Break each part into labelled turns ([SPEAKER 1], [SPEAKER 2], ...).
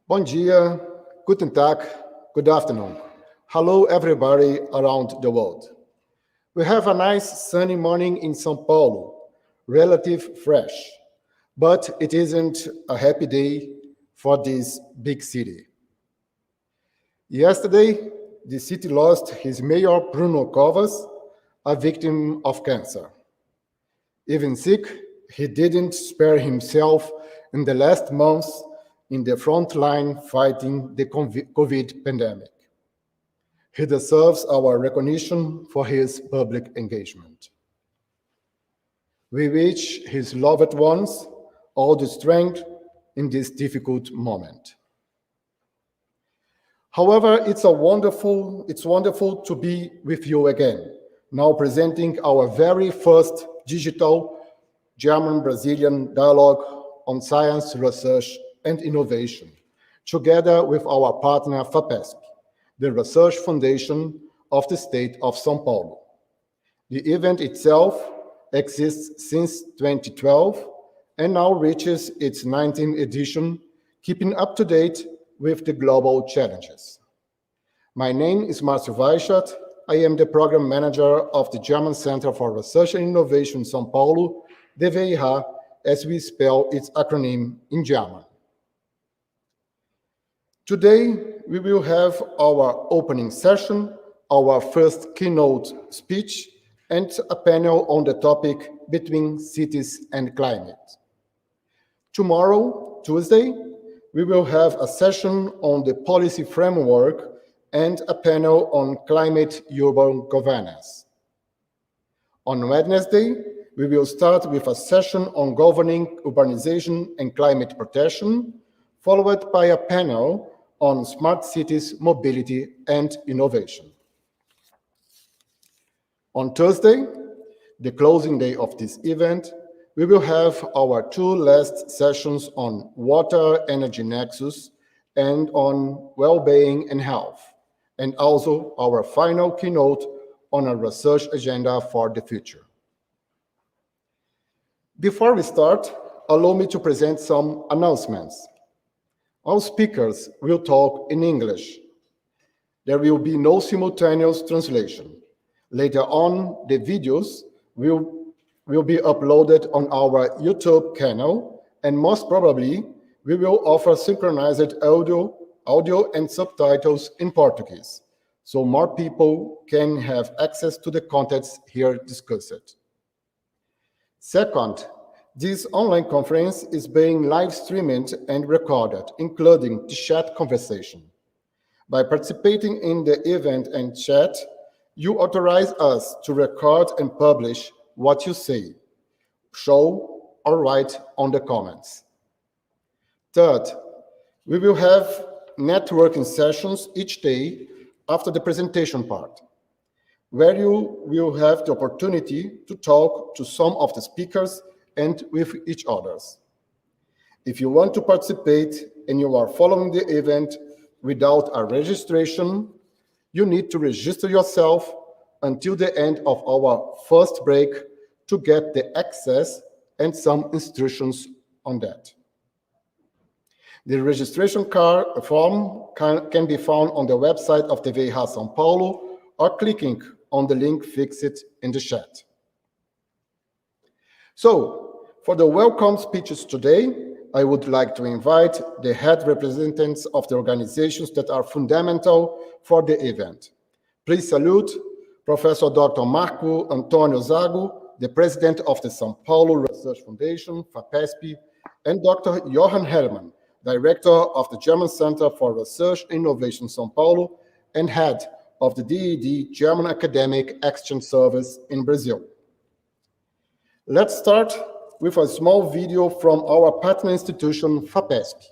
[SPEAKER 1] Bom dia, guten Tag, good afternoon. Hello everybody around the world. We have a nice sunny morning in São Paulo, relative fresh, but it isn't a happy day for this big city. Yesterday, the city lost his mayor Bruno Covas, a victim of cancer. Even sick, he didn't spare himself in the last months in the front line fighting the COVID pandemic. He deserves our recognition for his public engagement. We wish his loved ones all the strength in this difficult moment. However, it's wonderful to be with you again, now presenting our very first digital German-Brazilian dialogue on science, research, and innovation, together with our partner FAPESP, the Research Foundation of the state of São Paulo. The event itself exists since 2012 and now reaches its 19th edition, keeping up to date with the global challenges. My name is Marc. I am the program manager of the German Center for Research and Innovation in São Paulo, DWIH, as we spell its acronym in German. Today, we will have our opening session, our first keynote speech, and a panel on the topic between cities and climate. Tomorrow, Tuesday, we will have a session on the policy framework and a panel on climate urban governance. On Wednesday, we will start with a session on governing urbanization and climate protection, followed by a panel on smart cities, mobility, and innovation. On Thursday, the closing day of this event, we will have our two last sessions on water energy nexus and on well-being and health, and also our final keynote on a research agenda for the future. Before we start, allow me to present some announcements. All speakers will talk in English. There will be no simultaneous translation. Later on, the videos will be uploaded on our YouTube channel, and most probably, we will offer synchronized audio and subtitles in Portuguese, so more people can have access to the contents here discussed. Second, this online conference is being live streamed and recorded, including the chat conversation. By participating in the event and chat, you authorize us to record and publish what you say, show, or write on the comments. Third, we will have networking sessions each day after the presentation part, where you will have the opportunity to talk to some of the speakers and with each others. If you want to participate and you are following the event without a registration, you need to register yourself until the end of our first break to get the access and some instructions on that. The registration form can be found on the website of the DWIH São Paulo or clicking on the link fixed in the chat. So, for the welcome speeches today, I would like to invite the head representatives of the organizations that are fundamental for the event. Please salute Professor Dr. Marco Antônio Zago, the president of the São Paulo Research Foundation, FAPESP, and Dr. Jochen Hellmann, director of the German Center for Research and Innovation São Paulo and head of the DED German Academic Exchange Service in Brazil. Let's start with a small video from our partner institution, FAPESP.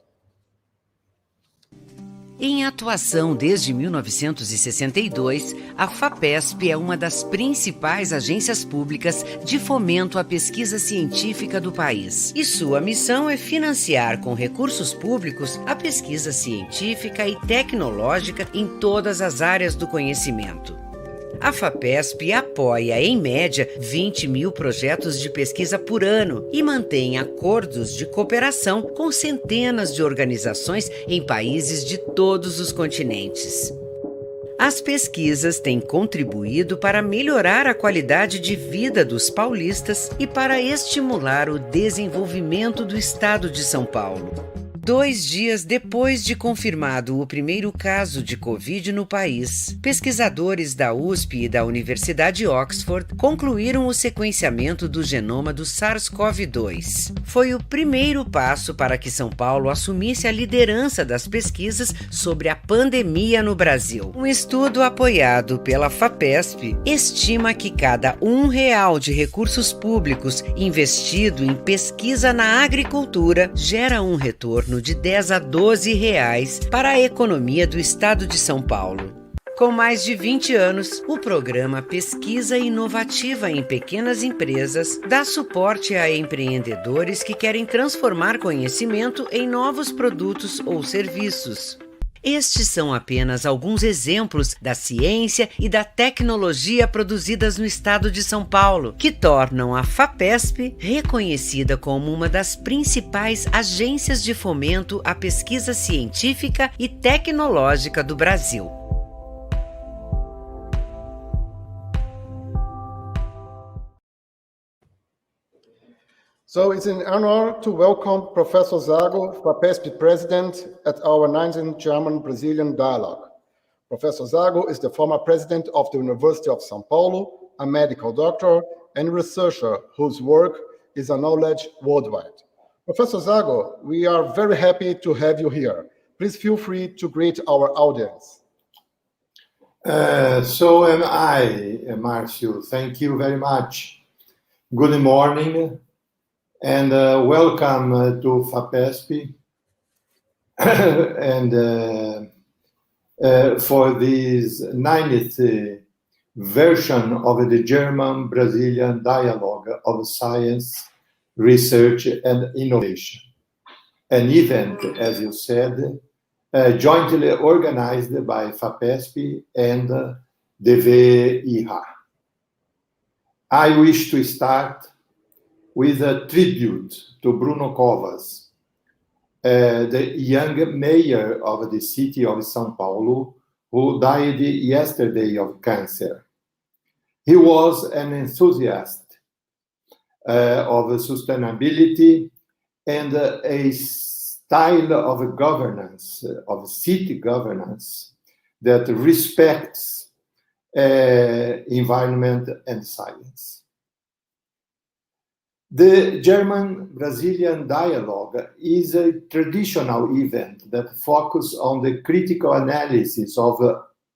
[SPEAKER 2] Em atuação desde 1962, a FAPESP é uma das principais agências públicas de fomento à pesquisa científica do país. E sua missão é financiar com recursos públicos a pesquisa científica e tecnológica em todas as áreas do conhecimento. A FAPESP apoia, em média, 20 mil projetos de pesquisa por ano e mantém acordos de cooperação com centenas de organizações em países de todos os continentes. As pesquisas têm contribuído para melhorar a qualidade de vida dos paulistas e para estimular o desenvolvimento do estado de São Paulo. 2 dias depois de confirmado o primeiro caso de Covid no país, pesquisadores da USP e da Universidade de Oxford concluíram o sequenciamento do genoma do SARS-CoV-2. Foi o primeiro passo para que São Paulo assumisse a liderança das pesquisas sobre a pandemia no Brasil. Um estudo apoiado pela FAPESP estima que cada R$1 de recursos públicos investido em pesquisa na agricultura gera um retorno de 10 a 12 reais para a economia do estado de São Paulo. Com mais de 20 anos, o programa Pesquisa Inovativa em Pequenas Empresas dá suporte a empreendedores que querem transformar conhecimento em novos produtos ou serviços. Estes são apenas alguns exemplos da ciência e da tecnologia produzidas no estado de São Paulo, que tornam a FAPESP reconhecida como uma das principais agências de fomento à pesquisa científica e tecnológica do Brasil.
[SPEAKER 1] So it's an honor to welcome Professor Zago, FAPESP President, at our 19th German-Brazilian Dialogue. Professor Zago is the former president of the University of São Paulo, a medical doctor and researcher whose work is acknowledged worldwide. Professor Zago, we are very happy to have you here. Please feel free to greet our audience.
[SPEAKER 3] So am I, Marcio. Thank you very much. Good morning. And welcome to FAPESP and for this 90th version of the German-Brazilian Dialogue of Science, Research and Innovation, an event, as you said, jointly organized by FAPESP and DWIH. I wish to start with a tribute to Bruno Covas, the young mayor of the city of São Paulo, who died yesterday of cancer. He was an enthusiast of sustainability and a style of governance, of city governance, that respects environment and science. The German-Brazilian Dialogue is a traditional event that focuses on the critical analysis of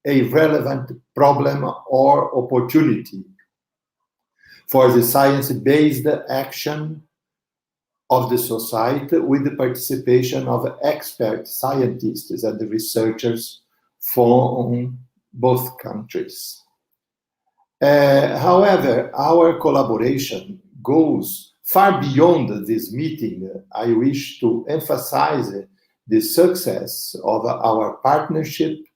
[SPEAKER 3] a relevant problem or opportunity for the science-based action of the society with the participation of expert scientists and researchers from both countries. However, our collaboration goes far beyond this meeting. I wish to emphasize the success of our partnership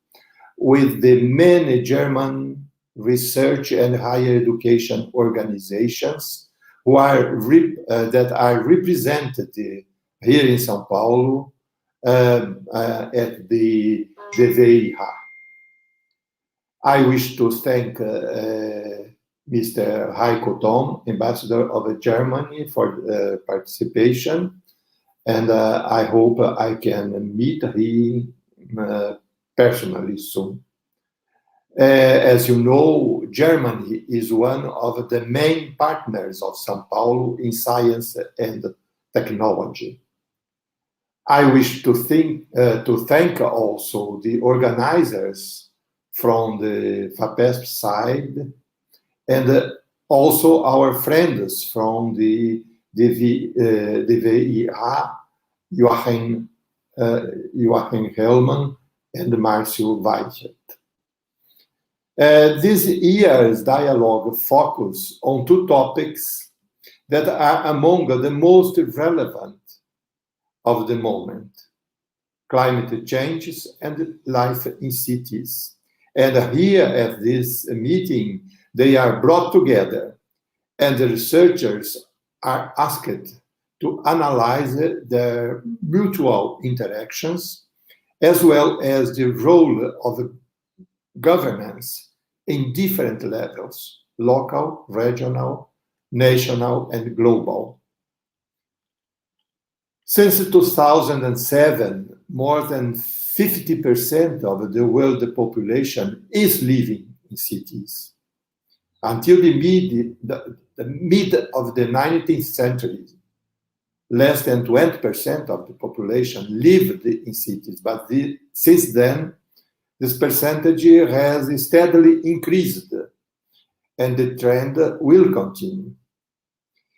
[SPEAKER 3] with the many German research and higher education organizations who are that are represented here in São Paulo at the DWIH. I wish to thank Mr. Heiko Thoms, Ambassador of Germany, for participation, and I hope I can meet him personally soon. As you know, Germany is one of the main partners of São Paulo in science and technology. I wish to thank also the organizers from the FAPESP side, and also our friends from the DWIH, Jochen Hellmann and Marc. This year's dialogue focus on two topics that are among the most relevant of the moment: climate changes and life in cities, And here at this meeting, they are brought together, and the researchers are asked to analyze their mutual interactions, as well as the role of governance in different levels: local, regional, national, and global. Since 2007, more than 50% of the world population is living in cities. Until the mid of the 19th century, less than 20% of the population lived in cities, but since then, this percentage has steadily increased, and the trend will continue.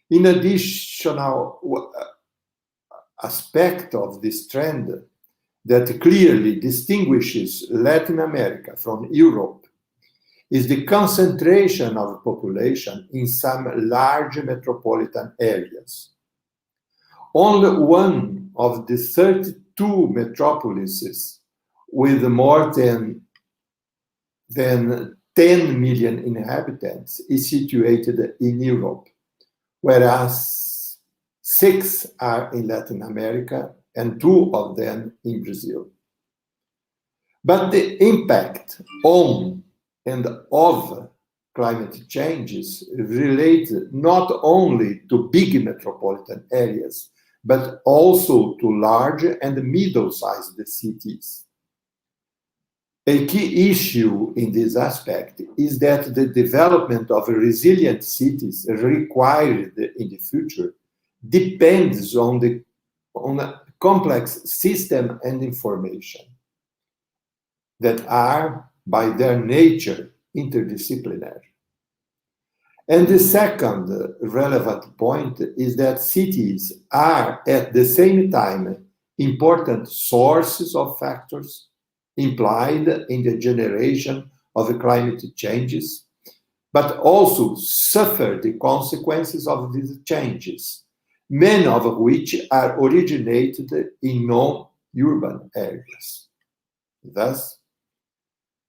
[SPEAKER 3] In additional aspect of this trend that clearly distinguishes Latin America from Europe is the concentration of population in some large metropolitan areas. Only one of the 32 metropolises with more than 10 million inhabitants is situated in Europe, whereas 6 are in Latin America and 2 of them in Brazil. But the impact on and of climate changes relate not only to big metropolitan areas, but also to large and middle-sized cities. A key issue in this aspect is that the development of resilient cities required in the future depends on a complex system and information that are, by their nature, interdisciplinary. And the second relevant point is that cities are at the same time important sources of factors implied in the generation of climate changes, but also suffer the consequences of these changes, many of which are originated in non-urban areas. Thus,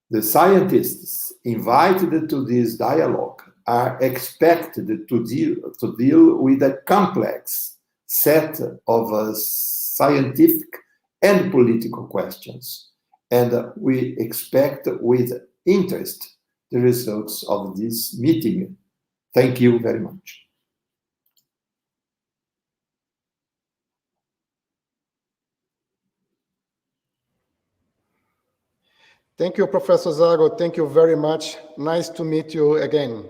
[SPEAKER 3] the scientists invited to this dialogue are expected to deal with a complex set of scientific and political questions, and we expect with interest the results of this meeting. Thank you very much.
[SPEAKER 1] Thank you, Professor Zago. Thank you very much. Nice to meet you again.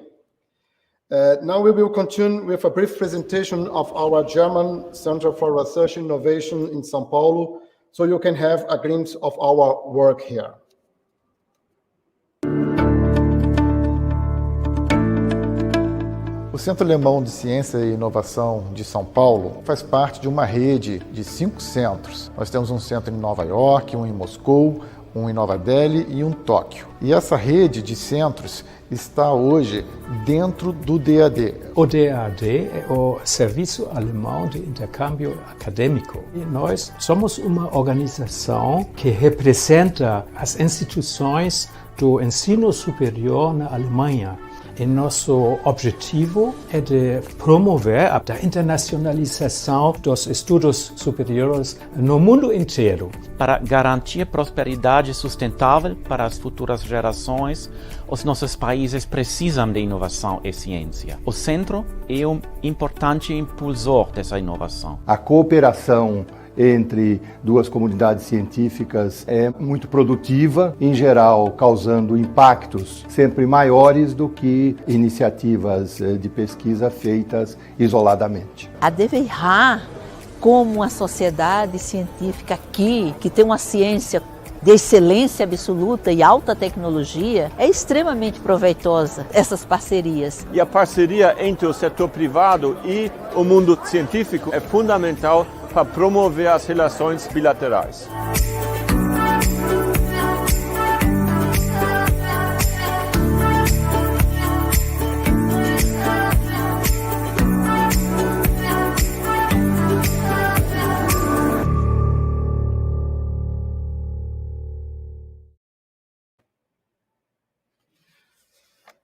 [SPEAKER 1] Now we will continue with a brief presentation of our German Center for Research and Innovation in São Paulo, so you can have a glimpse of our work here. O Centro Alemão de Ciência e Inovação de São Paulo faz parte de uma rede de 5 centros. Nós temos um centro em Nova York, um em Moscou, um em Nova Delhi e um em Tóquio. E essa rede de centros está hoje dentro do DAD.
[SPEAKER 4] O DAD é o Serviço Alemão de Intercâmbio Acadêmico. E nós somos uma organização que representa as instituições do ensino superior na Alemanha. E nosso objetivo é de promover a internacionalização dos estudos superiores no mundo inteiro.
[SPEAKER 5] Para garantir prosperidade sustentável para as futuras gerações, os nossos países precisam de inovação e ciência. O centro é um importante impulsor dessa inovação.
[SPEAKER 6] A cooperação entre duas comunidades científicas é muito produtiva, em geral causando impactos sempre maiores do que iniciativas de pesquisa feitas isoladamente.
[SPEAKER 7] A DWIH, como uma sociedade científica aqui, que tem uma ciência de excelência absoluta e alta tecnologia, é extremamente proveitosa essas parcerias.
[SPEAKER 8] E a parceria entre o setor privado e o mundo científico é fundamental para promover as relações bilaterais.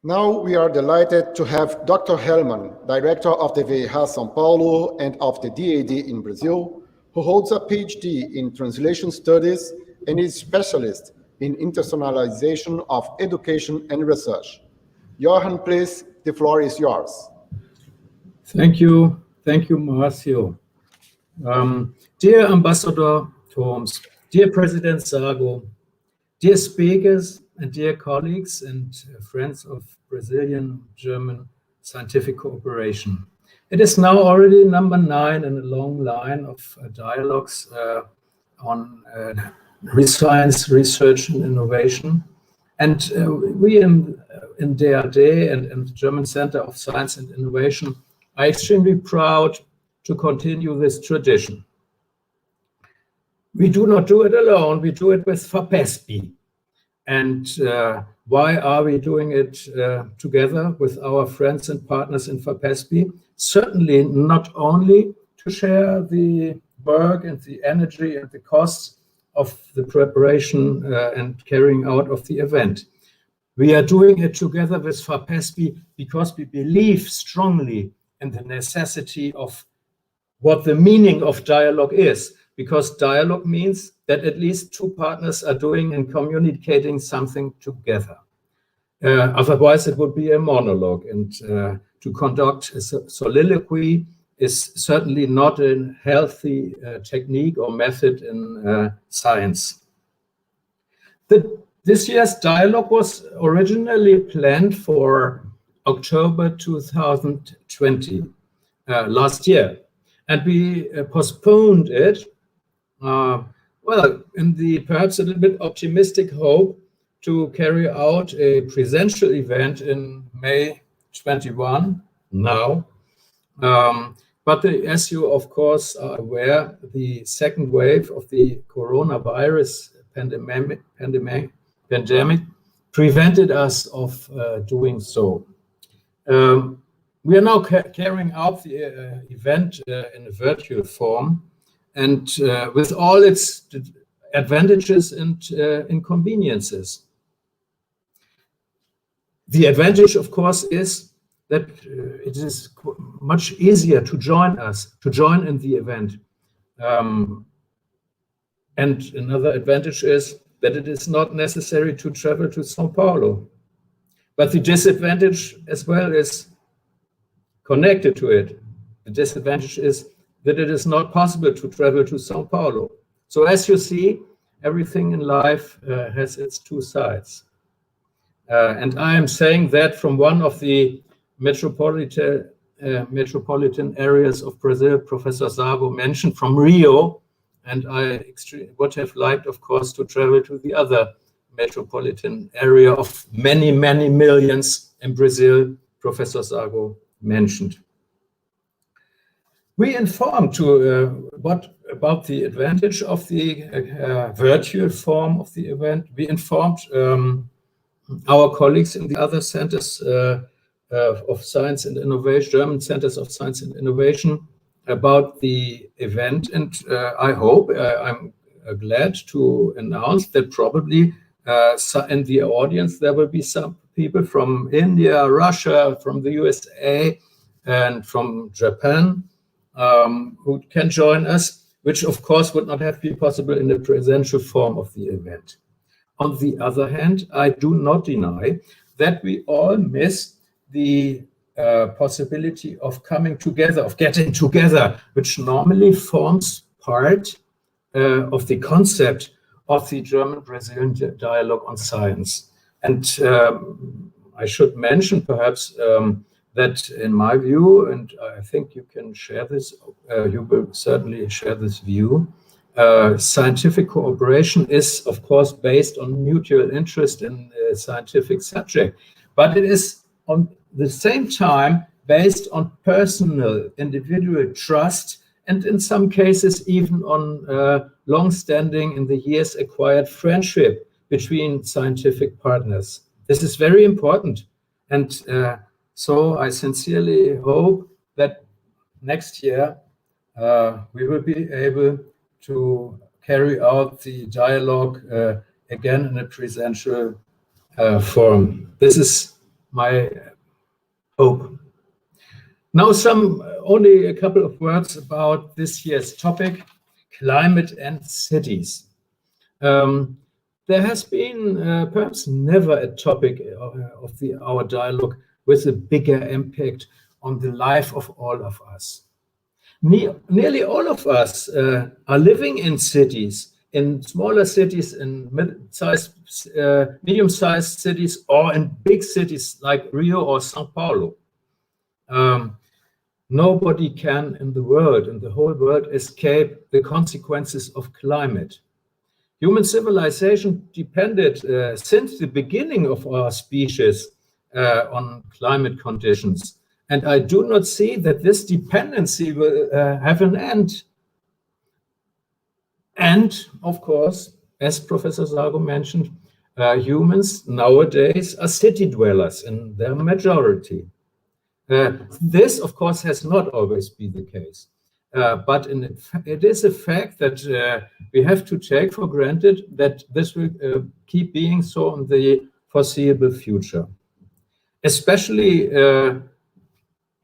[SPEAKER 1] Now we are delighted to have Dr. Hellmann, Director of the DWIH São Paulo and of the DAD in Brazil, who holds a PhD in Translation Studies and is specialist in internationalization of education and research. Jochen, please, the floor is yours.
[SPEAKER 4] Thank you, Marcio. Dear Ambassador Thoms, dear President Zago, dear speakers and dear colleagues and friends of Brazilian-German scientific cooperation. It is now already number 9 in a long line of dialogues on science, research and innovation. And we in DAD and the German Center of Science and Innovation are extremely proud to continue this tradition. We do not do it alone, we do it with FAPESP. And why are we doing it together with our friends and partners in FAPESP? Certainly not only to share the work and the energy and the costs of the preparation and carrying out of the event. We are doing it together with FAPESP because we believe strongly in the necessity of what the meaning of dialogue is, because dialogue means that at least two partners are doing and communicating something together. Otherwise, it would be a monologue, and to conduct a soliloquy is certainly not a healthy technique or method in science. This year's dialogue was originally planned for October 2020, last year, and we postponed it, well, in the perhaps a little bit optimistic hope to carry out a presential event in May 21 now. But as you, of course, are aware, the second wave of the coronavirus pandemic prevented us of doing so. We are now carrying out the event in a virtual form, and with all its advantages and inconveniences. The advantage, of course, is that it is much easier to join in the event. And another advantage is that it is not necessary to travel to São Paulo. But the disadvantage as well is connected to it. The disadvantage is that it is not possible to travel to São Paulo. So as you see, everything in life has its two sides. And I am saying that from one of the metropolitan areas of Brazil, Professor Zago mentioned, from Rio, and I would have liked, of course, to travel to the other metropolitan area of many, many millions in Brazil, Professor Zago mentioned. We informed about the advantage of the virtual form of the event. We informed our colleagues in the other centers of science and innovation, German centers of science and innovation, about the event. And I hope, I'm glad to announce that probably in the audience there will be some people from India, Russia, from the USA, and from Japan who can join us, which of course would not have been possible in the presential form of the event. On the other hand, I do not deny that we all miss the possibility of coming together, of getting together, which normally forms part of the concept of the German-Brazilian dialogue on science. And I should mention perhaps that in my view, and I think you can share this, you will certainly share this view, scientific cooperation is, of course, based on mutual interest in a scientific subject, but it is on the same time based on personal, individual trust, and in some cases even on long-standing, in the years, acquired friendship between scientific partners. This is very important, and so I sincerely hope that next year we will be able to carry out the dialogue again in a presential form. This is my hope. Now only a couple of words about this year's topic, climate and cities. There has been perhaps never a topic of our dialogue with a bigger impact on the life of all of us. Nearly all of us are living in cities, in smaller cities, in medium-sized cities, or in big cities like Rio or São Paulo. Nobody can in the whole world, escape the consequences of climate. Human civilization depended since the beginning of our species on climate conditions. And I do not see that this dependency will have an end. And of course, as Professor Zago mentioned, humans nowadays are city dwellers in their majority. This, of course, has not always been the case. But it is a fact that we have to take for granted that this will keep being so in the foreseeable future. Especially,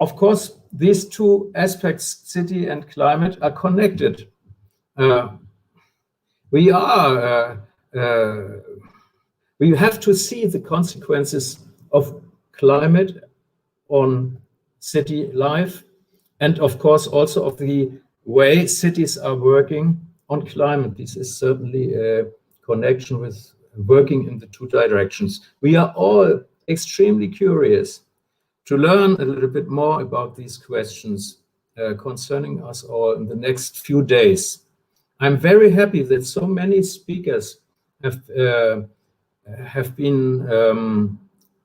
[SPEAKER 4] of course, these two aspects, city and climate, are connected. We have to see the consequences of climate on city life, and of course also of the way cities are working on climate. This is certainly a connection with working in the two directions. We are all extremely curious to learn a little bit more about these questions concerning us all in the next few days. I'm very happy that so many speakers have been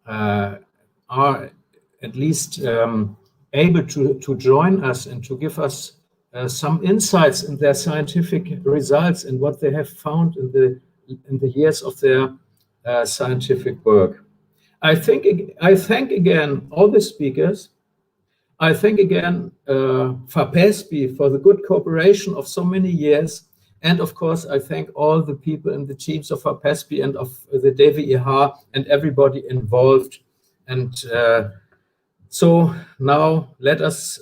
[SPEAKER 4] are at least able to join us and to give us some insights in their scientific results and what they have found in the years of their scientific work. I thank again all the speakers. I thank again FAPESP for the good cooperation of so many years. And of course, I thank all the people in the teams of FAPESP and of the DWIH and everybody involved. And so now let us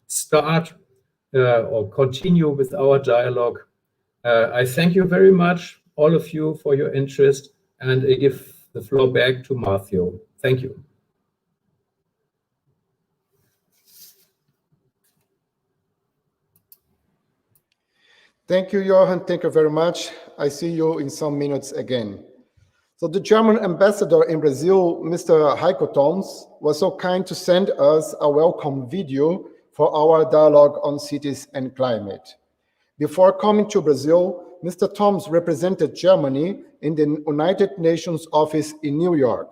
[SPEAKER 4] start or continue with our dialogue. I thank you very much, all of you, for your interest, and I give the floor back to Matthew. Thank you.
[SPEAKER 1] Thank you, Jochen. Thank you very much. I see you in some minutes again. So the German ambassador in Brazil, Mr. Heiko Thoms, was so kind to send us a welcome video for our dialogue on cities and climate. Before coming to Brazil, Mr. Thoms represented Germany in the United Nations office in New York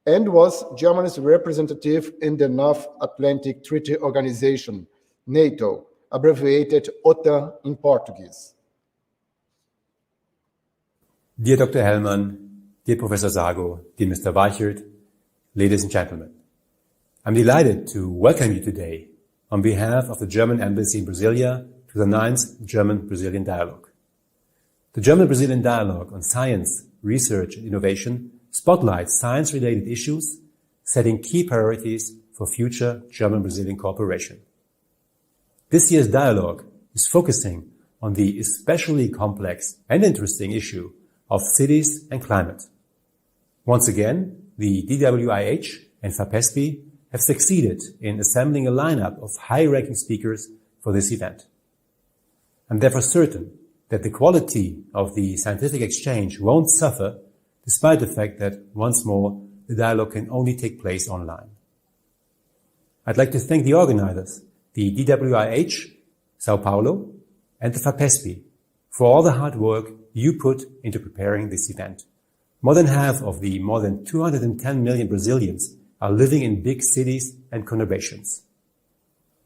[SPEAKER 1] and was Germany's representative in the North Atlantic Treaty Organization, NATO, abbreviated OTAN in Portuguese.
[SPEAKER 9] Dear Dr. Hellmann, dear Professor Zago, dear Mr. Weichert, ladies and gentlemen, I'm delighted to welcome you today on behalf of the German Embassy in Brasilia to the 9th German-Brazilian Dialogue. The German-Brazilian Dialogue on Science, Research and Innovation spotlights science-related issues, setting key priorities for future German-Brazilian cooperation. This year's dialogue is focusing on the especially complex and interesting issue of cities and climate. Once again, the DWIH and FAPESP have succeeded in assembling a lineup of high-ranking speakers for this event. I'm therefore certain that the quality of the scientific exchange won't suffer, despite the fact that, once more, the dialogue can only take place online. I'd like to thank the organizers, the DWIH, São Paulo, and the FAPESP, for all the hard work you put into preparing this event. More than half of the more than 210 million Brazilians are living in big cities and conurbations.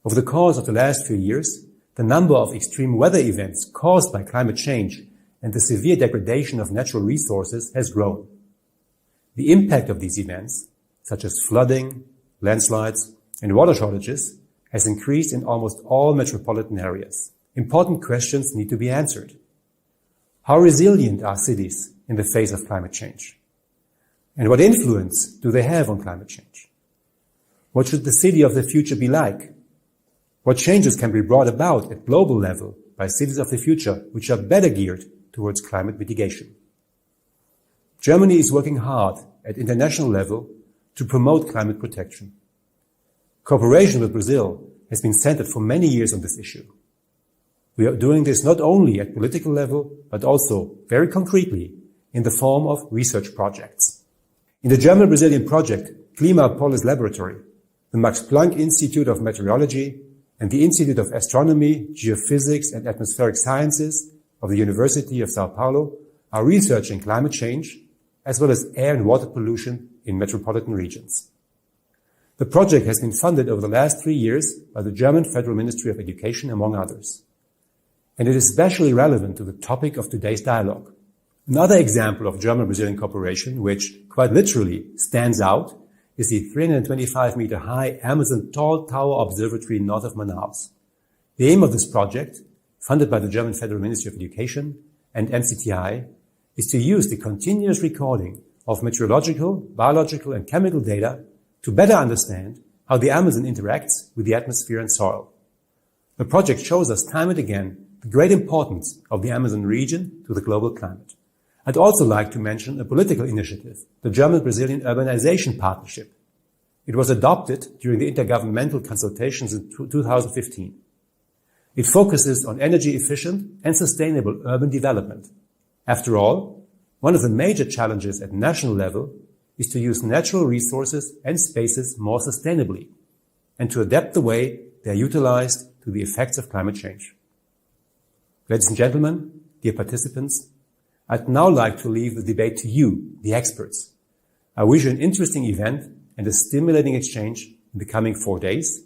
[SPEAKER 9] Over the course of the last few years, the number of extreme weather events caused by climate change and the severe degradation of natural resources has grown. The impact of these events, such as flooding, landslides, and water shortages, has increased in almost all metropolitan areas. Important questions need to be answered. How resilient are cities in the face of climate change? And what influence do they have on climate change? What should the city of the future be like? What changes can be brought about at global level by cities of the future which are better geared towards climate mitigation? Germany is working hard at international level to promote climate protection. Cooperation with Brazil has been centered for many years on this issue. We are doing this not only at political level, but also very concretely in the form of research projects. In the German-Brazilian project Klimapolis Laboratory, the Max Planck Institute of Meteorology and the Institute of Astronomy, Geophysics and Atmospheric Sciences of the University of São Paulo are researching climate change as well as air and water pollution in metropolitan regions. The project has been funded over the last 3 years by the German Federal Ministry of Education, among others. And it is especially relevant to the topic of today's dialogue. Another example of German-Brazilian cooperation, which quite literally stands out, is the 325-meter-high Amazon Tall Tower Observatory north of Manaus. The aim of this project, funded by the German Federal Ministry of Education and MCTI, is to use the continuous recording of meteorological, biological and chemical data to better understand how the Amazon interacts with the atmosphere and soil. The project shows us time and again the great importance of the Amazon region to the global climate. I'd also like to mention a political initiative, the German-Brazilian Urbanization Partnership. It was adopted during the intergovernmental consultations in 2015. It focuses on energy efficient and sustainable urban development. After all, one of the major challenges at national level is to use natural resources and spaces more sustainably and to adapt the way they are utilized to the effects of climate change. Ladies and gentlemen, dear participants, I'd now like to leave the debate to you, the experts. I wish you an interesting event and a stimulating exchange in the coming 4 days.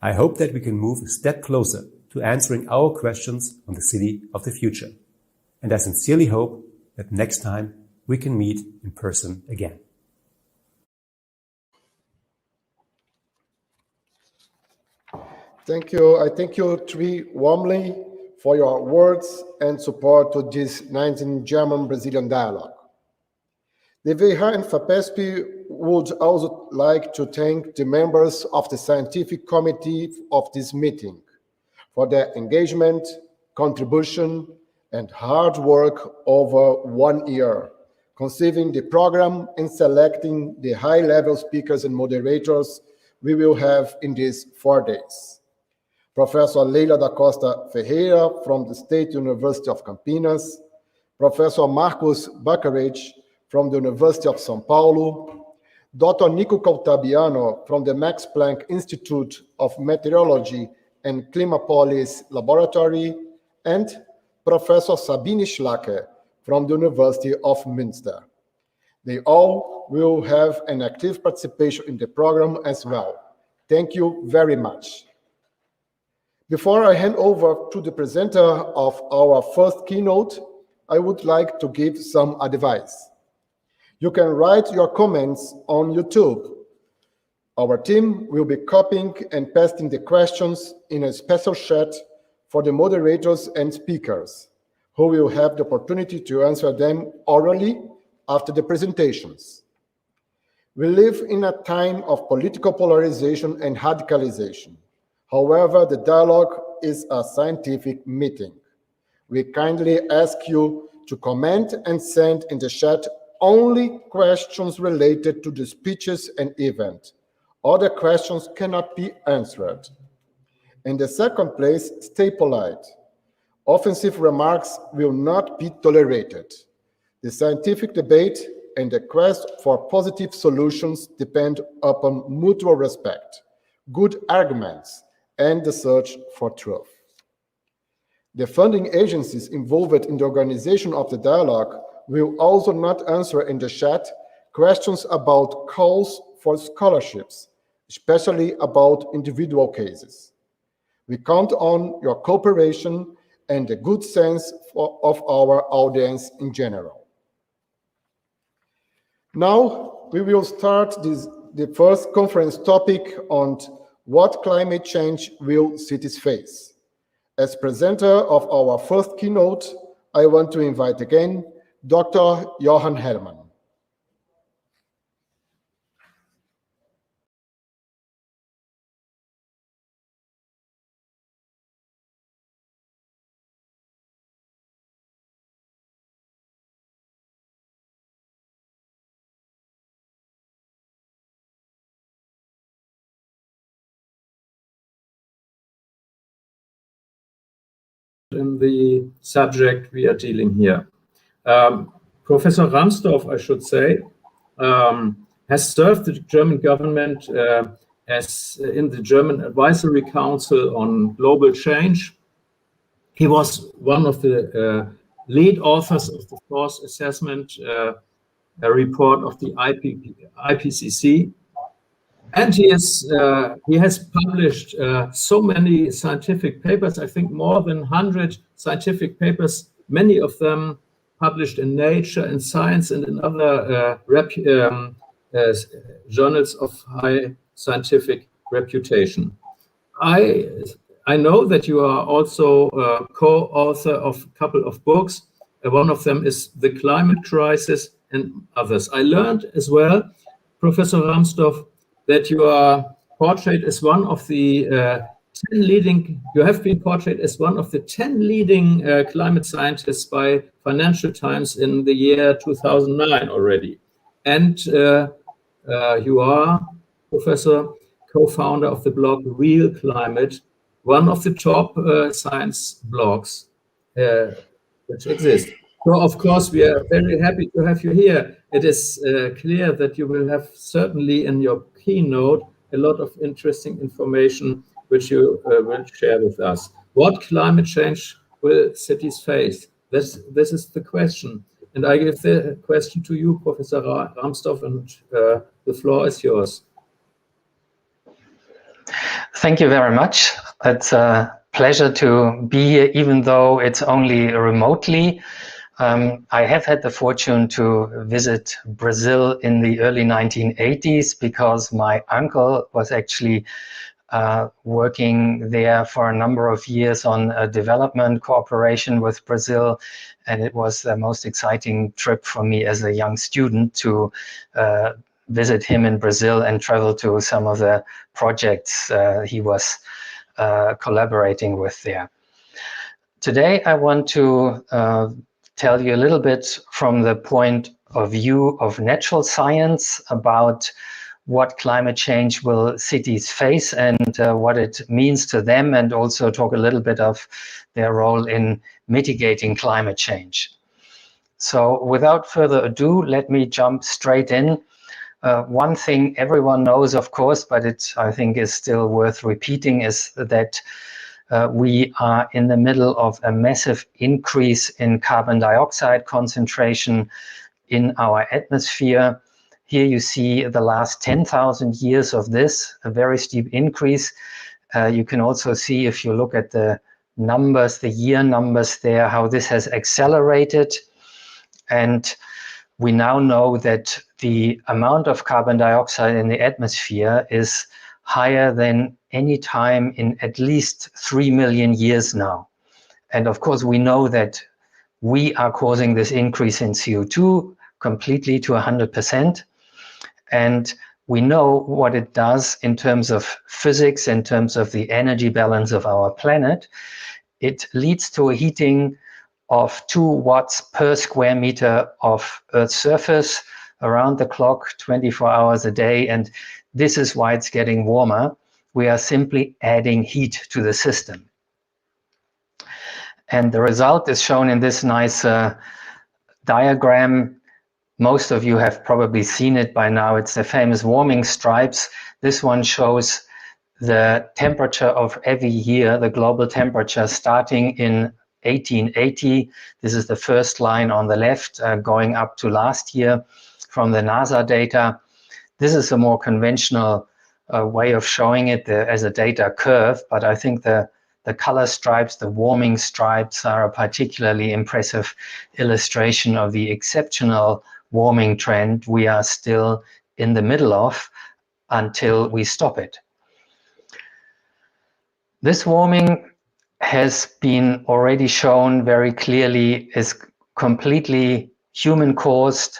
[SPEAKER 9] I hope that we can move a step closer to answering our questions on the city of the future. And I sincerely hope that next time we can meet in person again.
[SPEAKER 1] Thank you. I thank you three warmly for your words and support to this 19th German-Brazilian dialogue. The DWIH and FAPESP would also like to thank the members of the scientific committee of this meeting for their engagement, contribution, and hard work over 1 year, conceiving the program and selecting the high-level speakers and moderators we will have in these 4 days. Professor Leila da Costa Ferreira from the State University of Campinas, Professor Marcus Bacarich from the University of São Paulo, Dr. Nico Caltabiano from the Max Planck Institute of Meteorology and Klimapolis Laboratory, and Professor Sabine Schlacke from the University of Münster. They all will have an active participation in the program as well. Thank you very much. Before I hand over to the presenter of our first keynote, I would like to give some advice. You can write your comments on YouTube. Our team will be copying and pasting the questions in a special chat for the moderators and speakers, who will have the opportunity to answer them orally after the presentations. We live in a time of political polarization and radicalization. However, the dialogue is a scientific meeting. We kindly ask you to comment and send in the chat only questions related to the speeches and event. Other questions cannot be answered. In the second place, stay polite. Offensive remarks will not be tolerated. The scientific debate and the quest for positive solutions depend upon mutual respect, good arguments, and the search for truth. The funding agencies involved in the organization of the dialogue will also not answer in the chat questions about calls for scholarships, especially about individual cases. We count on your cooperation and the good sense of our audience in general. Now, we will start the first conference topic on what climate change will cities face. As presenter of our first keynote, I want to invite again Dr. Jochen Hellmann.
[SPEAKER 10] in the subject we are dealing here. Professor Rahmstorf, I should say, has served the German government as in the German Advisory Council on Global Change. He was one of the lead authors of the fourth assessment report of the IPCC. And he has published so many scientific papers, I think more than 100 scientific papers, many of them published in Nature and Science and in other journals of high scientific reputation. I know that you are also a co-author of a couple of books. One of them is The Climate Crisis and others. I learned as well, Professor Rahmstorf, that you are portrayed as one of the 10 leading, you have been portrayed as one of the 10 leading climate scientists by Financial Times in the year 2009 already. And you are, Professor, co-founder of the blog Real Climate, one of the top science blogs which exist. So, of course, we are very happy to have you here. It is clear that you will have certainly in your keynote a lot of interesting information which you will share with us. What climate change will cities face? This is the question. And I give the question to you, Professor Rahmstorf, and the floor is yours.
[SPEAKER 11] Thank you very much. It's a pleasure to be here, even though it's only remotely. I have had the fortune to visit Brazil in the early 1980s because my uncle was actually working there for a number of years on a development cooperation with Brazil. And it was the most exciting trip for me as a young student to visit him in Brazil and travel to some of the projects he was collaborating with there. Today, I want to tell you a little bit from the point of view of natural science about what climate change will cities face and what it means to them, and also talk a little bit of their role in mitigating climate change. So without further ado, let me jump straight in. One thing everyone knows, of course, but it I think is still worth repeating, is that we are in the middle of a massive increase in carbon dioxide concentration in our atmosphere. Here you see the last 10,000 years of this, a very steep increase. You can also see, if you look at the numbers, the year numbers there, how this has accelerated. And we now know that the amount of carbon dioxide in the atmosphere is higher than any time in at least 3 million years now. And of course, we know that we are causing this increase in CO2 completely to 100%. And we know what it does in terms of physics, in terms of the energy balance of our planet. It leads to a heating of 2 watts per square meter of Earth's surface around the clock, 24 hours a day. And this is why it's getting warmer. We are simply adding heat to the system. And the result is shown in this nice diagram. Most of you have probably seen it by now. It's the famous warming stripes. This one shows the temperature of every year, the global temperature starting in 1880. This is the first line on the left, going up to last year from the NASA data. This is a more conventional way of showing it as a data curve, but I think the color stripes, the warming stripes, are a particularly impressive illustration of the exceptional warming trend we are still in the middle of until we stop it. This warming has been already shown very clearly is completely human-caused.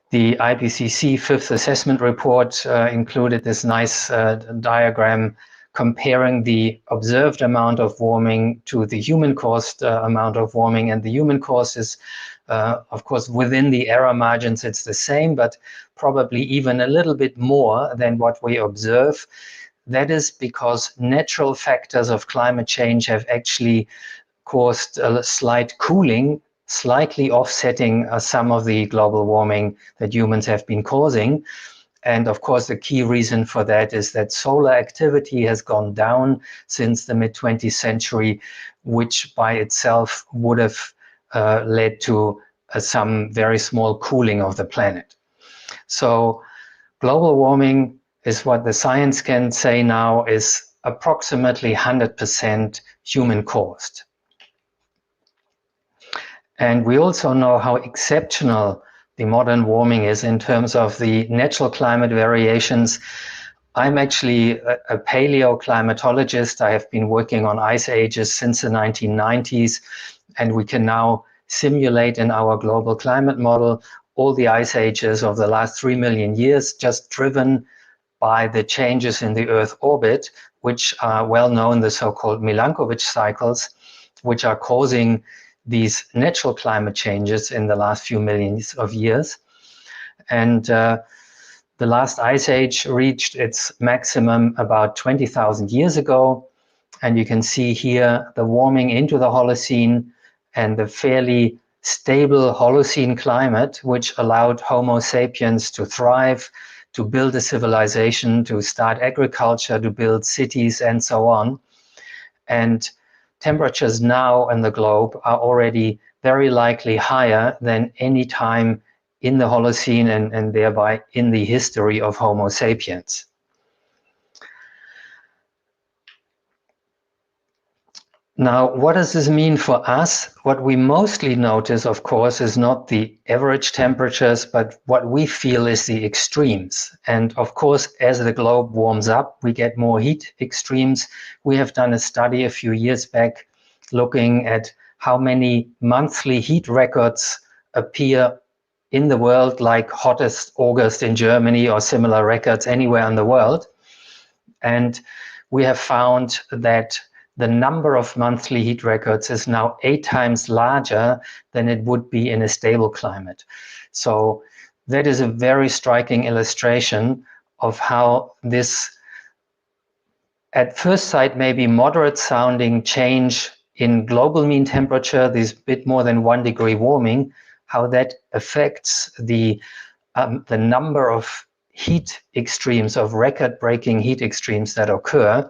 [SPEAKER 11] The IPCC fifth assessment report included this nice diagram comparing the observed amount of warming to the human-caused amount of warming. And the human-caused is, of course, within the error margins, it's the same, but probably even a little bit more than what we observe. That is because natural factors of climate change have actually caused a slight cooling, slightly offsetting some of the global warming that humans have been causing. And of course, the key reason for that is that solar activity has gone down since the mid-20th century, which by itself would have led to some very small cooling of the planet. So global warming is what the science can say now is approximately 100% human caused. And we also know how exceptional the modern warming is in terms of the natural climate variations. I'm actually a paleoclimatologist. I have been working on ice ages since the 1990s, and we can now simulate in our global climate model all the ice ages of the last 3 million years, just driven by the changes in the Earth orbit, which are well known, the so-called Milankovitch cycles, which are causing these natural climate changes in the last few millions of years. And the last ice age reached its maximum about 20,000 years ago. And you can see here the warming into the Holocene and the fairly stable Holocene climate, which allowed Homo sapiens to thrive, to build a civilization, to start agriculture, to build cities, and so on. And temperatures now in the globe are already very likely higher than any time in the Holocene and thereby in the history of Homo sapiens. Now, what does this mean for us? What we mostly notice, of course, is not the average temperatures, but what we feel is the extremes. And of course, as the globe warms up, we get more heat extremes. We have done a study a few years back looking at how many monthly heat records appear in the world, like hottest August in Germany or similar records anywhere in the world. And we have found that the number of monthly heat records is now 8 times larger than it would be in a stable climate. So that is a very striking illustration of how this, at first sight, maybe moderate sounding change in global mean temperature, this bit more than 1 degree warming, how that affects the number of heat extremes, of record-breaking heat extremes that occur.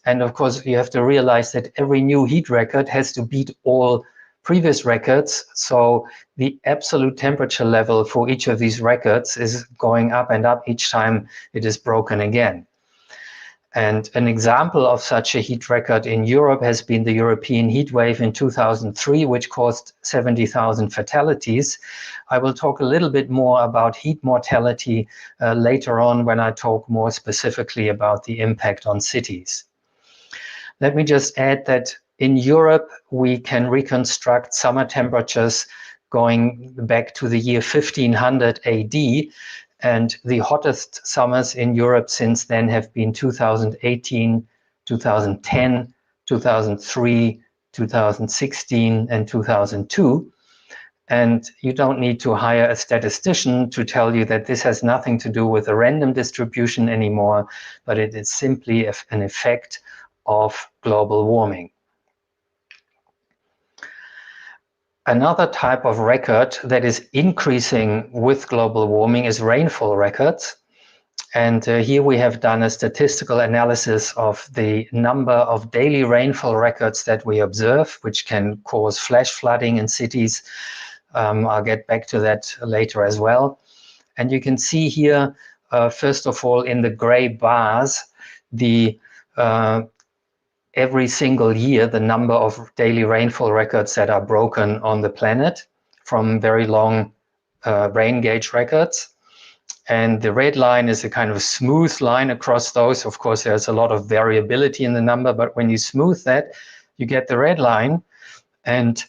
[SPEAKER 11] And of course, you have to realize that every new heat record has to beat all previous records. So the absolute temperature level for each of these records is going up and up each time it is broken again. And an example of such a heat record in Europe has been the European heat wave in 2003, which caused 70,000 fatalities. I will talk a little bit more about heat mortality later on when I talk more specifically about the impact on cities. Let me just add that in Europe, we can reconstruct summer temperatures going back to the year 1500 AD. And the hottest summers in Europe since then have been 2018, 2010, 2003, 2016, and 2002. And you don't need to hire a statistician to tell you that this has nothing to do with a random distribution anymore, but it is simply an effect of global warming. Another type of record that is increasing with global warming is rainfall records. And here we have done a statistical analysis of the number of daily rainfall records that we observe, which can cause flash flooding in cities. I'll get back to that later as well. And you can see here, first of all, in the gray bars, the every single year, the number of daily rainfall records that are broken on the planet from very long rain gauge records. And the red line is a kind of smooth line across those. Of course, there's a lot of variability in the number, but when you smooth that, you get the red line. And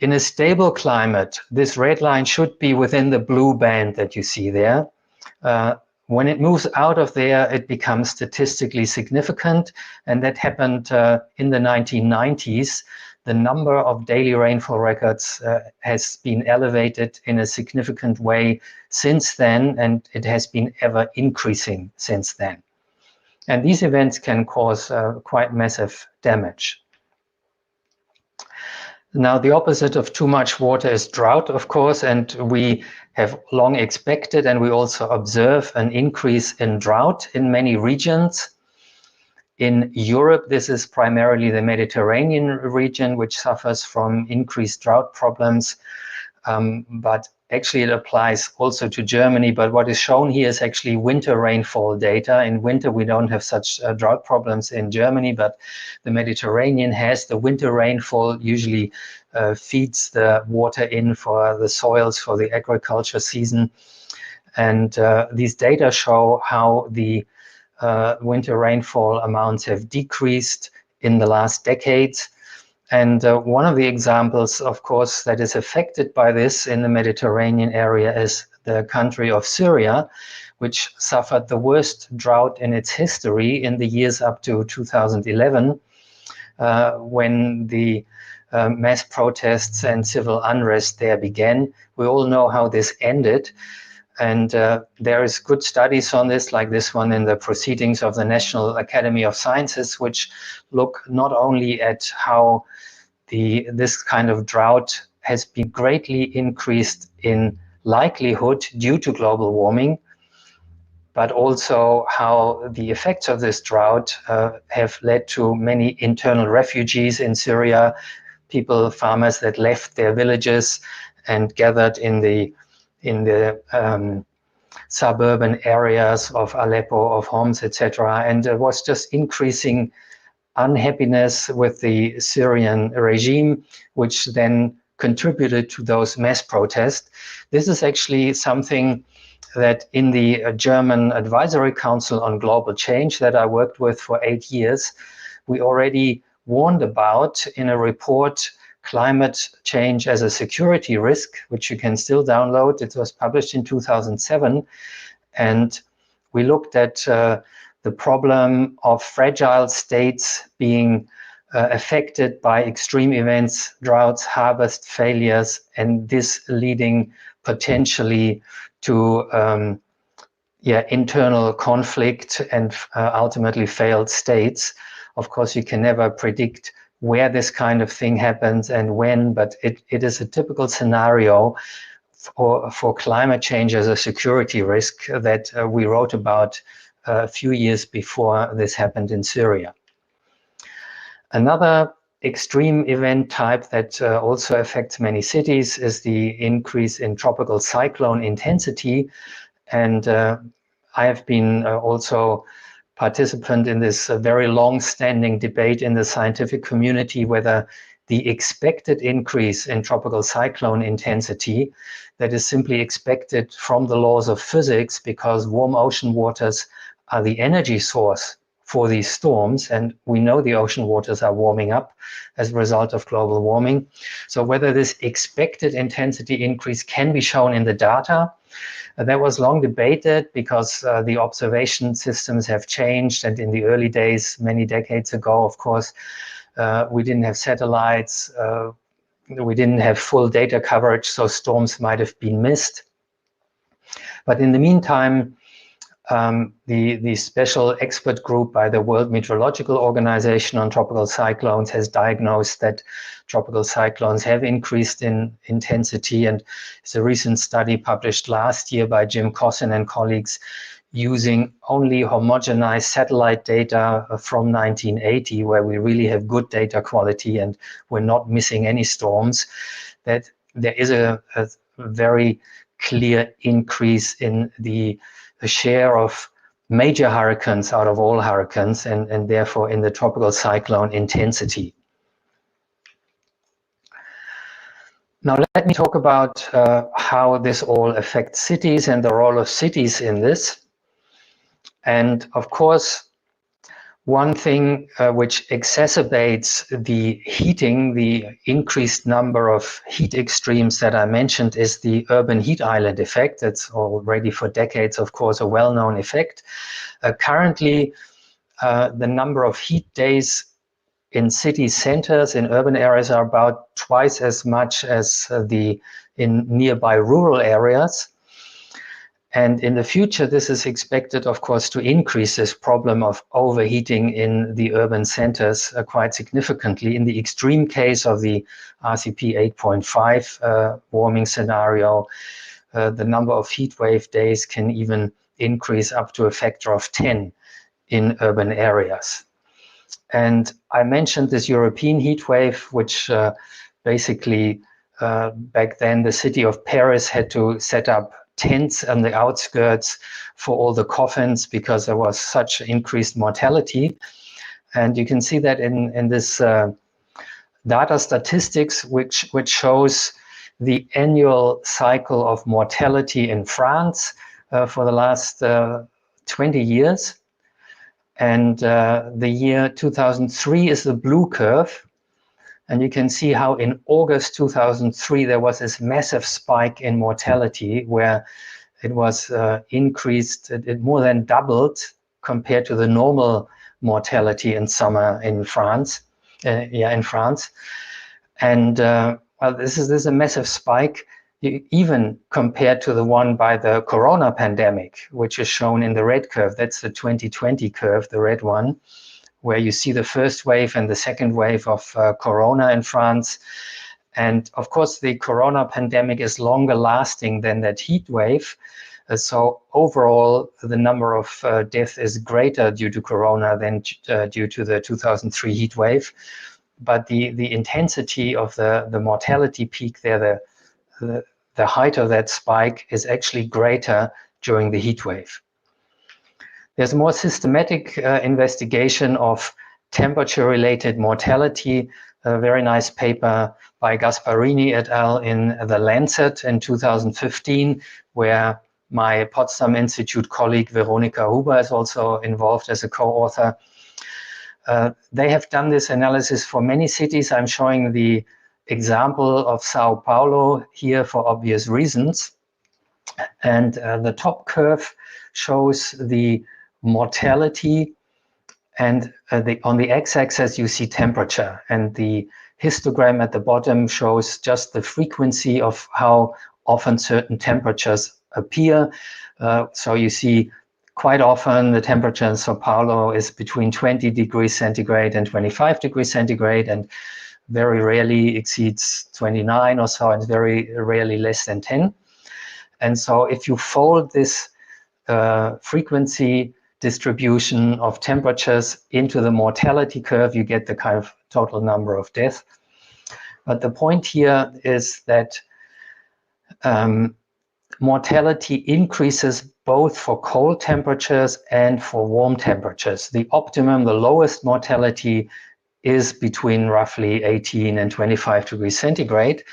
[SPEAKER 11] in a stable climate, this red line should be within the blue band that you see there. When it moves out of there, it becomes statistically significant, and that happened in the 1990s. The number of daily rainfall records has been elevated in a significant way since then, and it has been ever increasing since then. And these events can cause quite massive damage. Now, the opposite of too much water is drought, of course, and we have long expected and we also observe an increase in drought in many regions. In Europe, this is primarily the Mediterranean region, which suffers from increased drought problems. But actually it applies also to Germany. But what is shown here is actually winter rainfall data. In winter, we don't have such drought problems in Germany, but the Mediterranean has. The winter rainfall usually feeds the water in for the soils for the agriculture season. And these data show how the winter rainfall amounts have decreased in the last decades. And one of the examples, of course, that is affected by this in the Mediterranean area is the country of Syria, which suffered the worst drought in its history in the years up to 2011, when the mass protests and civil unrest there began. We all know how this ended. And there is good studies on this, like this one in the Proceedings of the National Academy of Sciences, which look not only at how this kind of drought has been greatly increased in likelihood due to global warming, but also how the effects of this drought have led to many internal refugees in Syria, farmers that left their villages and gathered in the suburban areas of Aleppo, of Homs, etc. And there was just increasing unhappiness with the Syrian regime, which then contributed to those mass protests. This is actually something that in the German Advisory Council on Global Change that I worked with for 8 years, we already warned about in a report, Climate Change as a Security Risk, which you can still download. It was published in 2007. And we looked at the problem of fragile states being affected by extreme events, droughts, harvest failures, and this leading potentially to internal conflict and ultimately failed states. Of course, you can never predict where this kind of thing happens and when, but it is a typical scenario for climate change as a security risk that we wrote about a few years before this happened in Syria. Another extreme event type that also affects many cities is the increase in tropical cyclone intensity. And I have been also participant in this very long-standing debate in the scientific community whether the expected increase in tropical cyclone intensity that is simply expected from the laws of physics, because warm ocean waters are the energy source for these storms, and we know the ocean waters are warming up as a result of global warming. So whether this expected intensity increase can be shown in the data, that was long debated because the observation systems have changed, and in the early days, many decades ago, of course, we didn't have satellites, we didn't have full data coverage, so storms might have been missed. But in the meantime, the special expert group by the World Meteorological Organization on tropical cyclones has diagnosed that tropical cyclones have increased in intensity, and it's a recent study published last year by Jim Cossin and colleagues using only homogenized satellite data from 1980, where we really have good data quality and we're not missing any storms, that there is a very clear increase in the share of major hurricanes out of all hurricanes, and therefore in the tropical cyclone intensity. Now let me talk about how this all affects cities and the role of cities in this. And of course, one thing which exacerbates the heating, the increased number of heat extremes that I mentioned, is the urban heat island effect. That's already for decades, of course, a well-known effect. Currently, the number of heat days in city centers, in urban areas, are about twice as much as in nearby rural areas. And in the future, this is expected, of course, to increase this problem of overheating in the urban centers quite significantly. In the extreme case of the RCP 8.5 warming scenario, the number of heat wave days can even increase up to a factor of 10 in urban areas. And I mentioned this European heat wave, which basically back then the city of Paris had to set up tents on the outskirts for all the coffins because there was such increased mortality. And you can see that in this data statistics, which shows the annual cycle of mortality in France for the last 20 years. And the year 2003 is the blue curve. And you can see how in August 2003, there was this massive spike in mortality where it was increased, it more than doubled compared to the normal mortality in summer in France. In France. And well, this is a massive spike, even compared to the one by the corona pandemic, which is shown in the red curve. That's the 2020 curve, the red one, where you see the first wave and the second wave of corona in France. And of course, the corona pandemic is longer lasting than that heat wave. So overall, the number of deaths is greater due to corona than due to the 2003 heat wave. But the intensity of the mortality peak there, the height of that spike is actually greater during the heat wave. There's a more systematic investigation of temperature-related mortality, a very nice paper by Gasparini et al. In The Lancet in 2015, where my Potsdam Institute colleague Veronika Huber is also involved as a co-author. They have done this analysis for many cities. I'm showing the example of Sao Paulo here for obvious reasons. And the top curve shows the mortality, and on the x-axis you see temperature, and the histogram at the bottom shows just the frequency of how often certain temperatures appear. So you see quite often the temperature in Sao Paulo is between 20 degrees centigrade and 25 degrees centigrade, and very rarely exceeds 29 or so, and very rarely less than 10. And so if you fold this frequency distribution of temperatures into the mortality curve, you get the kind of total number of deaths. But the point here is that mortality increases both for cold temperatures and for warm temperatures. The optimum, the lowest mortality is between roughly 18 and 25 degrees centigrade.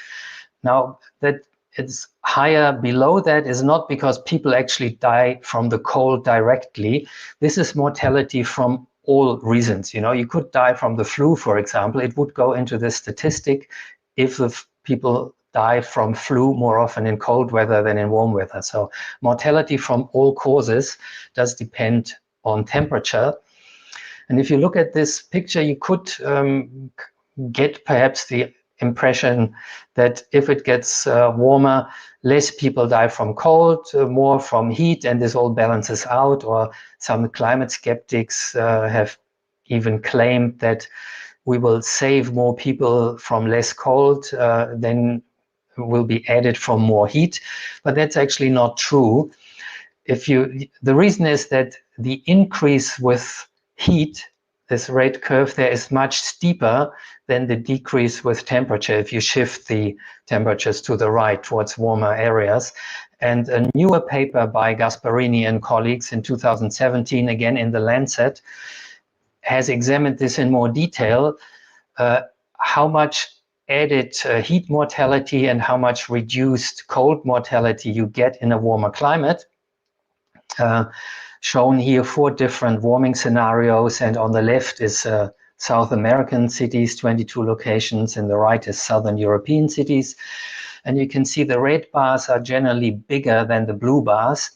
[SPEAKER 11] Now, that it's higher below that is not because people actually die from the cold directly. This is mortality from all reasons. You know, you could die from the flu, for example. It would go into this statistic if the people die from flu more often in cold weather than in warm weather. So mortality from all causes does depend on temperature. And if you look at this picture, you could get perhaps the impression that if it gets warmer, less people die from cold, more from heat, and this all balances out. Or some climate skeptics have even claimed that we will save more people from less cold than will be added from more heat. But that's actually not true. The reason is that the increase with heat, this red curve there, is much steeper than the decrease with temperature if you shift the temperatures to the right towards warmer areas. And a newer paper by Gasparini and colleagues in 2017, again in The Lancet, has examined this in more detail, how much added heat mortality and how much reduced cold mortality you get in a warmer climate. Shown here 4 different warming scenarios, and on the left is South American cities, 22 locations, and the right is Southern European cities. And you can see the red bars are generally bigger than the blue bars.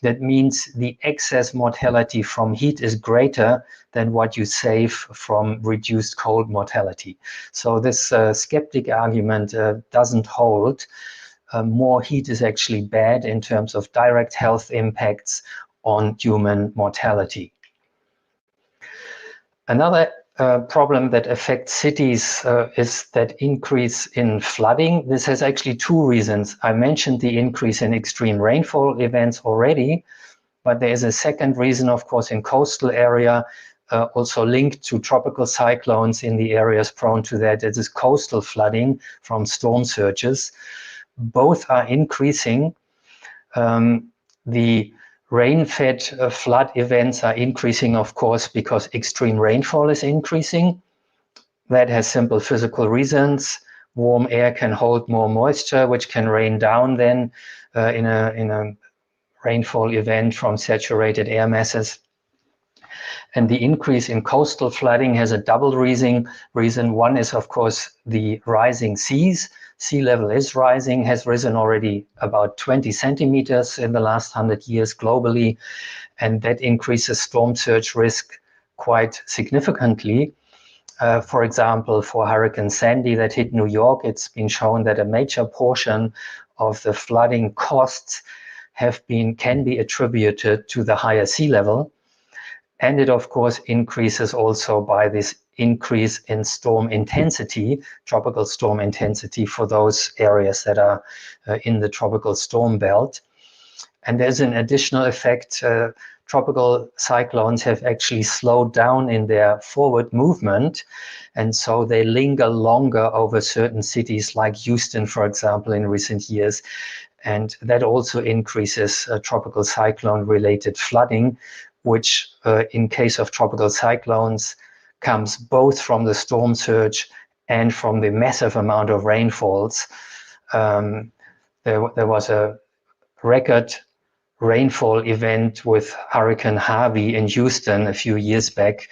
[SPEAKER 11] That means the excess mortality from heat is greater than what you save from reduced cold mortality. So this skeptic argument doesn't hold. more heat is actually bad in terms of direct health impacts on human mortality. Another problem that affects cities is that increase in flooding. This has actually two reasons. I mentioned the increase in extreme rainfall events already, but there is a second reason, of course, in coastal area, also linked to tropical cyclones in the areas prone to that. It is coastal flooding from storm surges. Both are increasing. The rain-fed flood events are increasing, of course, because extreme rainfall is increasing. That has simple physical reasons. Warm air can hold more moisture, which can rain down then in a rainfall event from saturated air masses. And the increase in coastal flooding has a double reason. One is, of course, the rising seas. Sea level is rising, has risen already about 20 centimeters in the last 100 years globally, and that increases storm surge risk quite significantly. For example, for Hurricane Sandy that hit New York, it's been shown that a major portion of the flooding costs can be attributed to the higher sea level. And it, of course, increases also by this increase in storm intensity, tropical storm intensity for those areas that are in the tropical storm belt. And there's an additional effect. Tropical cyclones have actually slowed down in their forward movement. And so they linger longer over certain cities like Houston, for example, in recent years. And that also increases tropical cyclone-related flooding, which in case of tropical cyclones comes both from the storm surge and from the massive amount of rainfalls. There was a record rainfall event with Hurricane Harvey in Houston a few years back,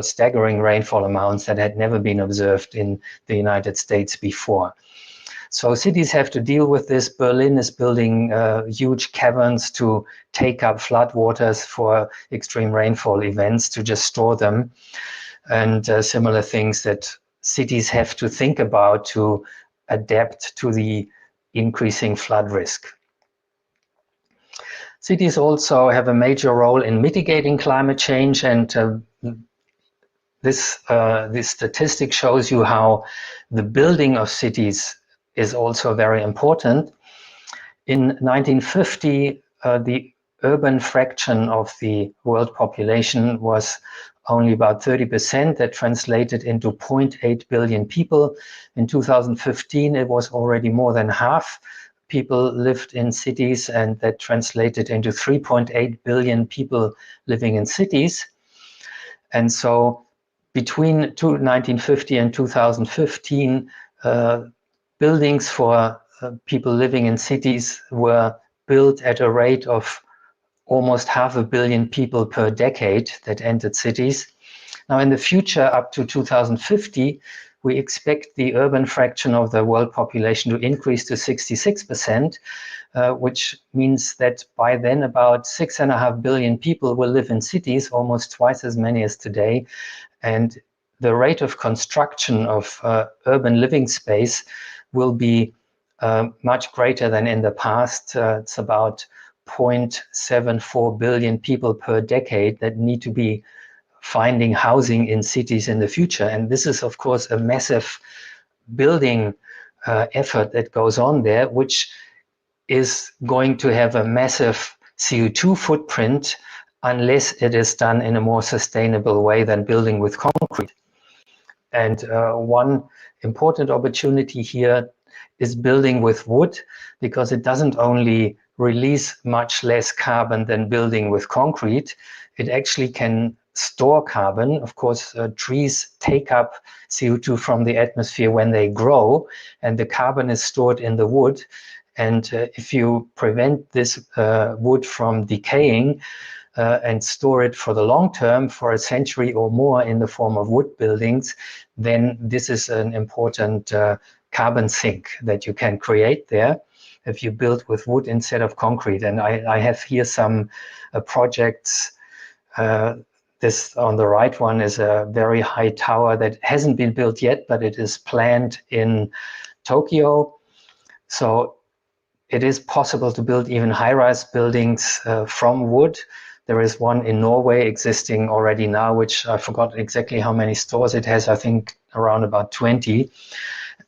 [SPEAKER 11] staggering rainfall amounts that had never been observed in the United States before. So cities have to deal with this. Berlin is building huge caverns to take up floodwaters for extreme rainfall events, to just store them. And similar things that cities have to think about to adapt to the increasing flood risk. Cities also have a major role in mitigating climate change, and this statistic shows you how the building of cities is also very important. In 1950, the urban fraction of the world population was only about 30%. That translated into 0.8 billion people. In 2015, it was already more than half people lived in cities, and that translated into 3.8 billion people living in cities. And so between 1950 and 2015, buildings for people living in cities were built at a rate of almost 500 million people per decade that entered cities. Now in the future, up to 2050, we expect the urban fraction of the world population to increase to 66%, which means that by then about 6.5 billion people will live in cities, almost twice as many as today. And the rate of construction of urban living space will be much greater than in the past. It's about 0.74 billion people per decade that need to be finding housing in cities in the future. And this is, of course, a massive building effort that goes on there, which is going to have a massive CO2 footprint unless it is done in a more sustainable way than building with concrete. And one important opportunity here is building with wood, because it doesn't only release much less carbon than building with concrete, it actually can store carbon. Of course, trees take up CO2 from the atmosphere when they grow, and the carbon is stored in the wood. And if you prevent this wood from decaying and store it for the long term, for a century or more in the form of wood buildings, then this is an important carbon sink that you can create there if you build with wood instead of concrete. And I have here some projects. This on the right one is a very high tower that hasn't been built yet, but it is planned in Tokyo. So it is possible to build even high-rise buildings from wood. There is one in Norway existing already now, which I forgot exactly how many stores it has, I think around about 20.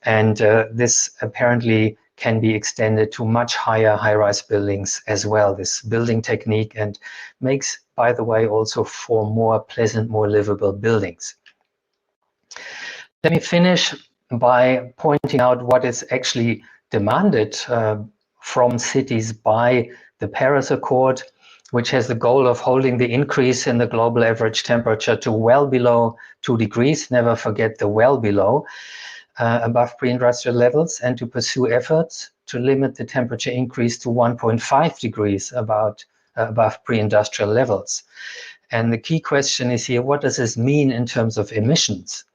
[SPEAKER 11] And this apparently can be extended to much higher high-rise buildings as well, this building technique, and makes, by the way, also for more pleasant, more livable buildings. Let me finish by pointing out what is actually demanded from cities by the Paris Accord, which has the goal of holding the increase in the global average temperature to well below 2 degrees, never forget the well below, above pre-industrial levels, and to pursue efforts to limit the temperature increase to 1.5 degrees above pre-industrial levels. And the key question is here, what does this mean in terms of emissions?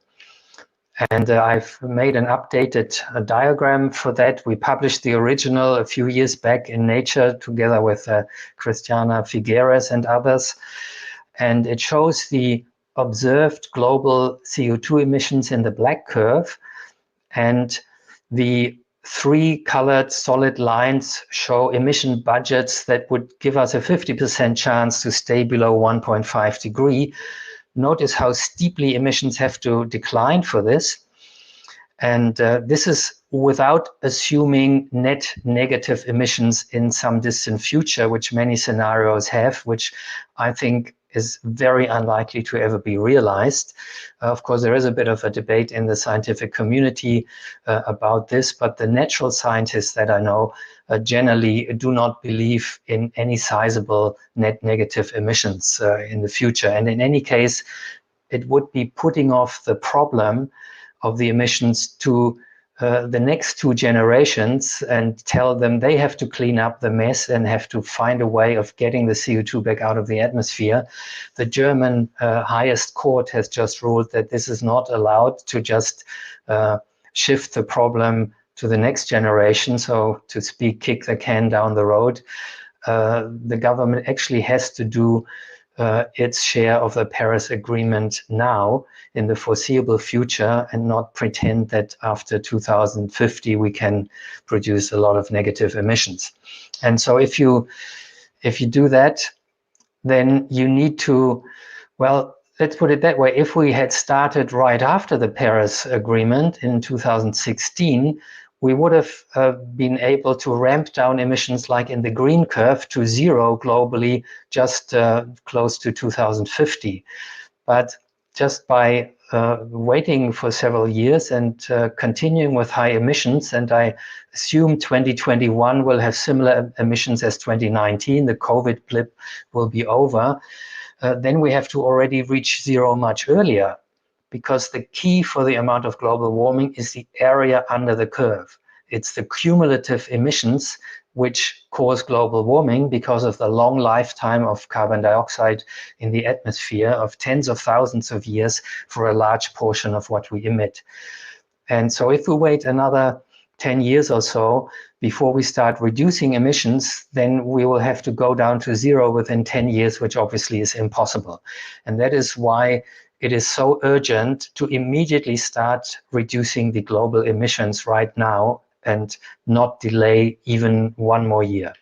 [SPEAKER 11] And I've made an updated diagram for that. We published the original a few years back in Nature together with Christiana Figueres and others. And it shows the observed global CO2 emissions in the black curve. And the 3 colored solid lines show emission budgets that would give us a 50% chance to stay below 1.5 degree. Notice how steeply emissions have to decline for this. And this is without assuming net negative emissions in some distant future, which many scenarios have, which I think is very unlikely to ever be realized. Of course, there is a bit of a debate in the scientific community about this, but the natural scientists that I know generally do not believe in any sizable net negative emissions in the future. And in any case, it would be putting off the problem of the emissions to the next 2 generations and tell them they have to clean up the mess and have to find a way of getting the CO2 back out of the atmosphere. The German highest court has just ruled that this is not allowed, to just shift the problem to the next generation, so to speak, kick the can down the road. The government actually has to do its share of the Paris Agreement now in the foreseeable future, and not pretend that after 2050 we can produce a lot of negative emissions. And so if you do that, then you need to, well, let's put it that way. If we had started right after the Paris Agreement in 2016, we would have been able to ramp down emissions like in the green curve to 0 globally, just close to 2050. But just by waiting for several years and continuing with high emissions, and I assume 2021 will have similar emissions as 2019, the COVID blip will be over, then we have to already reach 0 much earlier. Because the key for the amount of global warming is the area under the curve. It's the cumulative emissions which cause global warming because of the long lifetime of carbon dioxide in the atmosphere of tens of thousands of years for a large portion of what we emit. And so if we wait another 10 years or so before we start reducing emissions, then we will have to go down to 0 within 10 years, which obviously is impossible. And that is why it is so urgent to immediately start reducing the global emissions right now and not delay even 1 more year.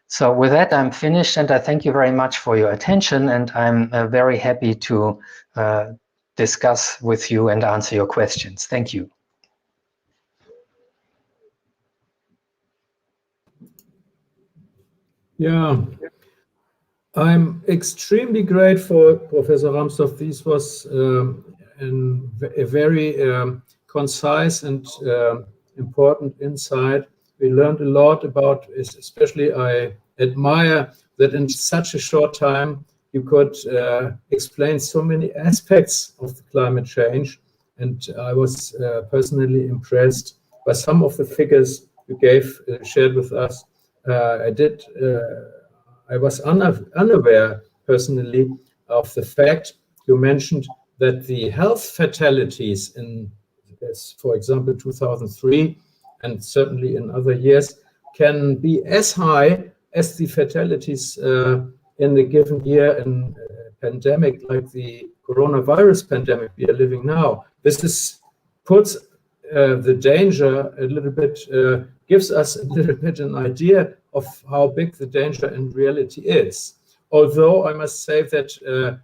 [SPEAKER 11] So with that, I'm finished, and I thank you very much for your attention, and I'm very happy to discuss with you and answer your questions. Thank you.
[SPEAKER 10] Yeah. I'm extremely grateful, Professor Rahmstorf. This was a very concise and important insight. We learned a lot about, especially I admire that in such a short time you could explain so many aspects of the climate change. And I was personally impressed by some of the figures you shared with us. I was unaware personally of the fact you mentioned that the health fatalities in, for example, 2003 and certainly in other years can be as high as the fatalities in the given year in a pandemic like the coronavirus pandemic we are living now. This puts the danger a little bit gives us a little bit an idea of how big the danger in reality is. Although I must say that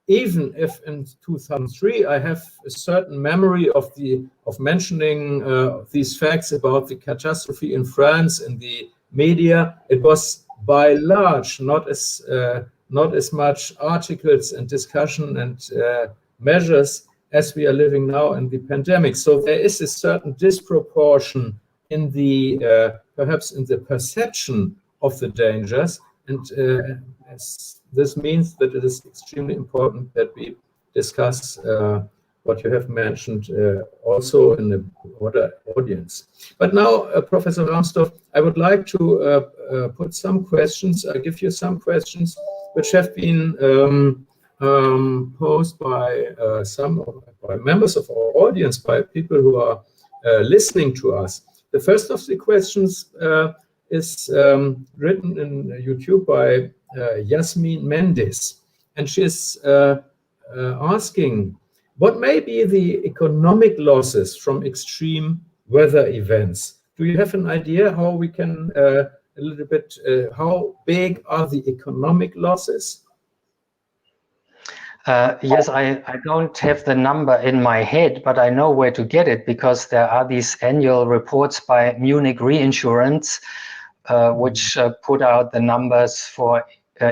[SPEAKER 10] even if in 2003 I have a certain memory of mentioning these facts about the catastrophe in France in the media, it was by large not as much articles and discussion and measures as we are living now in the pandemic. So there is a certain disproportion in the perhaps in the perception of the dangers, and this means that it is extremely important that we discuss what you have mentioned also in the broader audience. But now, Professor Rahmstorf, I would like to put some questions, give you some questions which have been posed by by members of our audience, by people who are listening to us. The first of the questions is written in YouTube by Yasmin Mendes, and she is asking, what may be the economic losses from extreme weather events? Do you have an idea how we can, a little bit, how big are the economic losses?
[SPEAKER 11] Yes, I don't have the number in my head, but I know where to get it because there are these annual reports by Munich Reinsurance, which put out the numbers for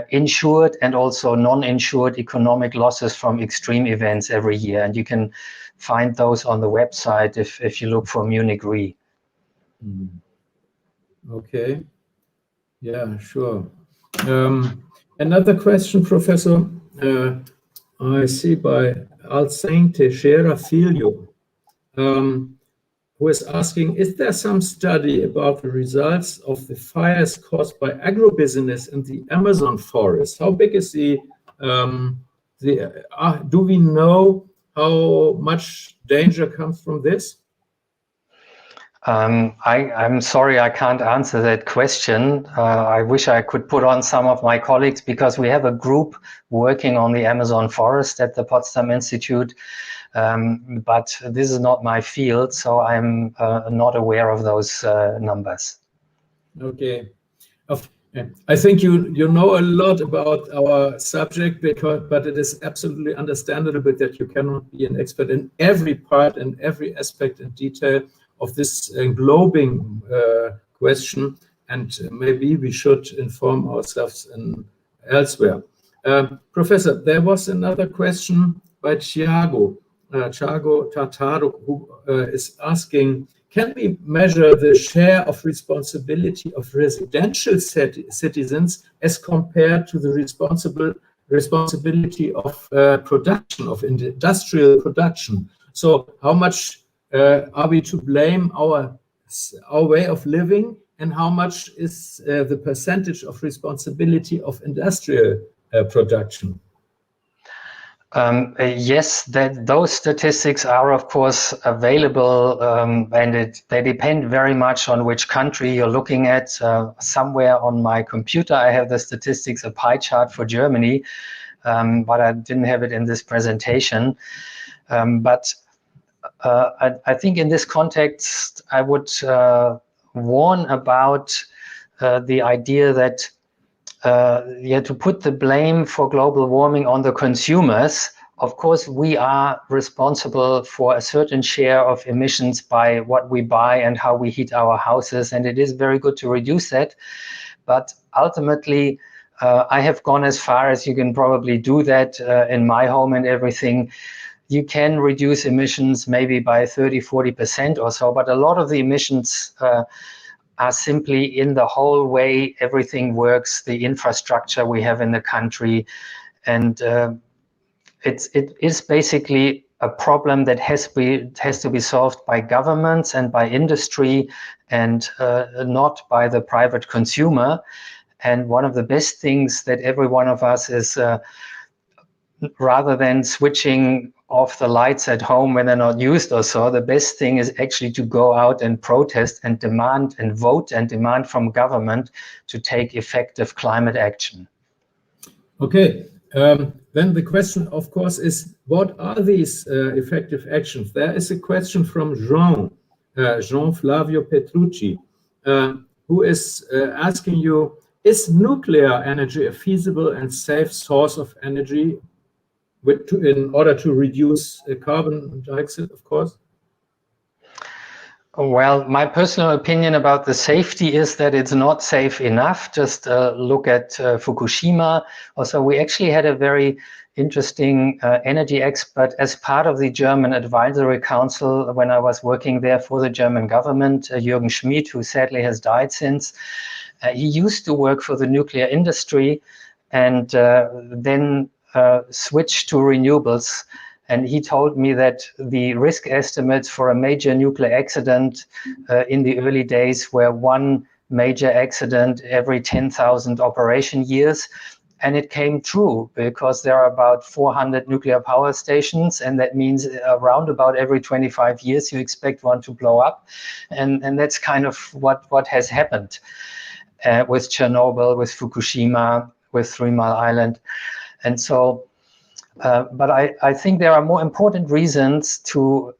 [SPEAKER 11] insured and also non-insured economic losses from extreme events every year. And you can find those on the website if you look for Munich Re.
[SPEAKER 10] Okay. Yeah, sure. Another question, Professor. I see by Alcine Teixeira Filho, who is asking, is there some study about the results of the fires caused by agribusiness in the Amazon forest? How big is do we know how much danger comes from this?
[SPEAKER 11] I'm sorry, I can't answer that question. I wish I could put on some of my colleagues because we have a group working on the Amazon forest at the Potsdam Institute. But this is not my field, so I'm not aware of those numbers.
[SPEAKER 10] Okay. I think you know a lot about our subject, but it is absolutely understandable that you cannot be an expert in every part and every aspect and detail of this englobing question, and maybe we should inform ourselves elsewhere. Professor, there was another question by Thiago Tartaro, who is asking, can we measure the share of responsibility of residential citizens as compared to the responsibility of production, of industrial production? So how much are we to blame our way of living, and how much is the percentage of responsibility of industrial production?
[SPEAKER 11] Yes, those statistics are of course available, and they depend very much on which country you're looking at. Somewhere on my computer I have the statistics, a pie chart for Germany, but I didn't have it in this presentation. I think in this context I would warn about the idea that to put the blame for global warming on the consumers. Of course, we are responsible for a certain share of emissions by what we buy and how we heat our houses, and it is very good to reduce that. But ultimately, I have gone as far as you can probably do that in my home and everything. You can reduce emissions maybe by 30–40% or so, but a lot of the emissions are simply in the whole way everything works, the infrastructure we have in the country. And it is basically a problem that has to be solved by governments and by industry, and not by the private consumer. And one of the best things that every one of us is, rather than switching off the lights at home when they're not used or so, the best thing is actually to go out and protest and demand and vote and demand from government to take effective climate action.
[SPEAKER 10] Okay, then the question, of course, is what are these effective actions? There is a question from Jean, Jean Flavio Petrucci, who is asking you, is nuclear energy a feasible and safe source of energy in order to reduce carbon dioxide, of course?
[SPEAKER 11] Well, my personal opinion about the safety is that it's not safe enough. Just look at Fukushima. Also, we actually had a very interesting energy expert as part of the German Advisory Council when I was working there for the German government, Jürgen Schmid, who sadly has died since. He used to work for the nuclear industry and then switched to renewables. And he told me that the risk estimates for a major nuclear accident in the early days were one major accident every 10,000 operation years. And it came true because there are about 400 nuclear power stations. And that means around about every 25 years, you expect one to blow up. And that's kind of what has happened with Chernobyl, with Fukushima, with 3 Mile Island. And so, but I think there are more important reasons to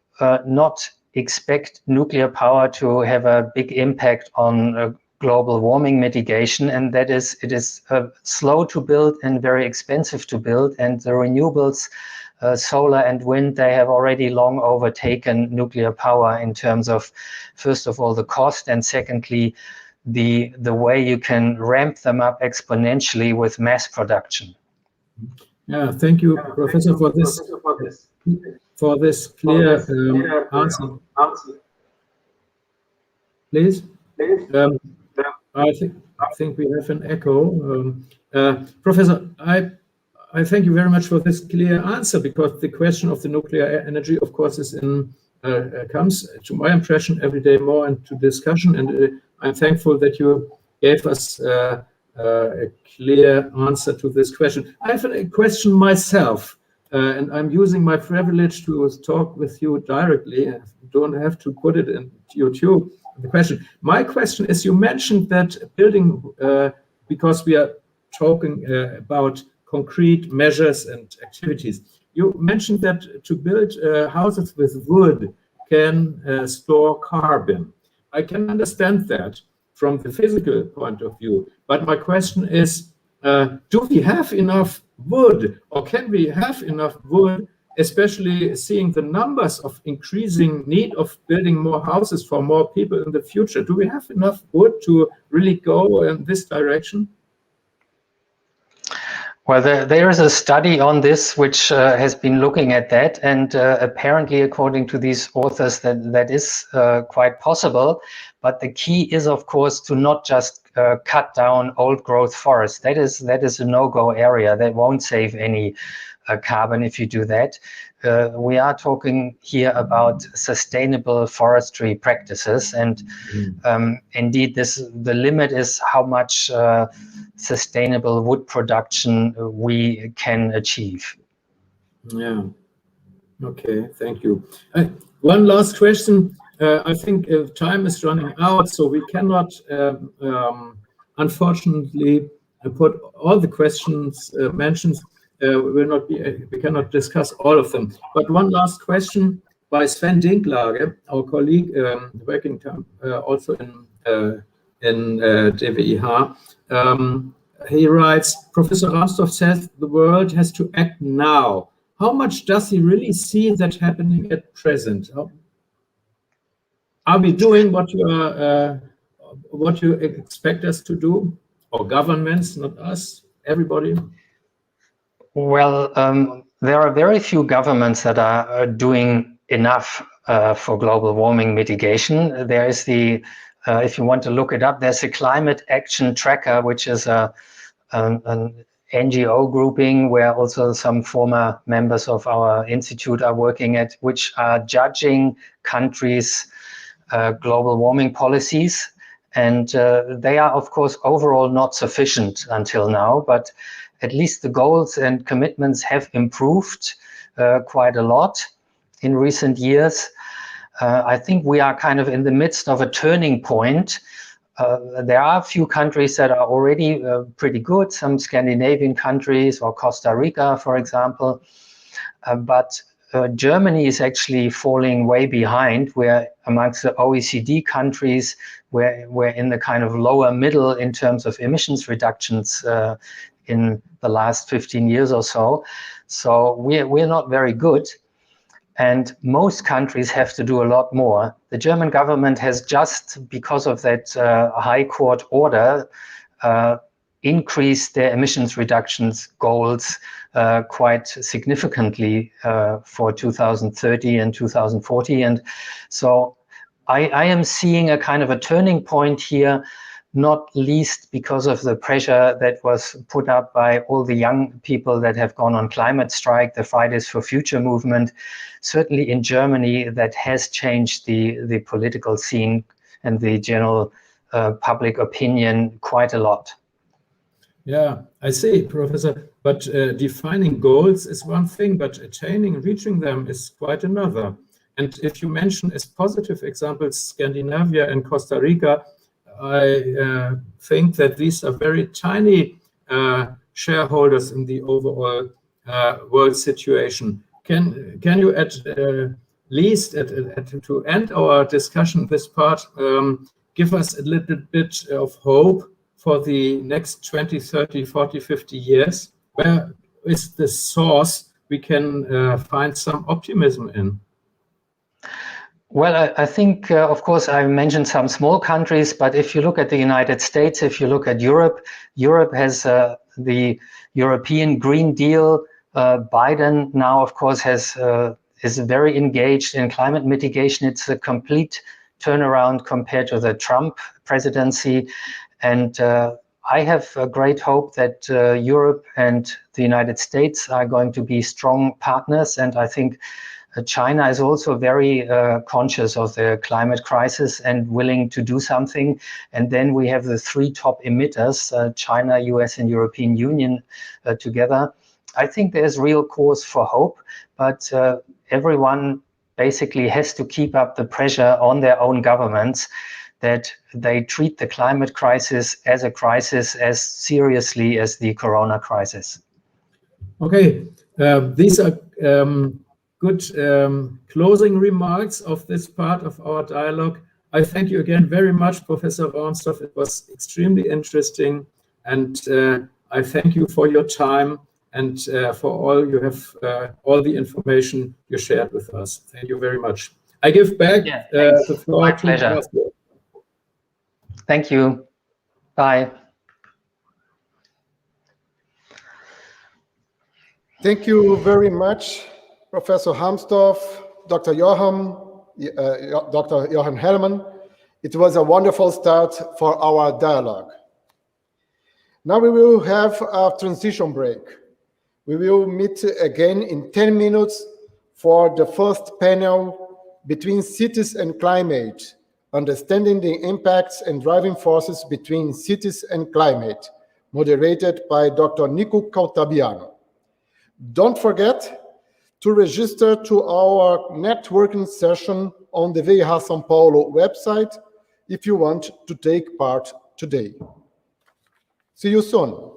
[SPEAKER 11] not expect nuclear power to have a big impact on global warming mitigation, and that is it is slow to build and very expensive to build, and the renewables, solar and wind, they have already long overtaken nuclear power in terms of, first of all, the cost, and secondly, the way you can ramp them up exponentially with mass production.
[SPEAKER 10] Yeah, thank you, Professor, for this clear answer. Please. I think we have an echo. Professor, I thank you very much for this clear answer, because the question of the nuclear energy, of course, is comes, to my impression, every day more into discussion, and I'm thankful that you gave us a clear answer to this question. I have a question myself, and I'm using my privilege to talk with you directly. I don't have to put it in YouTube. The question. My question is, you mentioned that building, because we are talking about concrete measures and activities, you mentioned that to build houses with wood can store carbon. I can understand that from the physical point of view, but my question is, do we have enough wood, or can we have enough wood, especially seeing the numbers of increasing need of building more houses for more people in the future? Do we have enough wood to really go in this direction?
[SPEAKER 11] Well, there is a study on this which has been looking at that, and apparently, according to these authors, that is quite possible. But the key is, of course, to not just cut down old growth forests. That is a no-go area. That won't save any carbon if you do that. We are talking here about sustainable forestry practices, and indeed, the limit is how much sustainable wood production we can achieve.
[SPEAKER 10] Yeah. Okay. Thank you. One last question. I think time is running out, so we cannot, unfortunately, put all the questions mentioned. We cannot discuss all of them. But one last question by Sven Dinklage, our colleague working also in DWIH. He writes, Professor Rahmstorf says the world has to act now. How much does he really see that happening at present? Are we doing what you expect us to do? Or governments, not us, everybody?
[SPEAKER 11] Well, there are very few governments that are doing enough for global warming mitigation. There is if you want to look it up, there's a Climate Action Tracker, which is an NGO grouping where also some former members of our institute are working at, which are judging countries' global warming policies. And they are, of course, overall not sufficient until now, but at least the goals and commitments have improved quite a lot in recent years. I think we are kind of in the midst of a turning point. There are a few countries that are already pretty good, some Scandinavian countries or Costa Rica, for example. But Germany is actually falling way behind. We're amongst the OECD countries, we're in the kind of lower middle in terms of emissions reductions in the last 15 years or so. So we're not very good. And most countries have to do a lot more. The German government has just, because of that High Court order, increased their emissions reductions goals quite significantly for 2030 and 2040. And so I am seeing a kind of a turning point here, not least because of the pressure that was put up by all the young people that have gone on climate strike, the Fridays for Future movement. Certainly in Germany, that has changed the political scene and the general public opinion quite a lot.
[SPEAKER 10] Yeah, I see, Professor. But defining goals is one thing, but attaining, reaching them is quite another. And if you mention as positive examples Scandinavia and Costa Rica, I think that these are very tiny shareholders in the overall world situation. Can you at least to end our discussion this part, give us a little bit of hope for the next 20, 30, 40, 50 years? Where is the source we can find some optimism in?
[SPEAKER 11] Well, I think, of course, I mentioned some small countries, but if you look at the United States, if you look at Europe, Europe has the European Green Deal. Biden now, of course, is very engaged in climate mitigation. It's a complete turnaround compared to the Trump presidency. And I have a great hope that Europe and the United States are going to be strong partners. And I think China is also very conscious of the climate crisis and willing to do something. And then we have the three top emitters, China, US, and European Union together. I think there's real cause for hope, but everyone basically has to keep up the pressure on their own governments that they treat the climate crisis as seriously as the corona crisis.
[SPEAKER 10] Okay, these are good closing remarks of this part of our dialogue. I thank you again very much, Professor Rahmstorf. It was extremely interesting, and I thank you for your time and for all the information you shared with us. Thank you very much. I give back the floor.
[SPEAKER 11] My pleasure. Thank you. Bye.
[SPEAKER 1] Thank you very much, Professor Rahmstorf, Dr. Jochen, Dr. Jochen Hellmann. It was a wonderful start for our dialogue. Now we will have a transition break. We will meet again in 10 minutes for the first panel between cities and climate, understanding the impacts and driving forces between cities and climate, moderated by Dr. Nico Caltabiano. Don't forget to register to our networking session on the DWIH São Paulo website if you want to take part today. See you soon.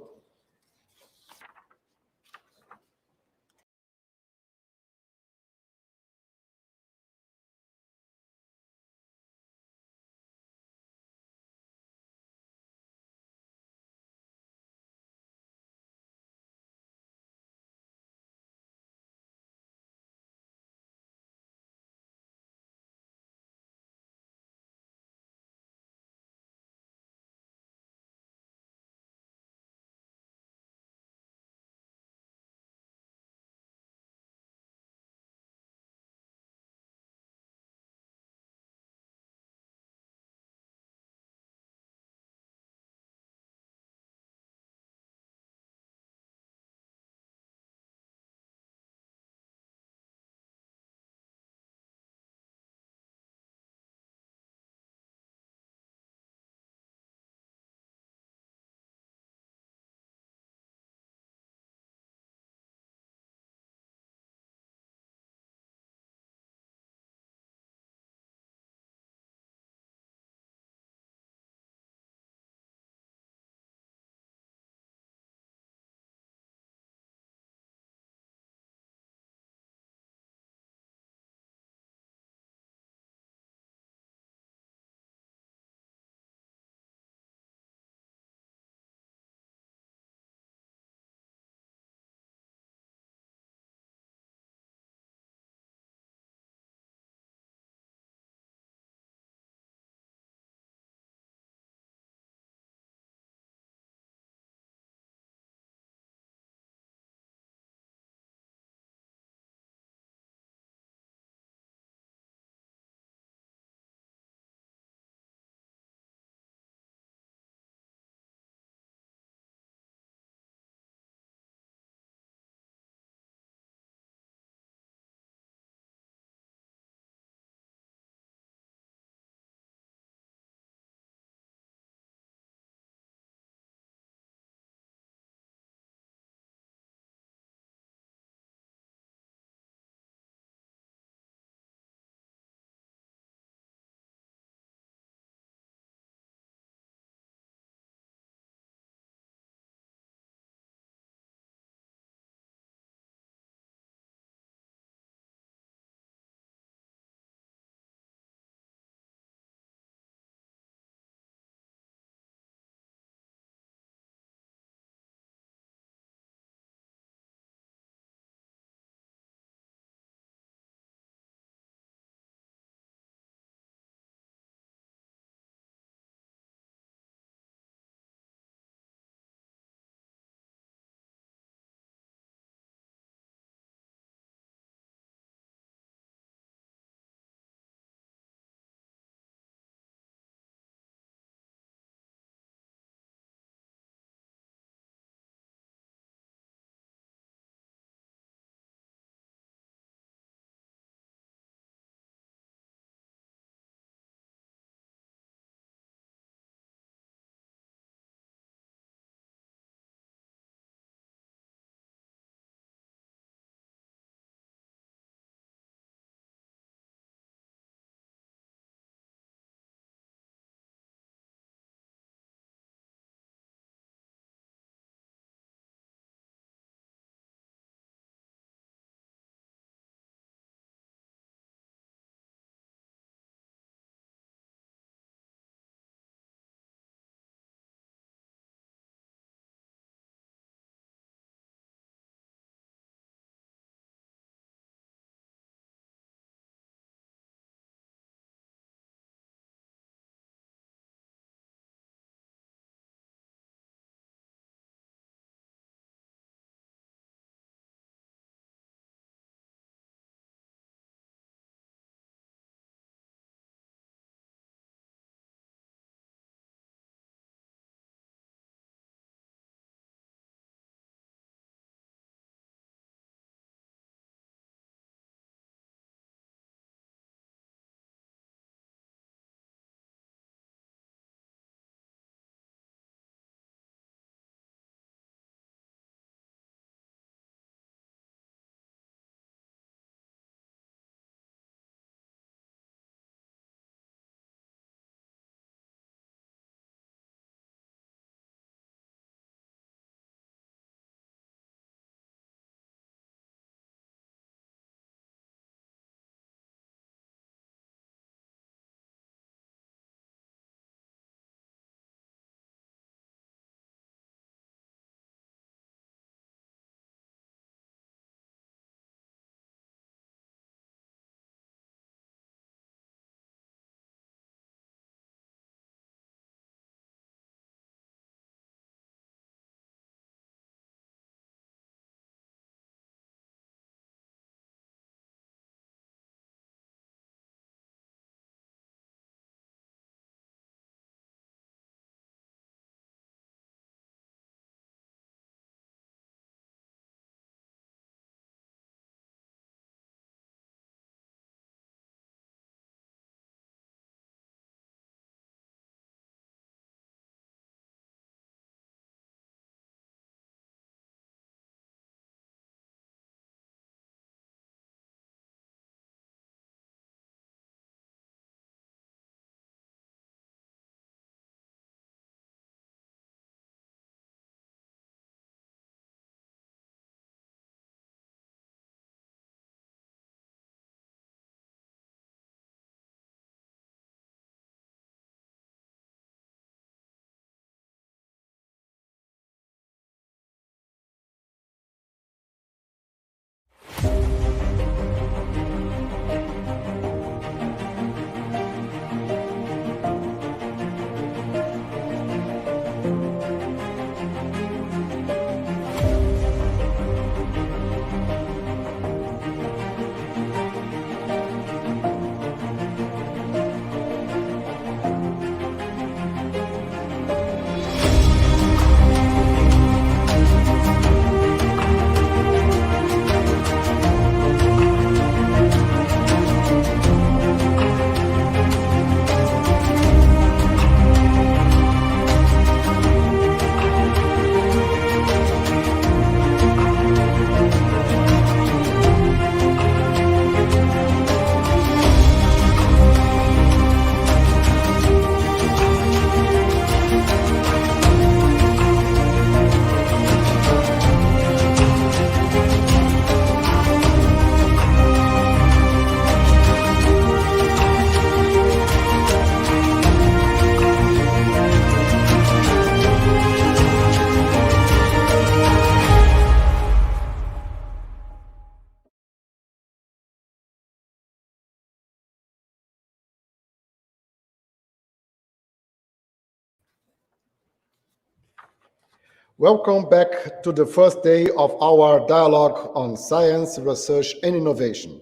[SPEAKER 1] Welcome back to the first day of our dialogue on science, research, and innovation.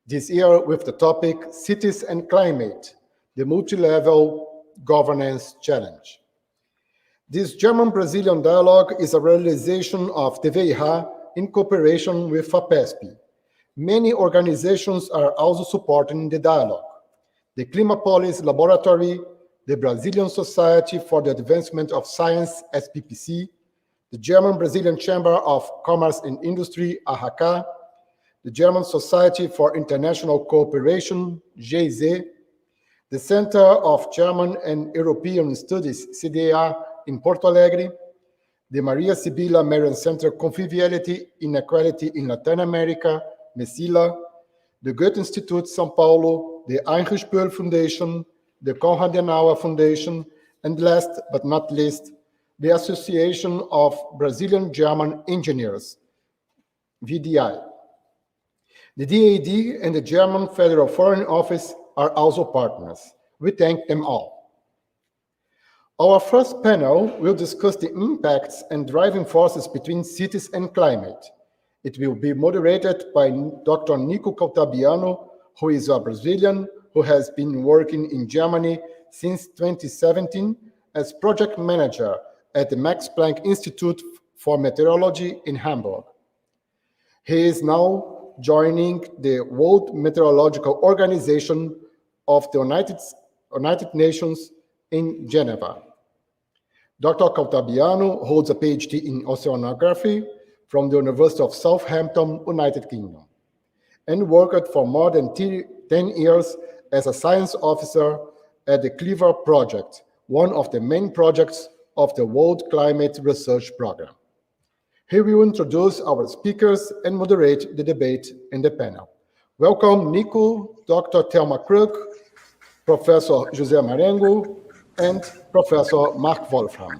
[SPEAKER 1] This year with the topic Cities and Climate, the multi-level governance challenge. This German-Brazilian dialogue is a realization of DWIH in cooperation with FAPESP. Many organizations are also supporting the dialogue. The Climapolis Laboratory, the Brazilian Society for the Advancement of Science, SPPC, the German-Brazilian Chamber of Commerce and Industry, AHK, the German Society for International Cooperation, GIZ, the Center of German and European Studies, CDA, in Porto Alegre, the Maria Sibila Marian Center Conviviality Inequality in Latin America, MESILA, the Goethe Institute São Paulo, the Heinrich Böll Foundation, the Konrad Adenauer Foundation, and last but not least, the Association of Brazilian German Engineers, VDI. The DAD and the German Federal Foreign Office are also partners. We thank them all. Our first panel will discuss the impacts and driving forces between cities and climate. It will be moderated by Dr. Nico Caltabiano, who is a Brazilian who has been working in Germany since 2017 as project manager at the Max Planck Institute for Meteorology in Hamburg. He is now joining the World Meteorological Organization of the United Nations in Geneva. Dr. Caltabiano holds a PhD in oceanography from the University of Southampton, United Kingdom, and worked for more than 10 years as a science officer at the Cleaver Project, one of the main projects of the World Climate Research Program. He will introduce our speakers and moderate the debate in the panel. Welcome, Nico, Dr. Thelma Krug, Professor José Marengo, and Professor Marc Wolfram.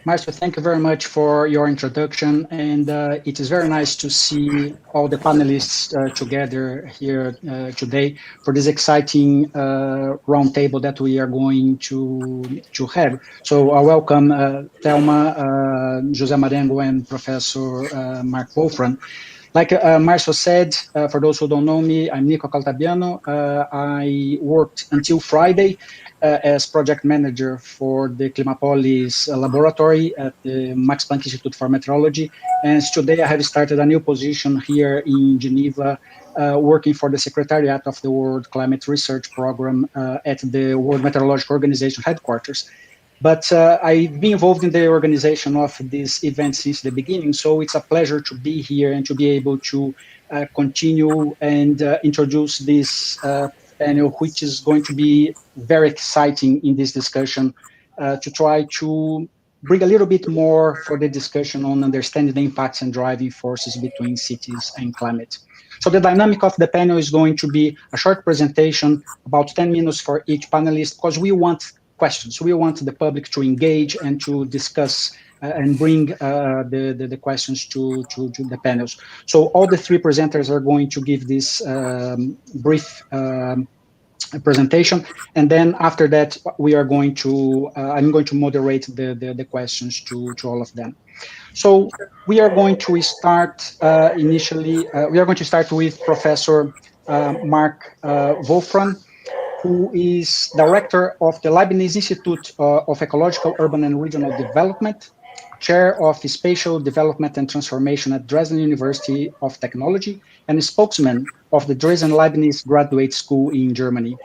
[SPEAKER 12] Marcio, thank you very much for your introduction, and it is very nice to see all the panelists together here today for this exciting roundtable that we are going to have. So I welcome Thelma, José Marengo, and Professor Marc Wolfram. Like Marcio said, for those who don't know me, I'm Nico Caltabiano. I worked until Friday as project manager for the Climapolis laboratory at the Max Planck Institute for Meteorology. And today I have started a new position here in Geneva, working for the Secretariat of the World Climate Research Program at the World Meteorological Organization headquarters. But I've been involved in the organization of this event since the beginning, so it's a pleasure to be here and to be able to continue and introduce this panel, which is going to be very exciting in this discussion, to try to bring a little bit more for the discussion on understanding the impacts and driving forces between cities and climate. So the dynamic of the panel is going to be a short presentation, about 10 minutes for each panelist, because we want questions. We want the public to engage and to discuss and bring the questions to the panels. So all the three presenters are going to give this brief presentation, and then after that we are going to I'm going to moderate the questions to all of them. So we are going to start initially. We are going to start with Professor Marc Wolfram, who is director of the Leibniz Institute of Ecological, Urban and Regional Development, chair of Spatial Development and Transformation at Dresden University of Technology, and a spokesman of the Dresden Leibniz Graduate School in Germany.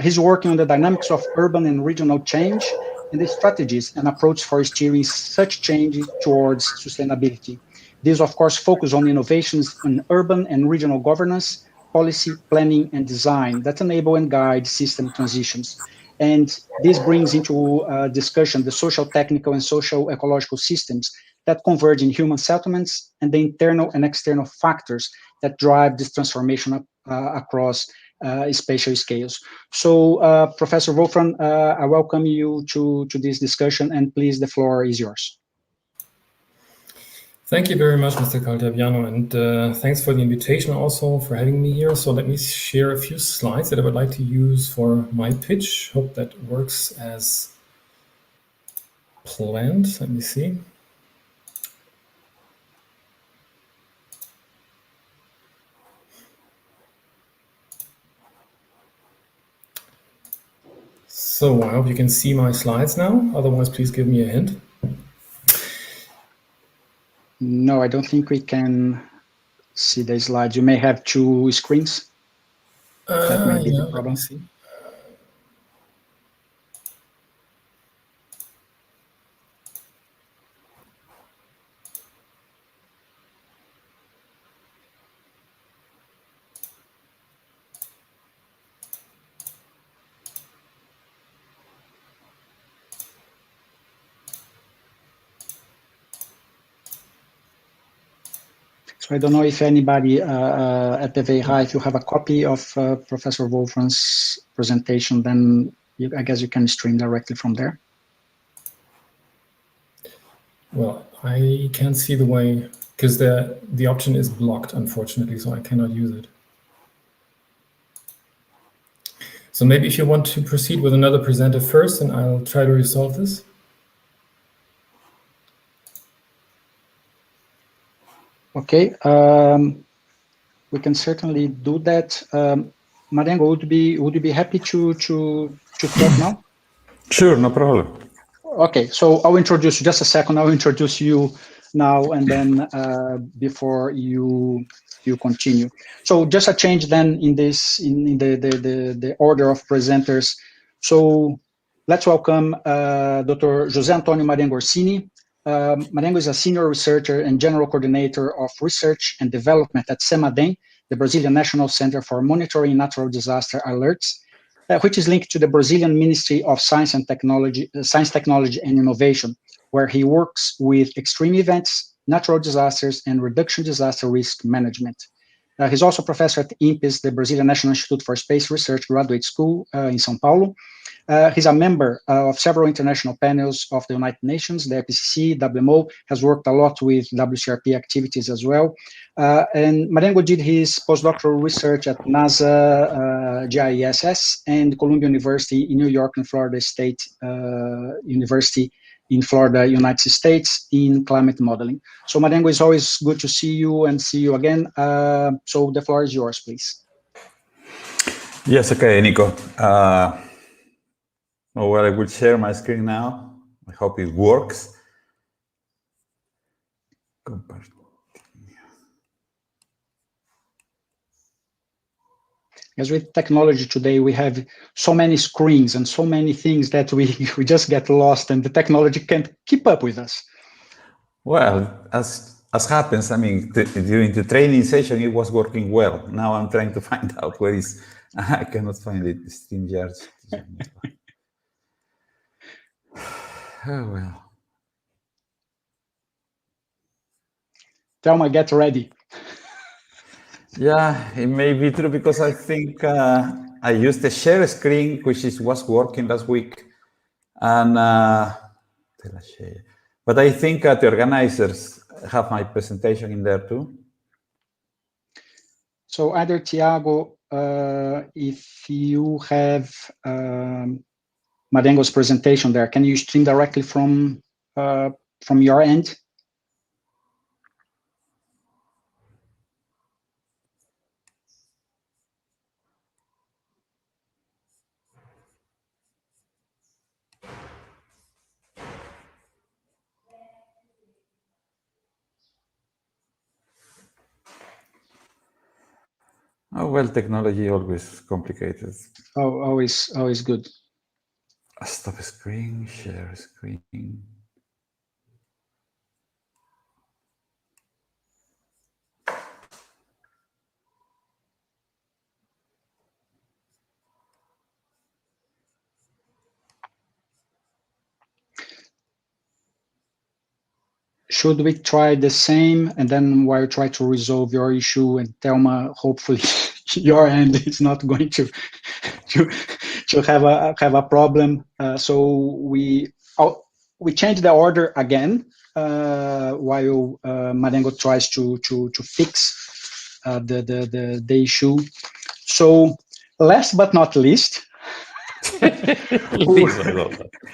[SPEAKER 12] He's working on the dynamics of urban and regional change and the strategies and approach for steering such change towards sustainability. These, of course, focus on innovations in urban and regional governance, policy, planning, and design that enable and guide system transitions. And this brings into discussion the social, technical, and social ecological systems that converge in human settlements and the internal and external factors that drive this transformation across spatial scales. So, Professor Wolfram, I welcome you to this discussion, and please, the floor is yours.
[SPEAKER 13] Thank you very much, Mr. Caltabiano, and thanks for the invitation also for having me here. So let me share a few slides that I would like to use for my pitch. Hope that works as planned. Let me see. So I hope you can see my slides now. Otherwise, please give me a hint.
[SPEAKER 12] No, I don't think we can see the slides. You may have two screens. That may be the problem.
[SPEAKER 13] Let me see.
[SPEAKER 12] So I don't know if anybody at the DWIH, if you have a copy of Professor Wolfram's presentation, then I guess you can stream directly from there.
[SPEAKER 13] Well, I can't see the way, because the option is blocked, unfortunately, so I cannot use it. So maybe if you want to proceed with another presenter first, and I'll try to resolve this.
[SPEAKER 12] Okay, we can certainly do that. Marengo, would you be happy to talk now?
[SPEAKER 14] Sure, no problem.
[SPEAKER 12] Okay, so I'll introduce you, just a second, I'll introduce you now, and then before you continue. So just a change then in the order of presenters. So let's welcome Dr. José Antônio Marengo Orsini. Marengo is a senior researcher and general coordinator of research and development at CEMADEN, the Brazilian National Center for Monitoring Natural Disaster Alerts, which is linked to the Brazilian Ministry of Science, Technology and Innovation, where he works with extreme events, natural disasters, and reduction disaster risk management. He's also professor at INPES, the Brazilian National Institute for Space Research Graduate School in São Paulo. He's a member of several international panels of the United Nations, the IPCC, WMO, has worked a lot with WCRP activities as well. And Marengo did his postdoctoral research at NASA GISS and Columbia University in New York and Florida State University in Florida, United States, in climate modeling. So Marengo, it's always good to see you and see you again. So the floor is yours, please.
[SPEAKER 14] Yes, okay, Nico. Well, I will share my screen now. I hope it works.
[SPEAKER 12] As with technology today, we have so many screens and so many things that we just get lost, and the technology can't keep up with us.
[SPEAKER 14] Well, as happens, I mean, during the training session, it was working well. Now I'm trying to find out where is. I cannot find it. It's in yards. Oh, well.
[SPEAKER 12] Thelma, get ready.
[SPEAKER 14] Yeah, it may be true because I think I used the share screen, which was working last week. And but I think the organizers have my presentation in there too.
[SPEAKER 12] So either Tiago, if you have Marengo's presentation there, can you stream directly from your end?
[SPEAKER 14] Oh, well, technology always complicated.
[SPEAKER 12] Oh, always good.
[SPEAKER 14] Stop screen, share screen.
[SPEAKER 12] Should we try the same, and then while you try to resolve your issue, and Thelma, hopefully your end is not going to have a problem. So we change the order again while Marengo tries to fix the issue. So last but not least,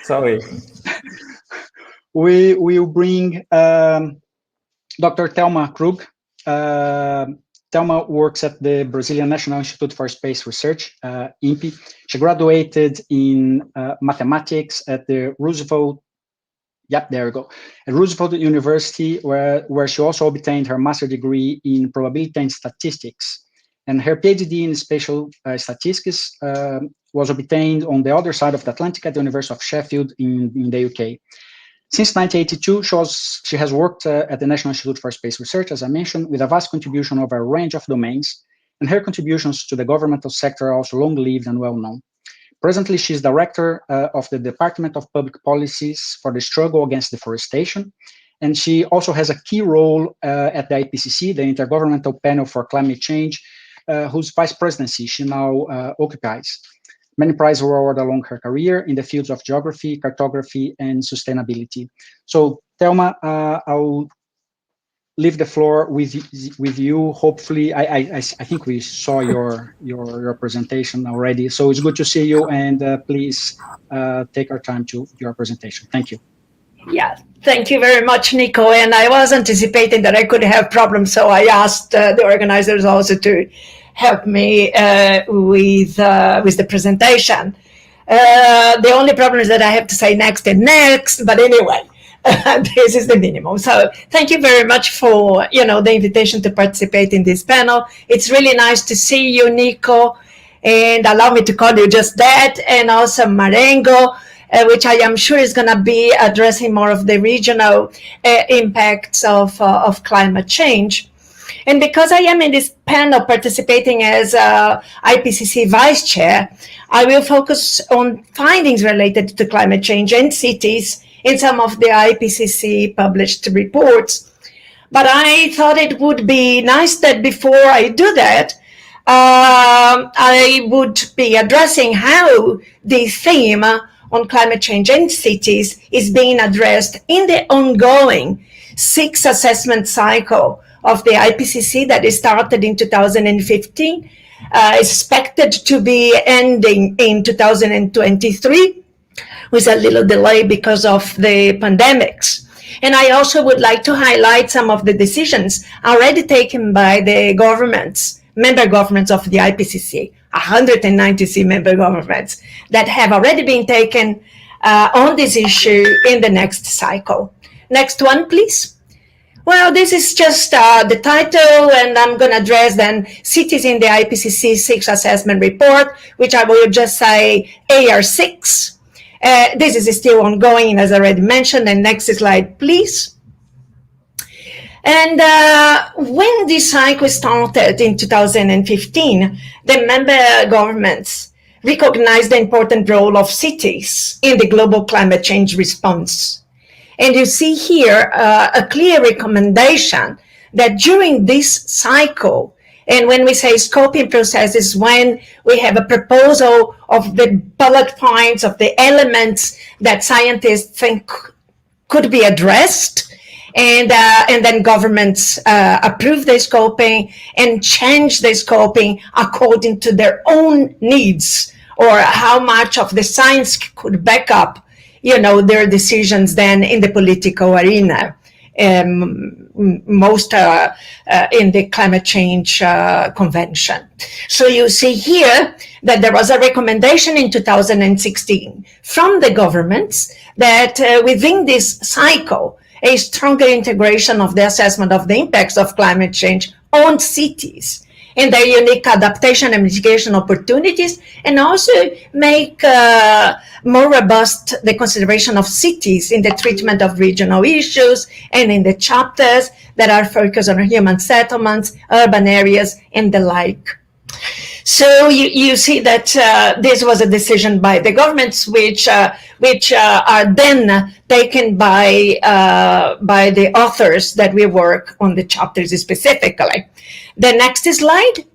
[SPEAKER 14] Sorry.
[SPEAKER 12] we will bring Dr. Thelma Krug. Thelma works at the Brazilian National Institute for Space Research, INPE. She graduated in mathematics at the Roosevelt. Yep, there we go. At Roosevelt University, where she also obtained her master's degree in probability and statistics. And her PhD in spatial statistics was obtained on the other side of the Atlantic at the University of Sheffield in the UK. Since 1982, she has worked at the National Institute for Space Research, as I mentioned, with a vast contribution over a range of domains, and her contributions to the governmental sector are also long-lived and well-known. Presently, she is director of the Department of Public Policies for the Struggle Against Deforestation, and she also has a key role at the IPCC, the Intergovernmental Panel for Climate Change, whose vice presidency she now occupies. Many prizes were awarded along her career in the fields of geography, cartography, and sustainability. So, Thelma, I'll leave the floor with you. Hopefully, I think we saw your presentation already. So it's good to see you, and please take our time to your presentation. Thank you.
[SPEAKER 15] Yeah, thank you very much, Nico. And I was anticipating that I could have problems, so I asked the organizers also to help me with the presentation. The only problem is that I have to say next and next, but anyway, this is the minimum. So thank you very much for the invitation to participate in this panel. It's really nice to see you, Nico, and allow me to call you just that, and also Marengo, which I am sure is going to be addressing more of the regional impacts of climate change. And because I am in this panel participating as IPCC Vice Chair, I will focus on findings related to climate change and cities in some of the IPCC published reports. But I thought it would be nice that before I do that, I would be addressing how the theme on climate change and cities is being addressed in the ongoing 6th assessment cycle of the IPCC that is started in 2015, expected to be ending in 2023, with a little delay because of the pandemics. And I also would like to highlight some of the decisions already taken by the governments, member governments of the IPCC, 193 member governments that have already been taken on this issue in the next cycle. Next one, please. Well, this is just the title, and I'm going to address then cities in the IPCC 6th assessment report, which I will just say AR6. This is still ongoing, as I already mentioned. And next slide, please. And when this cycle started in 2015, the member governments recognized the important role of cities in the global climate change response. And you see here a clear recommendation that during this cycle, and when we say scoping process is when we have a proposal of the bullet points of the elements that scientists think could be addressed, and then governments approve the scoping and change the scoping according to their own needs, or how much of the science could back up their decisions then in the political arena, most in the climate change convention. So you see here that there was a recommendation in 2016 from the governments that within this cycle, a stronger integration of the assessment of the impacts of climate change on cities and their unique adaptation and mitigation opportunities, and also make more robust the consideration of cities in the treatment of regional issues and in the chapters that are focused on human settlements, urban areas, and the like. So you see that this was a decision by the governments, which are then taken by the authors that we work on the chapters specifically. The next slide.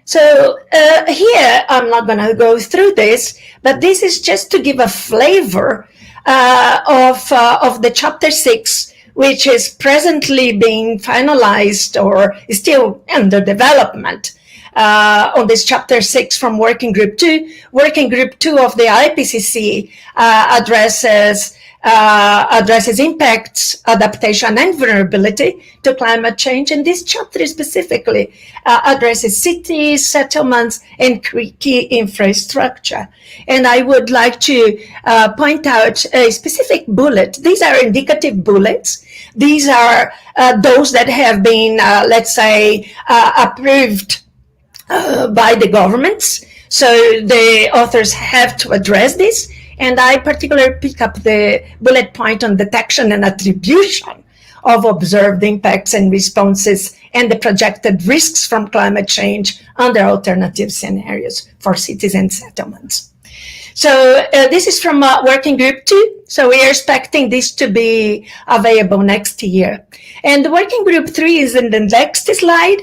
[SPEAKER 15] So here, I'm not going to go through this, but this is just to give a flavor of the chapter 6, which is presently being finalized or is still under development. On this chapter 6 from Working Group 2. Working Group 2 of the IPCC addresses addresses impacts, adaptation, and vulnerability to climate change. And this chapter specifically addresses cities, settlements, and key infrastructure. And I would like to point out a specific bullet. These are indicative bullets. These are those that have been, let's say, approved by the governments. So the authors have to address this. And I particularly pick up the bullet point on detection and attribution of observed impacts and responses and the projected risks from climate change under alternative scenarios for cities and settlements. So this is from Working Group 2. So we are expecting this to be available next year. And Working Group 3 is in the next slide.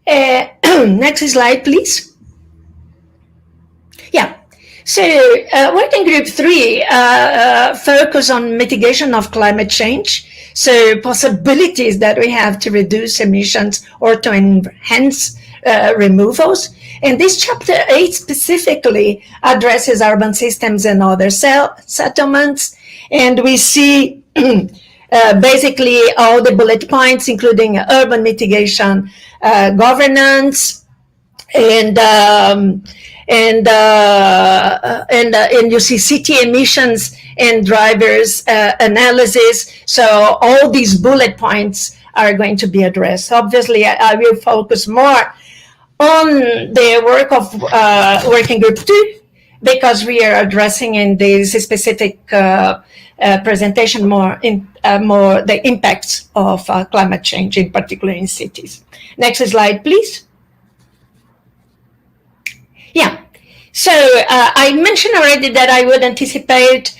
[SPEAKER 15] Next slide, please. Yeah. So Working Group 3 focus on mitigation of climate change. So possibilities that we have to reduce emissions or to enhance removals. And this chapter 8 specifically addresses urban systems and other settlements. And we see basically all the bullet points, including urban mitigation, governance, and you see city emissions and drivers analysis. So all these bullet points are going to be addressed. Obviously, I will focus more on the work of Working Group 2 because we are addressing in this specific presentation more the impacts of climate change, in particular in cities. Next slide, please. Yeah, so I mentioned already that I would anticipate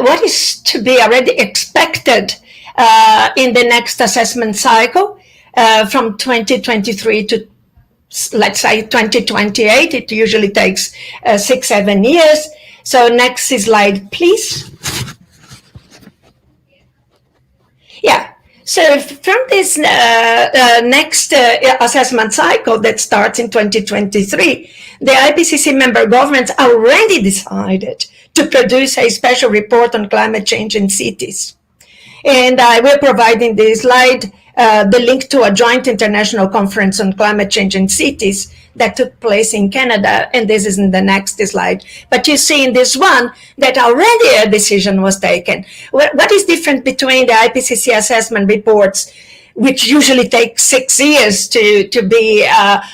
[SPEAKER 15] what is to be already expected in the next assessment cycle from 2023 to, let's say, 2028. It usually takes 6-7 years. So next slide, please. Yeah. So from this next assessment cycle that starts in 2023, the IPCC member governments already decided to produce a special report on climate change in cities. And I will provide in this slide the link to a joint international conference on climate change in cities that took place in Canada, and this is in the next slide. But you see in this one that already a decision was taken. What is different between the IPCC assessment reports, which usually take 6 years to be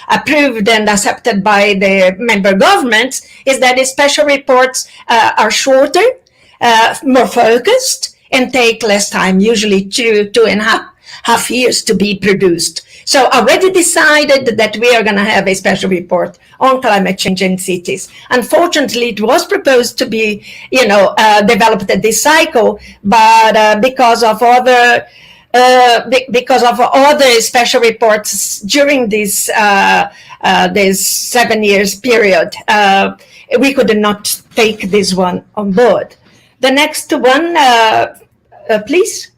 [SPEAKER 15] approved and accepted by the member governments, is that the special reports are shorter, more focused, and take less time, usually 2.5 years to be produced. So already decided that we are going to have a special report on climate change in cities. Unfortunately, it was proposed to be, developed this cycle, but because of other special reports during this 7 years period, we could not take this one on board. The next one, please.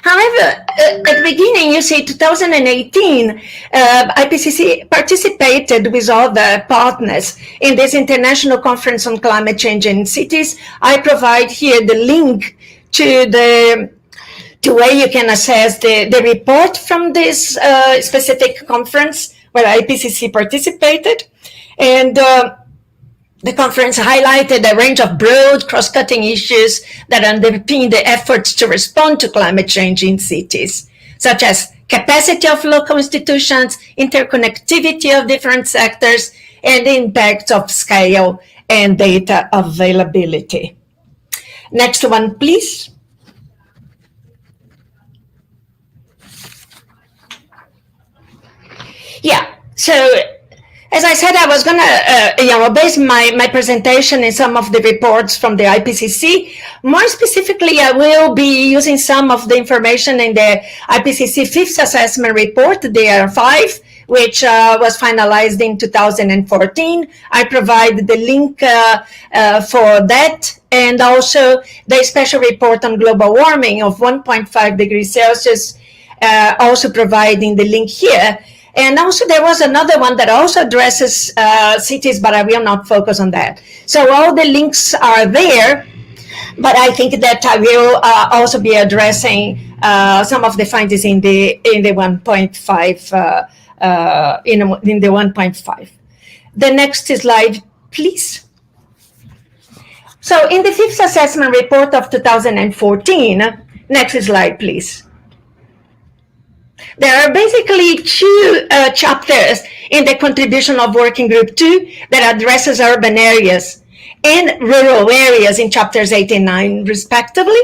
[SPEAKER 15] However, at the beginning, you see 2018, IPCC participated with other partners in this international conference on climate change in cities. I provide here the link to where you can access the report from this specific conference where IPCC participated. And the conference highlighted a range of broad cross-cutting issues that underpin the efforts to respond to climate change in cities, such as capacity of local institutions, interconnectivity of different sectors, and the impact of scale and data availability. Next one, please. Yeah, so as I said, I was going to base my presentation in some of the reports from the IPCC. More specifically, I will be using some of the information in the IPCC fifth assessment report, the DR5, which was finalized in 2014. I provide the link for that, and also the special report on global warming of 1.5 degrees Celsius, also providing the link here. And also there was another one that also addresses cities, but I will not focus on that. So all the links are there, but I think that I will also be addressing some of the findings in the 1.5 in the 1.5. The next slide, please. So in the fifth assessment report of 2014, next slide, please. There are basically two chapters in the contribution of Working Group 2 that addresses urban areas and rural areas in chapters 8 and 9 respectively,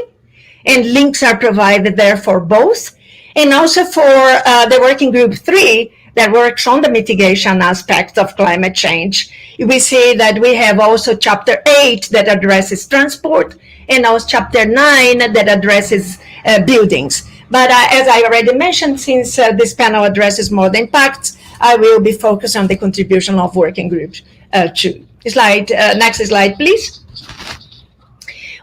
[SPEAKER 15] and links are provided there for both. And also for the Working Group 3 that works on the mitigation aspect of climate change, we see that we have also chapter 8 that addresses transport, and also chapter 9 that addresses buildings. But as I already mentioned, since this panel addresses more the impacts, I will be focused on the contribution of Working Group 2. Next slide, please.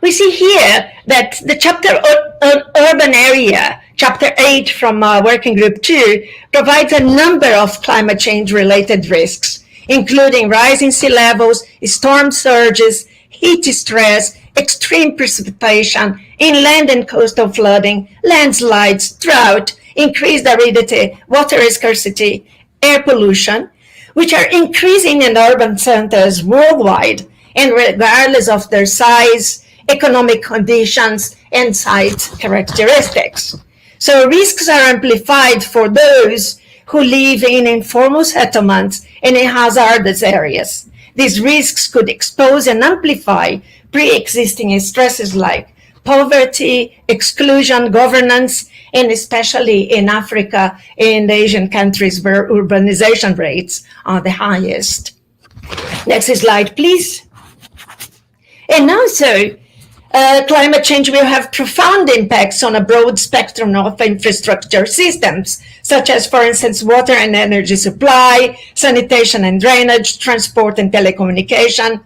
[SPEAKER 15] We see here that the chapter on urban area, chapter 8 from Working Group 2, provides a number of climate change related risks, including rising sea levels, storm surges, heat stress, extreme precipitation, inland and coastal flooding, landslides, drought, increased aridity, water scarcity, air pollution, which are increasing in urban centers worldwide, and regardless of their size, economic conditions, and site characteristics. So risks are amplified for those who live in informal settlements and in hazardous areas. These risks could expose and amplify pre-existing stresses like poverty, exclusion, governance, and especially in Africa and Asian countries where urbanization rates are the highest. Next slide, please. And also, climate change will have profound impacts on a broad spectrum of infrastructure systems, such as, for instance, water and energy supply, sanitation and drainage, transport and telecommunication,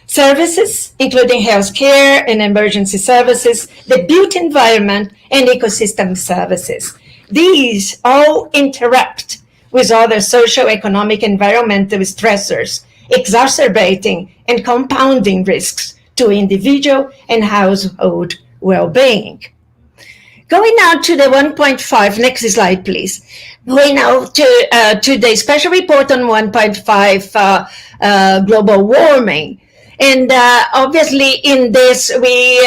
[SPEAKER 15] services, including healthcare and emergency services, the built environment, and ecosystem services. These all interact with other socio-economic environmental stressors, exacerbating and compounding risks to individual and household well-being. Going now to the 1.5, next slide, please. Going now to the special report on 1.5 global warming. And obviously in this, we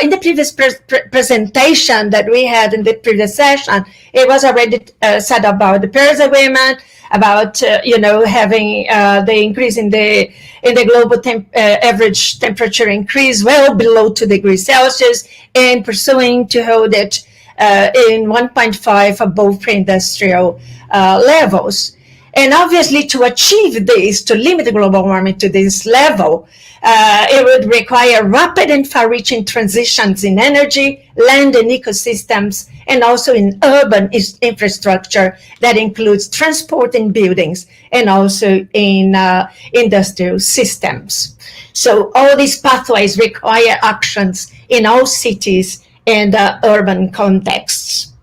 [SPEAKER 15] in the previous presentation that we had in the previous session, it was already said about the Paris Agreement, about having the increase in the global average temperature increase well below 2 degrees Celsius, and pursuing to hold it in 1.5 above pre-industrial levels. And obviously to achieve this, to limit global warming to this level, it would require rapid and far-reaching transitions in energy, land and ecosystems, and also in urban infrastructure that includes transport and buildings, and also in industrial systems. So all these pathways require actions in all cities and urban contexts.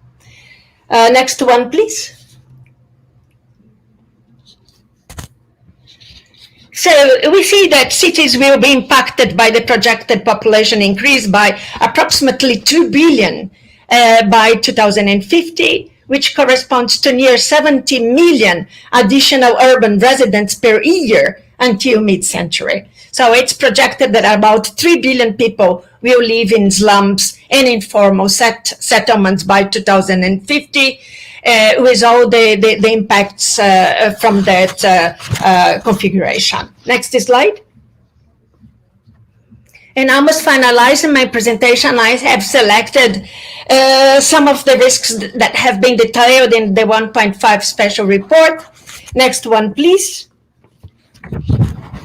[SPEAKER 15] Next one, please. So we see that cities will be impacted by the projected population increase by approximately 2 billion by 2050, which corresponds to near 70 million additional urban residents per year until mid-century. So it's projected that about 3 billion people will live in slums and informal settlements by 2050, with all the impacts from that configuration. Next slide. And almost finalizing my presentation, I have selected some of the risks that have been detailed in the 1.5 special report. Next one, please.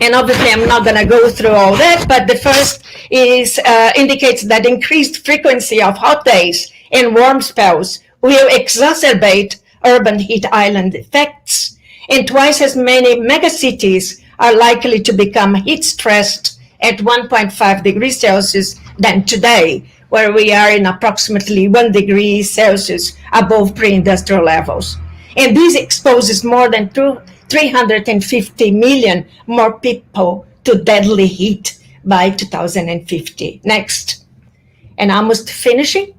[SPEAKER 15] And obviously, I'm not going to go through all that, but the first is indicates that increased frequency of hot days and warm spells will exacerbate urban heat island effects, and twice as many megacities are likely to become heat stressed at 1.5 degrees Celsius than today, where we are in approximately 1 degree Celsius above pre-industrial levels. And this exposes more than 350 million more people to deadly heat by 2050. Next. And almost finishing.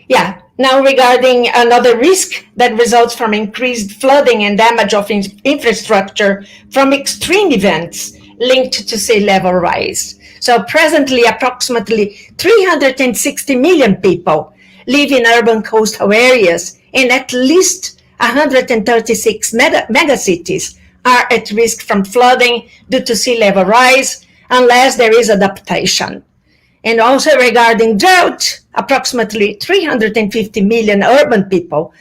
[SPEAKER 15] Yeah, now regarding another risk that results from increased flooding and damage of infrastructure from extreme events linked to sea level rise. So presently, approximately 360 million people live in urban coastal areas, and at least 136 megacities are at risk from flooding due to sea level rise unless there is adaptation. And also regarding drought, approximately 350 million urban people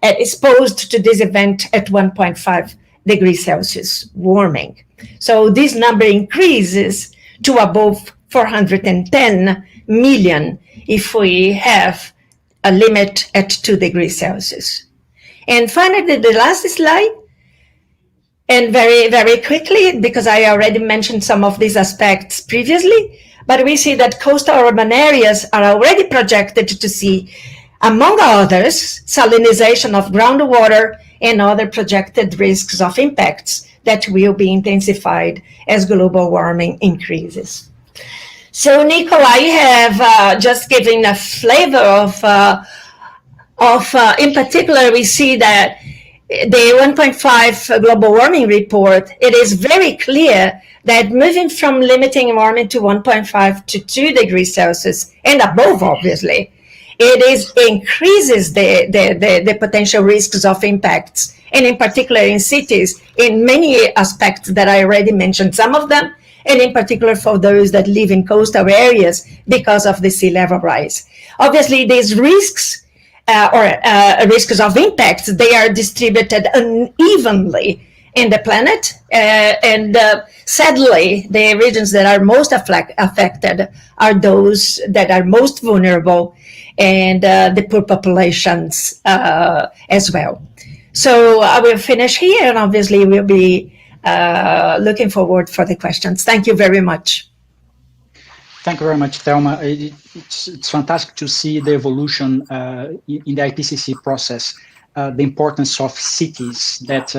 [SPEAKER 15] are exposed to this event at 1.5 degrees Celsius warming. So this number increases to above 410 million if we have a limit at 2 degrees Celsius. And finally, the last slide, and very, very quickly, because I already mentioned some of these aspects previously, but we see that coastal urban areas are already projected to see, among others, salinization of groundwater and other projected risks of impacts that will be intensified as global warming increases. So, Nico, I have just given a flavor of in particular, we see that the 1.5 global warming report, it is very clear that moving from limiting warming to 1.5 to 2 degrees Celsius and above, obviously, increases the potential risks of impacts, and in particular in cities, in many aspects that I already mentioned, some of them, and in particular for those that live in coastal areas because of the sea level rise. Obviously, these risks risks of impacts, they are distributed unevenly in the planet, and sadly, the regions that are most affected are those that are most vulnerable, and the poor populations as well. So I will finish here, and obviously we'll be looking forward for the questions. Thank you very much.
[SPEAKER 12] Thank you very much, Thelma. It's fantastic to see the evolution in the IPCC process, the importance of cities, that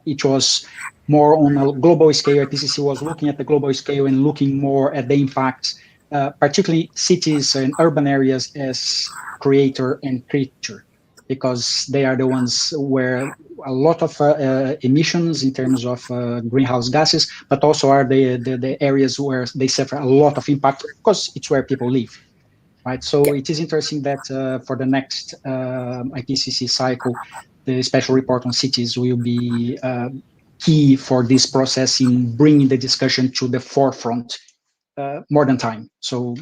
[SPEAKER 12] it was more on a global scale. IPCC was looking at the global scale and looking more at the impacts, particularly cities and urban areas as creator and creature, because they are the ones where a lot of emissions in terms of greenhouse gases, but also are the areas where they suffer a lot of impact because it's where people live, right? So it is interesting that for the next IPCC cycle, the special report on cities will be key for this process in bringing the discussion to the forefront more than time. So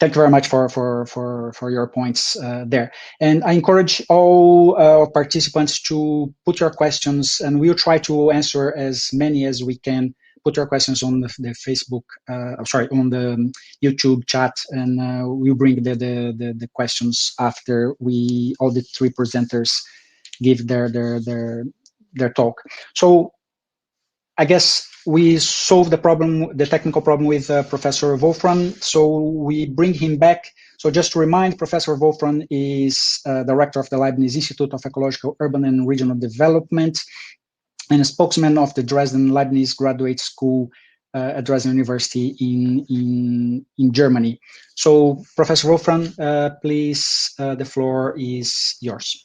[SPEAKER 12] thank you very much for your points there. And I encourage all participants to put your questions, and we'll try to answer as many as we can. Put your questions on the Facebook, on the YouTube chat, and we'll bring the questions after all the three presenters give their talk. So I guess we solved the technical problem with Professor Wolfram, so we bring him back. So just to remind, Professor Wolfram is director of the Leibniz Institute of Ecological, Urban and Regional Development, and a spokesman of the Dresden Leibniz Graduate School at Dresden University in Germany. So Professor Wolfram, please, the floor is yours.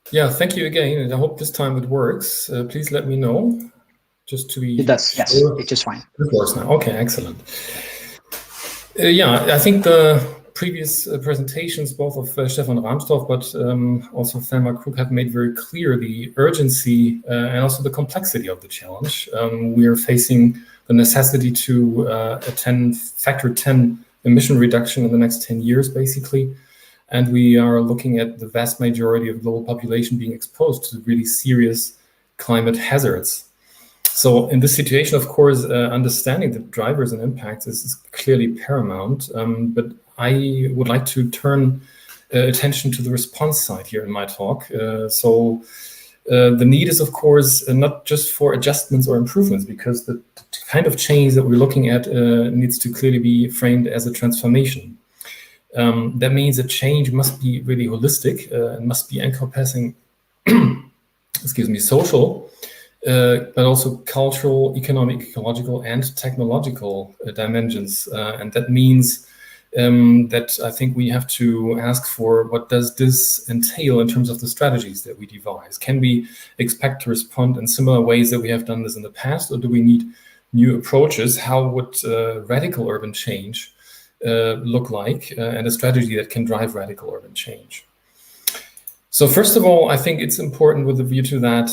[SPEAKER 13] Yeah, thank you again, and I hope this time it works. Please let me know, just to be.
[SPEAKER 12] It does, yes, it is fine.
[SPEAKER 13] It works now. Okay, excellent. Yeah, I think the previous presentations, both of Stefan Rahmstorf, but also Thelma Krug, have made very clear the urgency and also the complexity of the challenge. We are facing the necessity to factor 10 emission reduction in the next 10 years, basically. And we are looking at the vast majority of global population being exposed to really serious climate hazards. So in this situation, of course, understanding the drivers and impacts is clearly paramount. But I would like to turn attention to the response side here in my talk. The need is, of course, not just for adjustments or improvements, because the kind of change that we're looking at needs to clearly be framed as a transformation. That means that change must be really holistic and must be encompassing, social, but also cultural, economic, ecological, and technological dimensions. And that means that I think we have to ask for what does this entail in terms of the strategies that we devise? Can we expect to respond in similar ways that we have done this in the past, or do we need new approaches? How would radical urban change look like, and a strategy that can drive radical urban change? So first of all, I think it's important with a view to that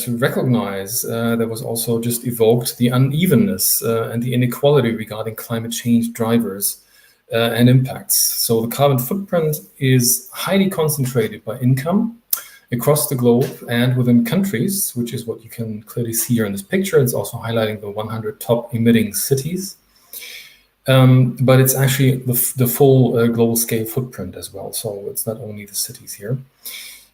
[SPEAKER 13] to recognize that was also just evoked the unevenness and the inequality regarding climate change drivers and impacts. So the carbon footprint is highly concentrated by income across the globe and within countries, which is what you can clearly see here in this picture. It's also highlighting the 100 top emitting cities. But it's actually the full global scale footprint as well. So it's not only the cities here.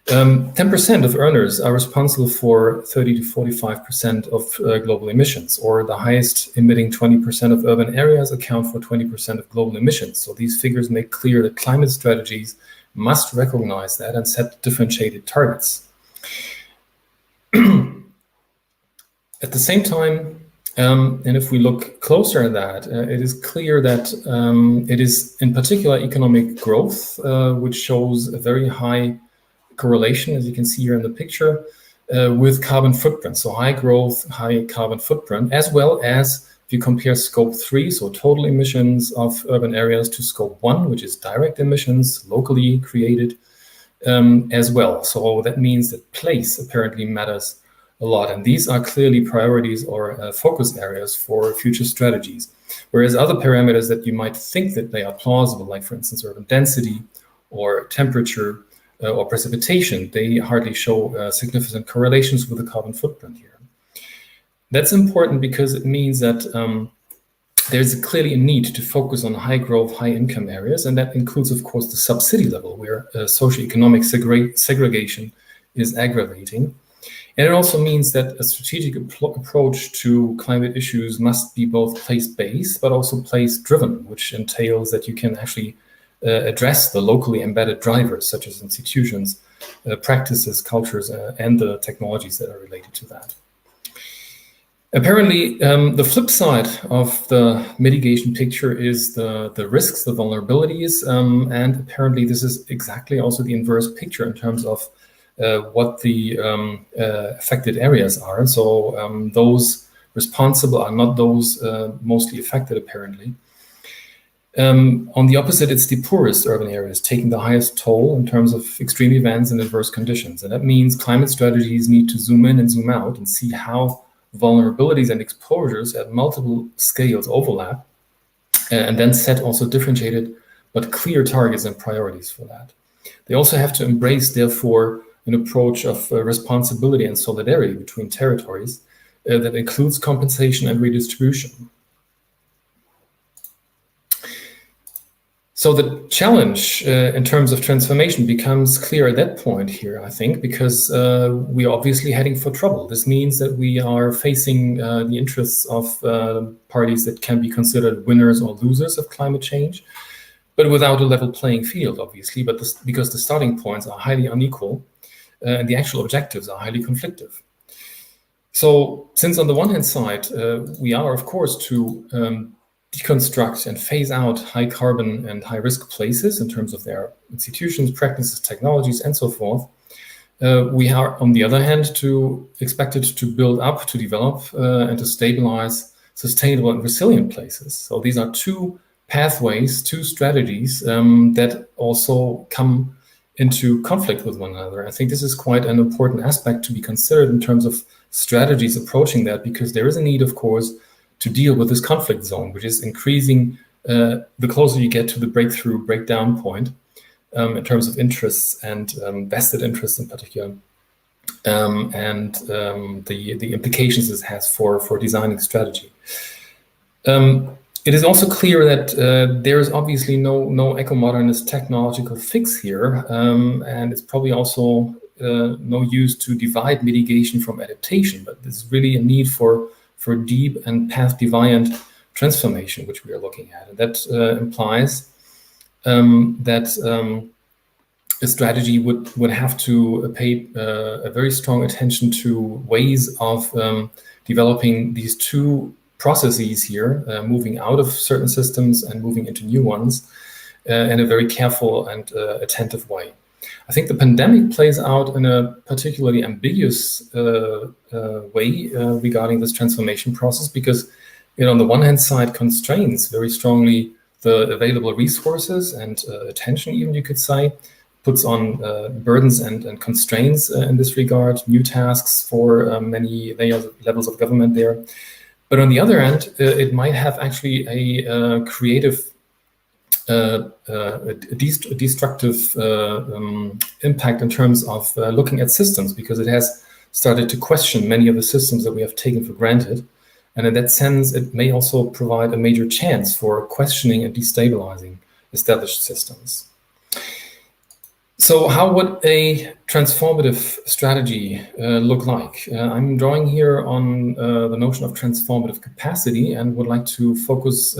[SPEAKER 13] 10% of earners are responsible for 30 to 45% of global emissions, or the highest emitting 20% of urban areas account for 20% of global emissions. So these figures make clear that climate strategies must recognize that and set differentiated targets. At the same time, and if we look closer at that, it is clear that it is in particular economic growth, which shows a very high correlation, as you can see here in the picture, with carbon footprint. So high growth, high carbon footprint, as well as if you compare scope 3, so total emissions of urban areas, to scope 1, which is direct emissions, locally created, as well. So that means that place apparently matters a lot. And these are clearly priorities or focus areas for future strategies. Whereas other parameters that you might think that they are plausible, like for instance, urban density or temperature or precipitation, they hardly show significant correlations with the carbon footprint here. That's important because it means that there's clearly a need to focus on high growth, high income areas. And that includes, of course, the sub-city level where socioeconomic segregation is aggravating. And it also means that a strategic approach to climate issues must be both place-based, but also place-driven, which entails that you can actually address the locally embedded drivers, such as institutions, practices, cultures, and the technologies that are related to that. Apparently, the flip side of the mitigation picture is the risks, the vulnerabilities, and apparently this is exactly also the inverse picture in terms of what the affected areas are. So those responsible are not those mostly affected, apparently. On the opposite, it's the poorest urban areas taking the highest toll in terms of extreme events and adverse conditions. And that means climate strategies need to zoom in and zoom out and see how vulnerabilities and exposures at multiple scales overlap, and then set also differentiated but clear targets and priorities for that. They also have to embrace, therefore, an approach of responsibility and solidarity between territories that includes compensation and redistribution. So the challenge in terms of transformation becomes clear at that point here, I think, because we are obviously heading for trouble. This means that we are facing the interests of parties that can be considered winners or losers of climate change, but without a level playing field, obviously, but because the starting points are highly unequal and the actual objectives are highly conflictive. So since on the one hand side, we are, of course, to deconstruct and phase out high carbon and high risk places in terms of their institutions, practices, technologies, and so forth. We are, on the other hand, expected to build up, to develop, and to stabilize sustainable and resilient places. So these are two pathways, two strategies that also come into conflict with one another. I think this is quite an important aspect to be considered in terms of strategies approaching that, because there is a need, of course, to deal with this conflict zone, which is increasing the closer you get to the breakdown point in terms of interests and vested interests in particular, and the implications this has for designing strategy. It is also clear that there is obviously no eco-modernist technological fix here, and it's probably also no use to divide mitigation from adaptation, but there's really a need for deep and path-deviant transformation, which we are looking at. And that implies that a strategy would have to pay a very strong attention to ways of developing these two processes here, moving out of certain systems and moving into new ones in a very careful and attentive way. I think the pandemic plays out in a particularly ambiguous way regarding this transformation process, because it on the one hand side constrains very strongly the available resources and attention, even you could say, puts on burdens and constraints in this regard, new tasks for many levels of government there. But on the other hand, it might have actually a creative, destructive impact in terms of looking at systems, because it has started to question many of the systems that we have taken for granted. And in that sense, it may also provide a major chance for questioning and destabilizing established systems. So how would a transformative strategy look like? I'm drawing here on the notion of transformative capacity and would like to focus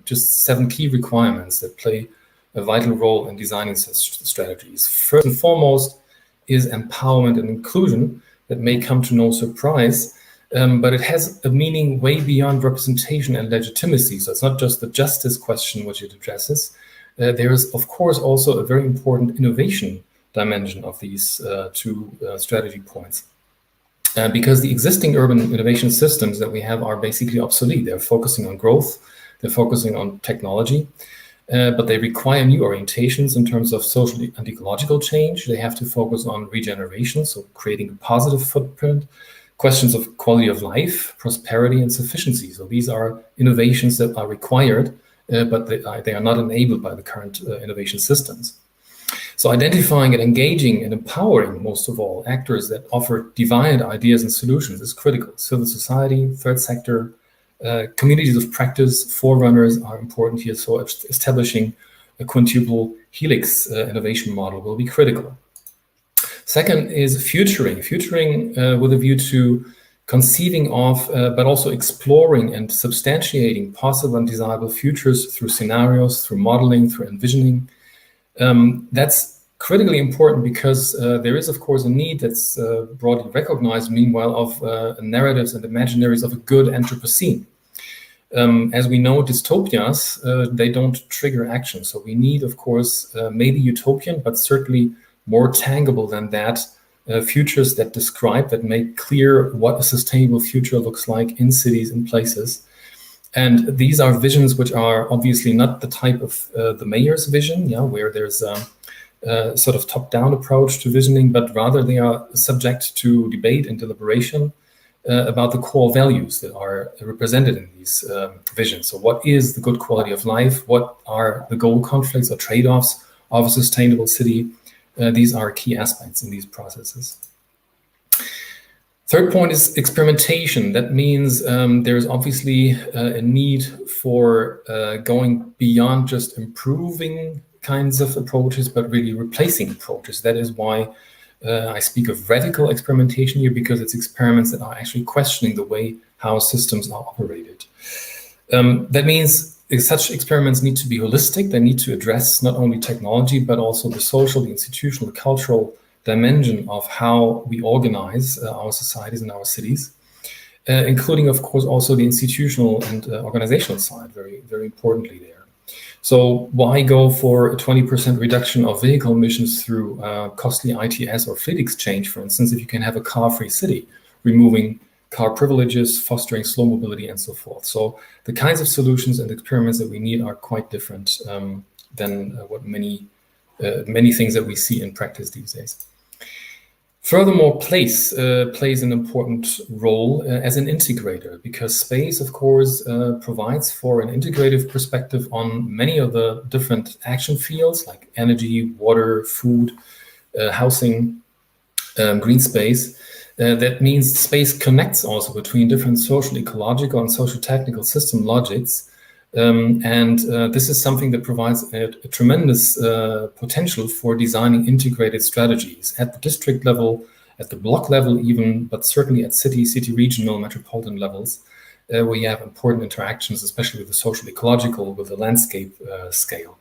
[SPEAKER 13] just 7 key requirements that play a vital role in designing such strategies. First and foremost is empowerment and inclusion. That may come to no surprise, but it has a meaning way beyond representation and legitimacy. So it's not just the justice question which it addresses. There is, of course, also a very important innovation dimension of these two strategy points. Because the existing urban innovation systems that we have are basically obsolete. They're focusing on growth, they're focusing on technology, but they require new orientations in terms of social and ecological change. They have to focus on regeneration, so creating a positive footprint, questions of quality of life, prosperity, and sufficiency. So these are innovations that are required, but they are not enabled by the current innovation systems. So identifying and engaging and empowering, most of all, actors that offer deviant ideas and solutions is critical. Civil society, third sector, communities of practice, forerunners are important here. So establishing a quintuple helix innovation model will be critical. Second is futuring with a view to conceiving of, but also exploring and substantiating possible and desirable futures through scenarios, through modeling, through envisioning. That's critically important because there is, of course, a need that's broadly recognized, meanwhile, of narratives and imaginaries of a good Anthropocene. As we know, dystopias, they don't trigger action. So we need, of course, maybe utopian, but certainly more tangible than that, futures that describe, that make clear what a sustainable future looks like in cities and places. And these are visions which are obviously not the type of the mayor's vision, where there's a sort of top-down approach to visioning, but rather they are subject to debate and deliberation about the core values that are represented in these visions. So what is the good quality of life? What are the goal conflicts or trade-offs of a sustainable city? These are key aspects in these processes. Third point is experimentation. That means there's obviously a need for going beyond just improving kinds of approaches, but really replacing approaches. That is why I speak of radical experimentation here, because it's experiments that are actually questioning the way how systems are operated. That means such experiments need to be holistic. They need to address not only technology, but also the social, the institutional, the cultural dimension of how we organize our societies and our cities, including, of course, also the institutional and organizational side, very, very importantly there. So why go for a 20% reduction of vehicle emissions through costly ITS or fleet exchange, for instance, if you can have a car-free city, removing car privileges, fostering slow mobility, and so forth. So the kinds of solutions and experiments that we need are quite different than what many things that we see in practice these days. Furthermore, place plays an important role as an integrator, because space, of course, provides for an integrative perspective on many of the different action fields like energy, water, food, housing, green space. That means space connects also between different social, ecological, and social technical system logics. And this is something that provides a tremendous potential for designing integrated strategies at the district level, at the block level even, but certainly at city, regional, metropolitan levels, where you have important interactions, especially with the social ecological, with the landscape scale.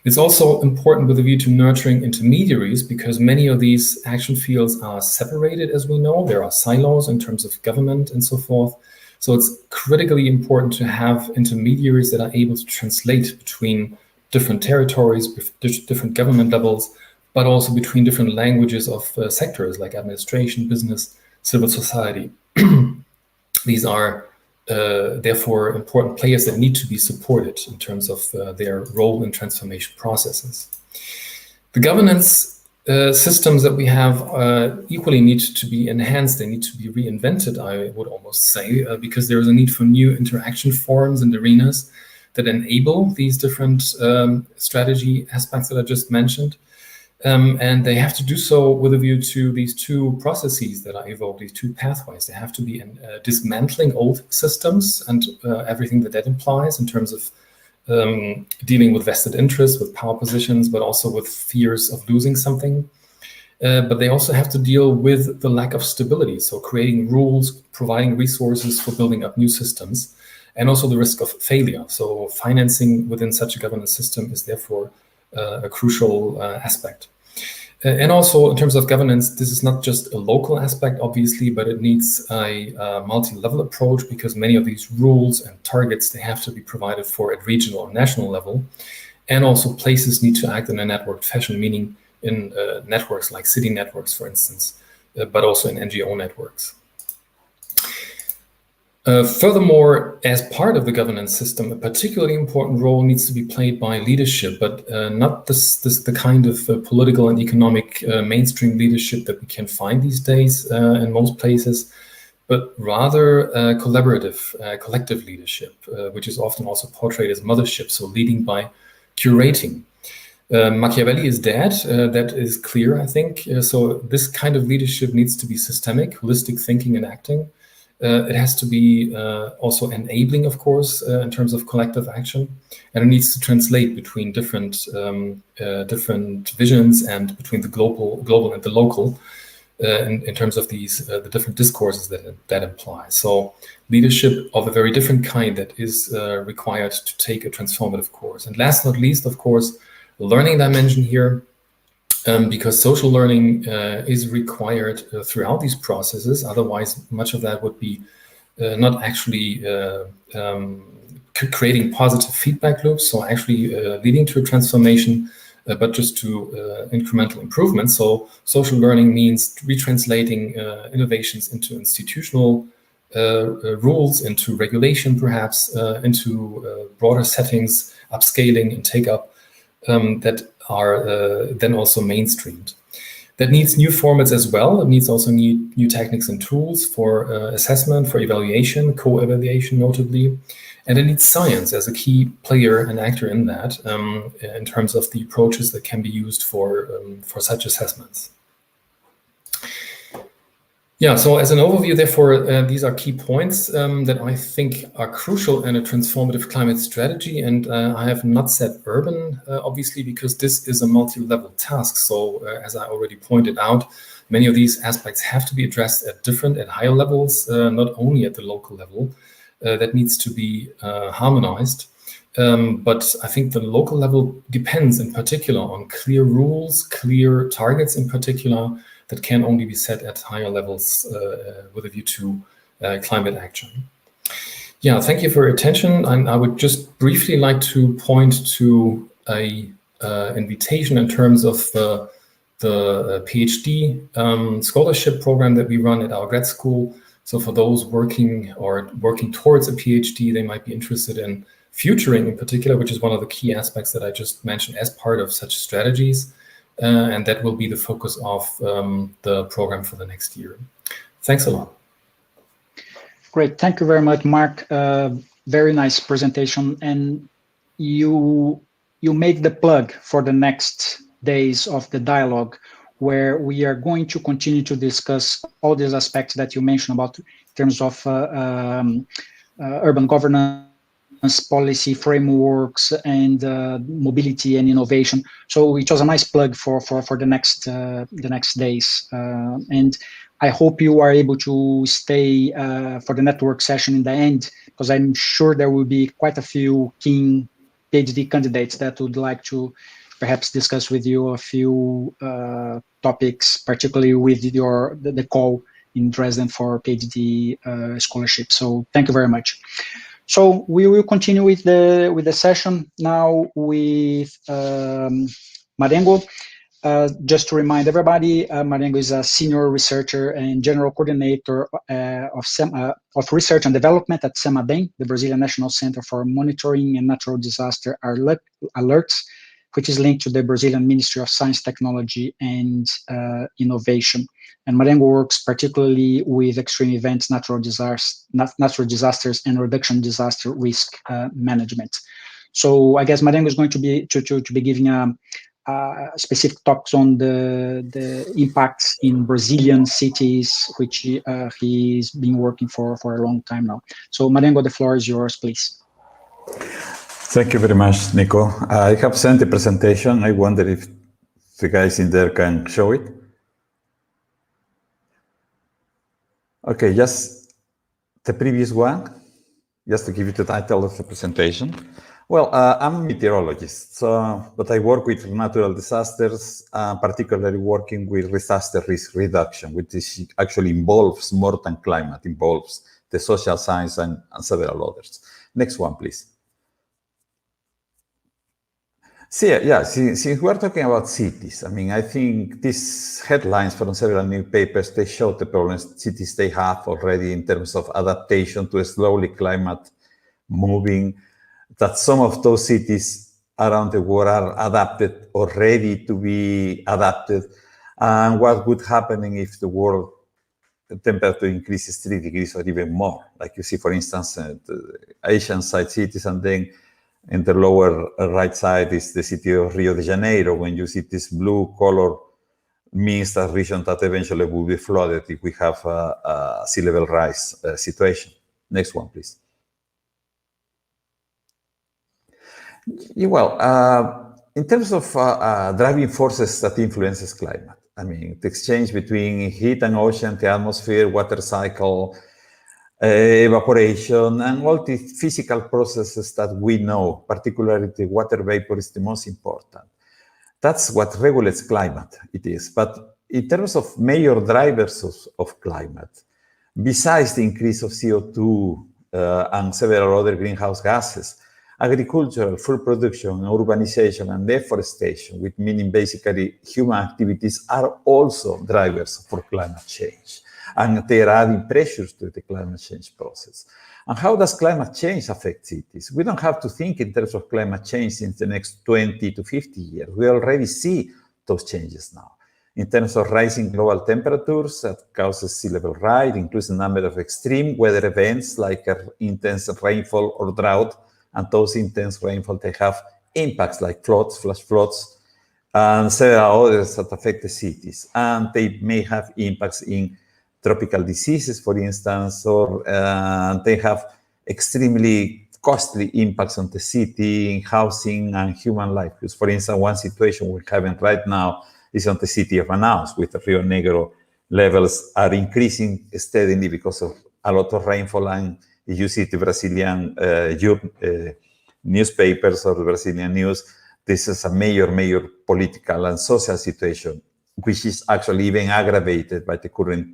[SPEAKER 13] It's also important with a view to nurturing intermediaries, because many of these action fields are separated, as we know. There are silos in terms of government and so forth. So it's critically important to have intermediaries that are able to translate between different territories, different government levels, but also between different languages of sectors like administration, business, civil society. These are therefore important players that need to be supported in terms of their role in transformation processes. The governance systems that we have equally need to be enhanced. They need to be reinvented, I would almost say, because there is a need for new interaction forms and arenas that enable these different strategy aspects that I just mentioned. And they have to do so with a view to these two processes that are evoked, these two pathways. They have to be dismantling old systems and everything that implies in terms of dealing with vested interests, with power positions, but also with fears of losing something. But they also have to deal with the lack of stability. So creating rules, providing resources for building up new systems, and also the risk of failure. So financing within such a governance system is therefore a crucial aspect. And also in terms of governance, this is not just a local aspect, obviously, but it needs a multi-level approach, because many of these rules and targets, they have to be provided for at regional or national level. And also places need to act in a networked fashion, meaning in networks like city networks, for instance, but also in NGO networks. Furthermore, as part of the governance system, a particularly important role needs to be played by leadership, but not the kind of political and economic mainstream leadership that we can find these days in most places, but rather collaborative, collective leadership, which is often also portrayed as mothership, so leading by curating. Machiavelli is dead, that is clear, I think. So this kind of leadership needs to be systemic, holistic thinking and acting. It has to be also enabling, of course, in terms of collective action, and it needs to translate between different visions and between the global and the local in terms of these the different discourses that imply. So leadership of a very different kind that is required to take a transformative course. And last but not least, of course, the learning dimension here. Because social learning is required throughout these processes. Otherwise, much of that would be not actually creating positive feedback loops, so actually leading to a transformation, but just to incremental improvement. So social learning means retranslating innovations into institutional rules, into regulation, perhaps, into broader settings, upscaling and take-up that are then also mainstreamed. That needs new formats as well. It needs also new techniques and tools for assessment, for evaluation, co-evaluation notably. And it needs science as a key player and actor in that, in terms of the approaches that can be used for such assessments. Yeah, so as an overview, therefore, these are key points that I think are crucial in a transformative climate strategy. And I have not said urban, obviously, because this is a multi-level task. So as I already pointed out, many of these aspects have to be addressed at higher levels, not only at the local level. That needs to be harmonized. But I think the local level depends in particular on clear rules, clear targets in particular, that can only be set at higher levels with a view to climate action. Yeah, thank you for your attention. And I would just briefly like to point to a invitation in terms of the PhD scholarship program that we run at our grad school. So for those working towards a PhD, they might be interested in futuring in particular, which is one of the key aspects that I just mentioned as part of such strategies. And that will be the focus of the program for the next year. Thanks a lot.
[SPEAKER 12] Great, thank you very much, Marc. Very nice presentation, and you make the plug for the next days of the dialogue, where we are going to continue to discuss all these aspects that you mentioned about in terms of urban governance, policy frameworks, and mobility and innovation. So it was a nice plug for the next days. And I hope you are able to stay for the network session in the end, because I'm sure there will be quite a few keen PhD candidates that would like to perhaps discuss with you a few topics, particularly with the call in Dresden for PhD scholarship. So thank you very much. So we will continue with the session now with Marengo. Just to remind everybody, Marengo is a senior researcher and general coordinator of research and development at CEMADEN, the Brazilian National Center for Monitoring and Natural Disaster Alerts, which is linked to the Brazilian Ministry of Science, Technology, and Innovation. And Marengo works particularly with extreme events, natural disasters, and reduction disaster risk management. So I guess Marengo is going to be giving specific talks on the impacts in Brazilian cities, which he's been working for a long time now. So Marengo, the floor is yours, please.
[SPEAKER 14] Thank you very much, Nico. I have sent the presentation. I wonder if the guys in there can show it. Okay, just the previous one, just to give you the title of the presentation. Well, I'm a meteorologist, but I work with natural disasters, particularly working with disaster risk reduction, which actually involves more than climate, involves the social science and several others. Next one, please. So, yeah, since we're talking about cities, I mean, I think these headlines from several newspapers, they show the problems cities they have already in terms of adaptation to a slowly climate moving, that some of those cities around the world are adapted or ready to be adapted, and what would happen if the world temperature increases 3 degrees or even more, like you see, for instance, the Asian side cities, and then in the lower right side is the city of Rio de Janeiro. When you see this blue color, means that region that eventually will be flooded if we have a sea level rise situation. Next one, please. Well, in terms of driving forces that influences climate, I mean, the exchange between heat and ocean, the atmosphere, water cycle, evaporation, and all the physical processes that we know, particularly the water vapor is the most important. That's what regulates climate, it is. But in terms of major drivers of climate, besides the increase of CO2 and several other greenhouse gases, agricultural, food production, urbanization, and deforestation, which meaning basically human activities, are also drivers for climate change. And they are adding pressures to the climate change process. And how does climate change affect cities? We don't have to think in terms of climate change in the next 20 to 50 years. We already see those changes now. In terms of rising global temperatures that causes sea level rise, increase the number of extreme weather events like intense rainfall or drought, and those intense rainfall, they have impacts like floods, flash floods, and several others that affect the cities. And they may have impacts in tropical diseases, for instance, or they have extremely costly impacts on the city, housing, and human life. Because, for instance, one situation we're having right now is on the city of Manaus, with the Rio Negro levels are increasing steadily because of a lot of rainfall. And if you see the Brazilian newspapers or the Brazilian news, this is a major political and social situation, which is actually even aggravated by the current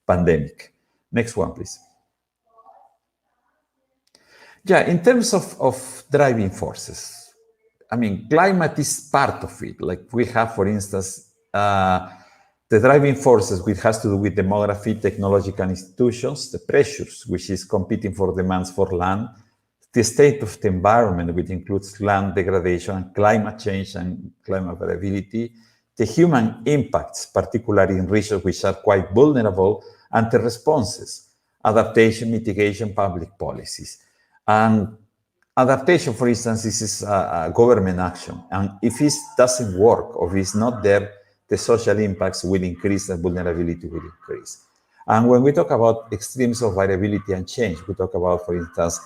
[SPEAKER 14] pandemic. Next one, please. Yeah, in terms of driving forces, I mean, climate is part of it. Like we have, for instance, the driving forces, which has to do with demography, technological institutions, the pressures, which is competing for demands for land, the state of the environment, which includes land degradation, climate change, and climate variability, the human impacts, particularly in regions which are quite vulnerable, and the responses, adaptation, mitigation, public policies. And adaptation, for instance, this is a government action. And if it doesn't work or if it's not there, the social impacts will increase and vulnerability will increase. And when we talk about extremes of variability and change, we talk about, for instance,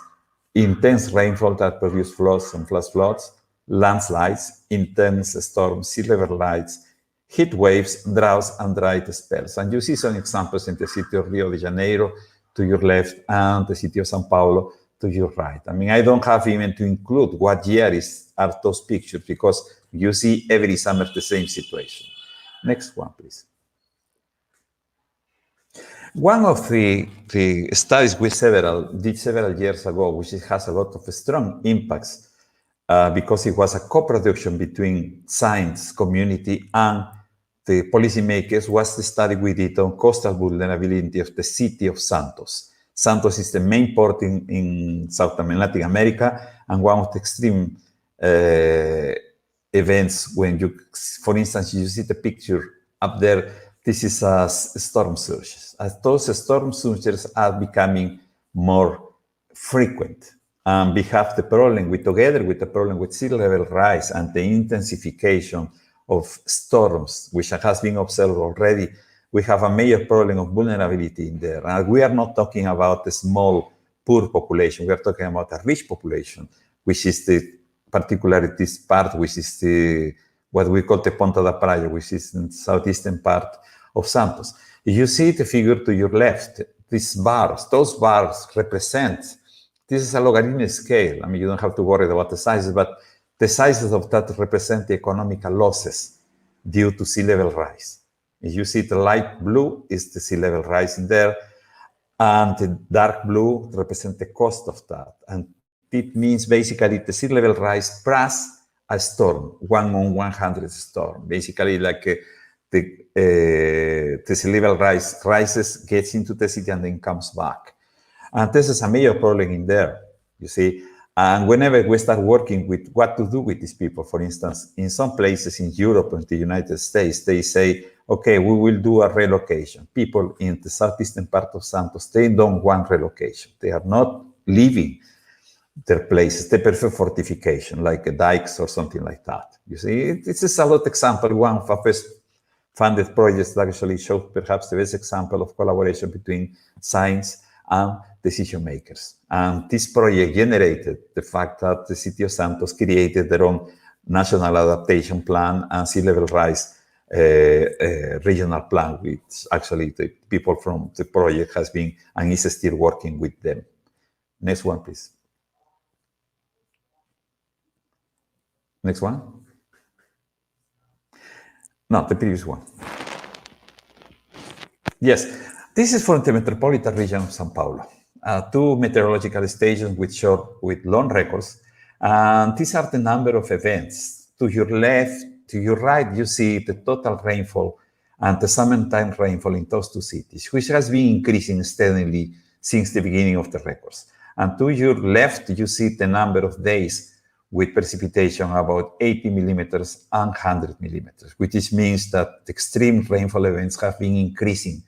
[SPEAKER 14] intense rainfall that produce floods and flash floods, landslides, intense storms, sea level rise, heat waves, droughts, and dry spells. And you see some examples in the city of Rio de Janeiro to your left and the city of São Paulo to your right. I mean, I don't have even to include what year are those pictures, because you see every summer the same situation. Next one, please. One of the studies we did several years ago, which has a lot of strong impacts, because it was a co-production between science community and the policymakers, was the study we did on coastal vulnerability of the city of Santos. Santos is the main port in South and Latin America, and one of the extreme events when you, for instance, you see the picture up there, this is storm surges. As those storm surges are becoming more frequent, we have the problem together with the problem with sea level rise and the intensification of storms, which has been observed already, we have a major problem of vulnerability in there. And we are not talking about a small, poor population. We are talking about a rich population, which is particularly this part, which is what we call the Ponta da Praia, which is in the southeastern part of Santos. You see the figure to your left, those bars represent, this is a logarithmic scale. I mean, you don't have to worry about the sizes, but the sizes of that represent the economical losses due to sea level rise. If you see the light blue is the sea level rise in there, and the dark blue represents the cost of that. And it means basically the sea level rise plus a storm, 1 on 100 storm. Basically like the sea level rises, gets into the city and then comes back. And this is a major problem in there, you see. And whenever we start working with what to do with these people, for instance, in some places in Europe and the United States, they say, okay, we will do a relocation. People in the southeastern part of Santos, they don't want relocation. They are not leaving their places. They prefer fortification, like dikes or something like that. You see, this is a lot example. One of FAPESP funded projects that actually shows perhaps the best example of collaboration between science and decision makers. And this project generated the fact that the city of Santos created their own national adaptation plan and sea level rise regional plan, which actually the people from the project has been and is still working with them. Next one, please. Next one. No, the previous one. Yes, this is from the metropolitan region of São Paulo. 2 meteorological stations with long records. And these are the number of events. To your left, to your right, you see the total rainfall and the summertime rainfall in those 2 cities, which has been increasing steadily since the beginning of the records. And to your left, you see the number of days with precipitation about 80 millimeters and 100 millimeters, which means that the extreme rainfall events have been increasing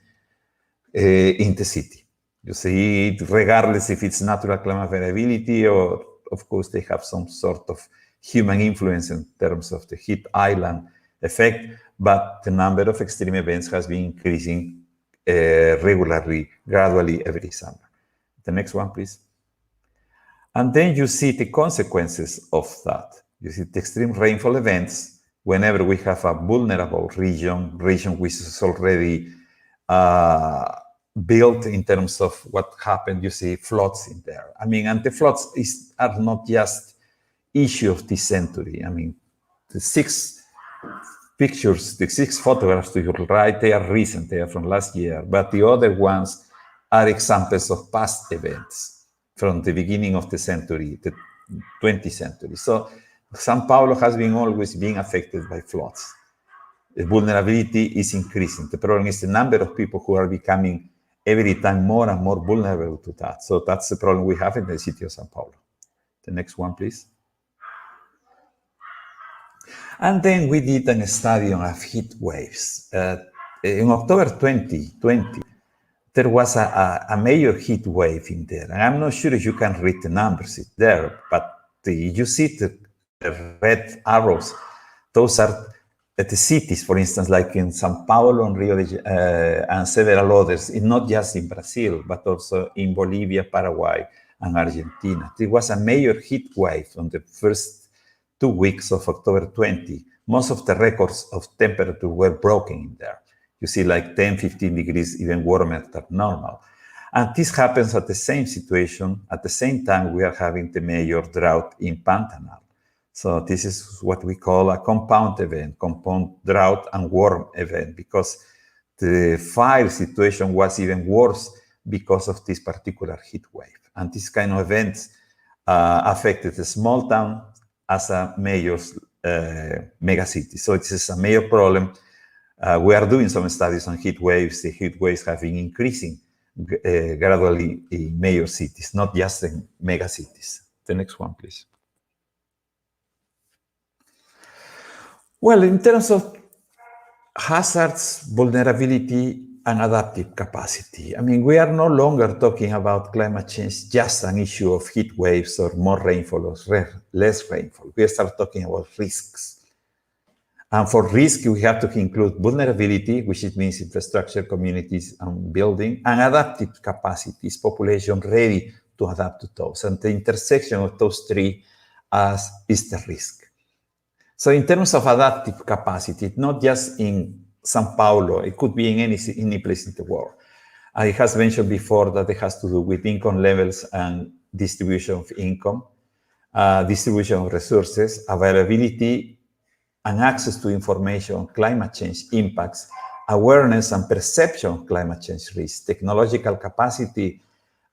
[SPEAKER 14] in the city. You see, regardless if it's natural climate variability or, of course, they have some sort of human influence in terms of the heat island effect, but the number of extreme events has been increasing regularly, gradually every summer. The next one, please. And then you see the consequences of that. You see the extreme rainfall events whenever we have a vulnerable region which is already built in terms of what happened. You see floods in there. I mean, and the floods are not just issue of this century. I mean, the 6 pictures, the 6 photographs to your right, they are recent, they are from last year, but the other ones are examples of past events from the beginning of the century, the 20th century. So São Paulo has been always being affected by floods. The vulnerability is increasing. The problem is the number of people who are becoming every time more and more vulnerable to that. So that's the problem we have in the city of São Paulo. The next one, please. And then we did a study on heat waves. In October 2020, there was a major heat wave in there. And I'm not sure if you can read the numbers there, but you see the red arrows. Those are the cities, for instance, like in São Paulo and Rio de Janeiro, and several others, not just in Brazil, but also in Bolivia, Paraguay, and Argentina. There was a major heat wave on the first 2 weeks of October 20. Most of the records of temperature were broken in there. You see like 10, 15 degrees, even warmer than normal. And this happens at the same situation, at the same time we are having the major drought in Pantanal. So this is what we call a compound event, compound drought and warm event, because the fire situation was even worse because of this particular heat wave. And this kind of events affected the small town as a major megacity. So this is a major problem. We are doing some studies on heat waves. The heat waves have been increasing gradually in major cities, not just in megacities. The next one, please. Well, in terms of hazards, vulnerability, and adaptive capacity, I mean, we are no longer talking about climate change just an issue of heat waves or more rainfall or less rainfall. We start talking about risks. And for risk, we have to include vulnerability, which it means infrastructure, communities, and building, and adaptive capacities, population ready to adapt to those. And the intersection of those three is the risk. So in terms of adaptive capacity, not just in São Paulo, it could be in any place in the world. It has mentioned before that it has to do with income levels and distribution of income, distribution of resources, availability, and access to information on climate change impacts, awareness and perception of climate change risks, technological capacity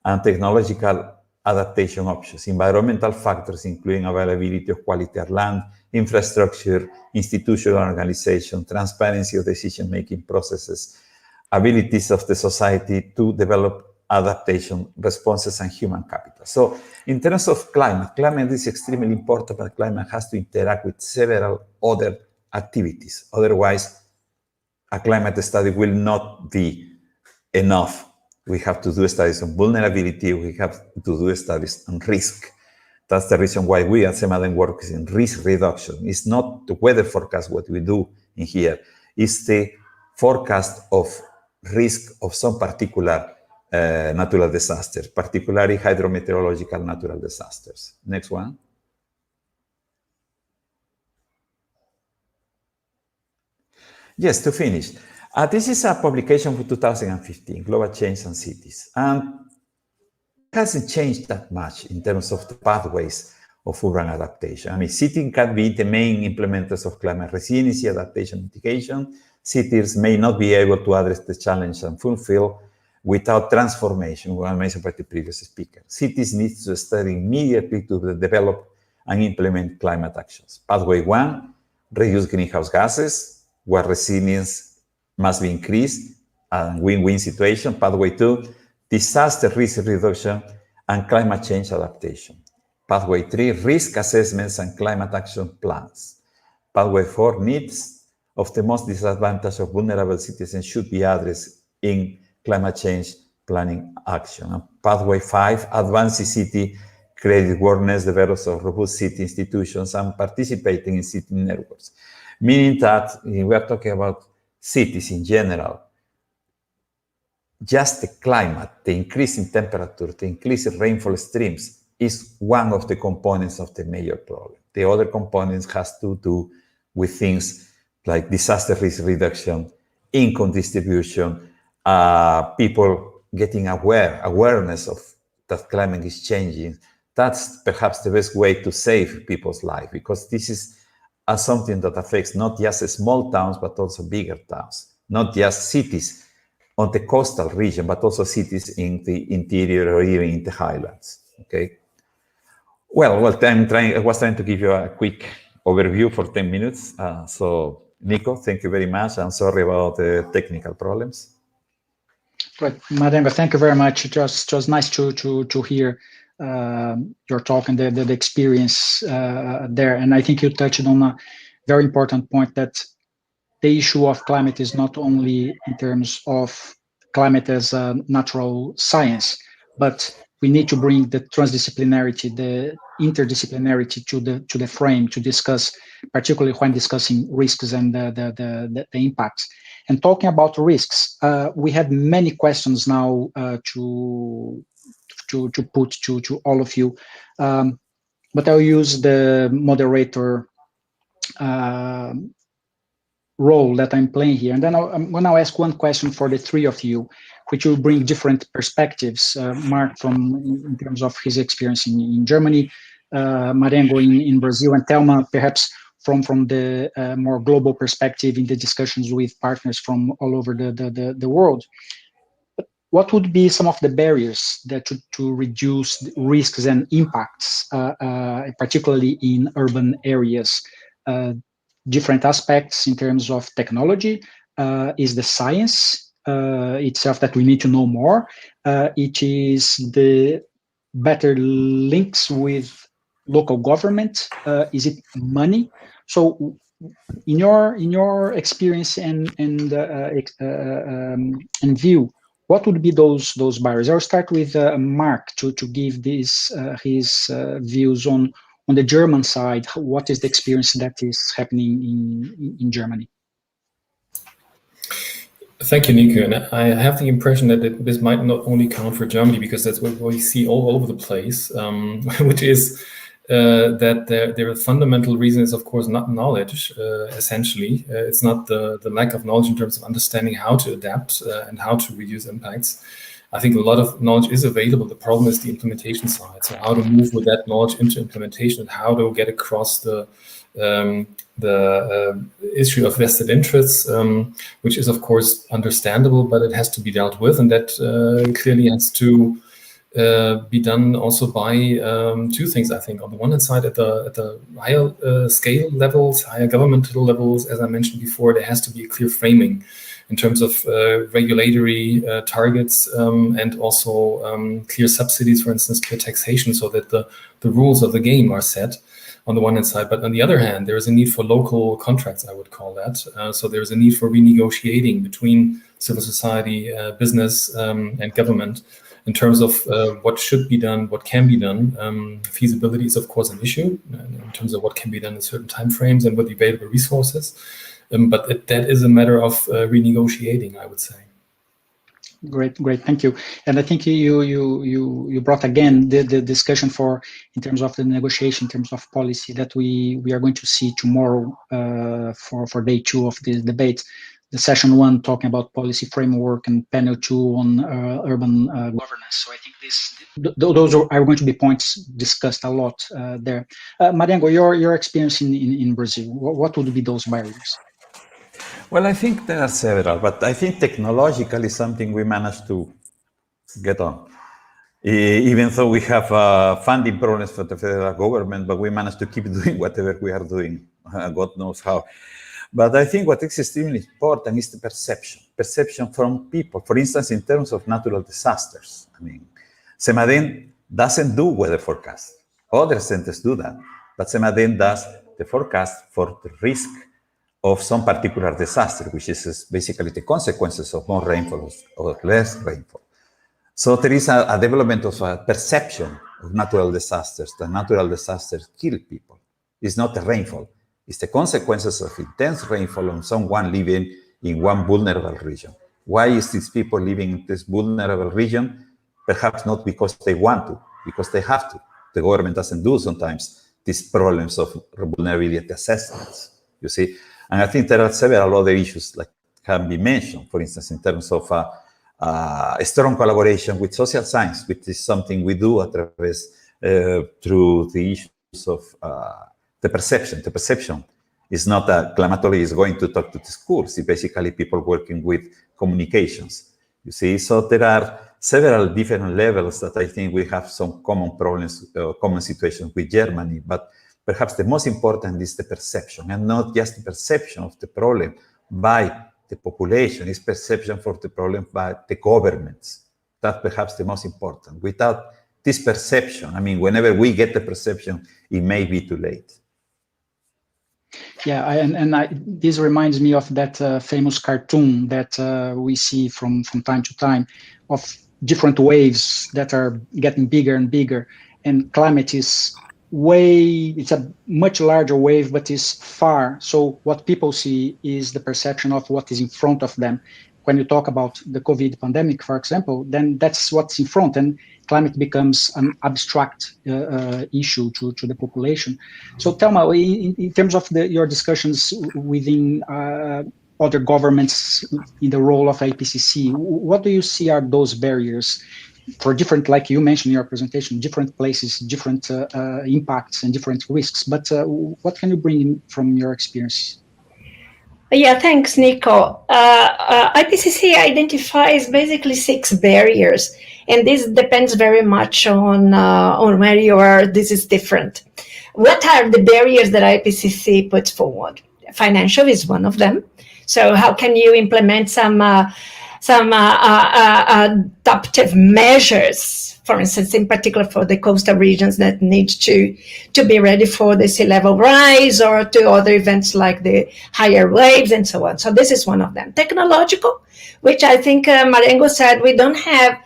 [SPEAKER 14] and technological adaptation options, environmental factors, including availability of quality of land, infrastructure, institutional organization, transparency of decision-making processes, abilities of the society to develop adaptation responses, and human capital. So in terms of climate is extremely important, but climate has to interact with several other activities. Otherwise, a climate study will not be enough. We have to do studies on vulnerability. We have to do studies on risk. That's the reason why we at CEMADEN work in risk reduction. It's not the weather forecast, what we do in here. It's the forecast of risk of some particular natural disasters, particularly hydrometeorological natural disasters. Next one. Yes, to finish. This is a publication for 2015, Global Change and Cities. And it hasn't changed that much in terms of the pathways of urban adaptation. I mean, cities can be the main implementers of climate resiliency, adaptation, mitigation. Cities may not be able to address the challenge and fulfill without transformation, what I mentioned by the previous speaker. Cities need to start immediately to develop and implement climate actions. Pathway 1, reduce greenhouse gases, where resilience must be increased, and win-win situation. Pathway 2, disaster risk reduction and climate change adaptation. Pathway 3, risk assessments and climate action plans. Pathway 4, needs of the most disadvantaged or vulnerable citizens should be addressed in climate change planning action. And pathway 5, advancing city credit worthiness, develops of robust city institutions, and participating in city networks. Meaning that we are talking about cities in general. Just the climate, the increase in temperature, the increase in rainfall streams is one of the components of the major problem. The other components has to do with things like disaster risk reduction, income distribution, people getting awareness of that climate is changing. That's perhaps the best way to save people's life, because this is something that affects not just small towns, but also bigger towns, not just cities on the coastal region, but also cities in the interior or even in the highlands, okay? Well, I was trying to give you a quick overview for 10 minutes. So, Nico, thank you very much. I'm sorry about the technical problems.
[SPEAKER 12] Right, Marengo, thank you very much. Just nice to hear your talk and the experience there. And I think you touched on a very important point, that the issue of climate is not only in terms of climate as a natural science, but we need to bring the transdisciplinarity, the interdisciplinarity to the frame to discuss, particularly when discussing risks and the impacts. And talking about risks, we have many questions now to put to all of you, but I'll use the moderator role that I'm playing here. And then I'm going to ask one question for the three of you, which will bring different perspectives. Marc, in terms of his experience in Germany, Marengo in Brazil, and Thelma, perhaps from the more global perspective in the discussions with partners from all over the world. What would be some of the barriers that to reduce risks and impacts, particularly in urban areas? Different aspects in terms of technology, is the science itself that we need to know more. It is the better links with local government. Is it money? So, in your experience and view, what would be those barriers? I'll start with Marc to give his views on the German side. What is the experience that is happening in Germany?
[SPEAKER 13] Thank you, Nico. And I have the impression that this might not only count for Germany, because that's what we see all over the place, which is that there are fundamental reasons, of course, not knowledge, essentially. It's not the lack of knowledge in terms of understanding how to adapt and how to reduce impacts. I think a lot of knowledge is available. The problem is the implementation side. So how to move with that knowledge into implementation and how to get across the issue of vested interests, which is, of course, understandable, but it has to be dealt with. And that clearly has to be done also by two things, I think. On the one hand side, at the higher scale levels, higher governmental levels, as I mentioned before, there has to be a clear framing in terms of regulatory targets and also clear subsidies, for instance, clear taxation, so that the rules of the game are set on the one hand side. But on the other hand, there is a need for local contracts, I would call that. So there is a need for renegotiating between civil society, business, and government in terms of what should be done, what can be done. Feasibility is, of course, an issue in terms of what can be done in certain timeframes and with the available resources. But that is a matter of renegotiating, I would say.
[SPEAKER 12] Great, thank you. And I think you brought again the discussion in terms of the negotiation, in terms of policy that we are going to see tomorrow for day 2 of this debate. The session 1 talking about policy framework and panel 2 on urban governance. So I think those are going to be points discussed a lot there. Marengo, your experience in Brazil, what would be those barriers?
[SPEAKER 14] Well, I think there are several, but I think technologically something we managed to get on. Even though we have funding problems for the federal government, but we managed to keep doing whatever we are doing, God knows how. But I think what is extremely important is the perception from people. For instance, in terms of natural disasters. I mean, CEMADEN doesn't do weather forecasts. Other centers do that, but CEMADEN does the forecast for the risk of some particular disaster, which is basically the consequences of more rainfall or less rainfall. So there is a development of a perception of natural disasters. The natural disasters kill people. It's not the rainfall. It's the consequences of intense rainfall on someone living in one vulnerable region. Why is these people living in this vulnerable region? Perhaps not because they want to, because they have to. The government doesn't do sometimes these problems of vulnerability assessments, you see. And I think there are several other issues that can be mentioned, for instance, in terms of a strong collaboration with social science, which is something we do through the issues of the perception. The perception is not a climatologist is going to talk to the schools. It's basically people working with communications, you see. So there are several different levels that I think we have some common problems, common situations with Germany, but perhaps the most important is the perception, and not just the perception of the problem by the population, it's perception for the problem by the governments. That's perhaps the most important. Without this perception, I mean, whenever we get the perception, it may be too late.
[SPEAKER 12] Yeah, this reminds me of that famous cartoon that we see from time to time of different waves that are getting bigger and bigger, and climate is it's a much larger wave, but is far. So what people see is the perception of what is in front of them. when you talk about the COVID pandemic, for example, then that's what's in front, and climate becomes an abstract issue to the population. So Thelma, in terms of your discussions within other governments in the role of IPCC, what do you see are those barriers for different, like you mentioned in your presentation, different places, different impacts and different risks, but what can you bring in from your experience?
[SPEAKER 15] Yeah, thanks, Nico. IPCC identifies basically 6 barriers, and this depends very much on where you are. This is different. What are the barriers that IPCC puts forward? Financial is one of them. So how can you implement some adaptive measures, for instance, in particular for the coastal regions that need to be ready for the sea level rise or to other events like the higher waves and so on. So this is one of them. Technological, which I think Marengo said, we don't have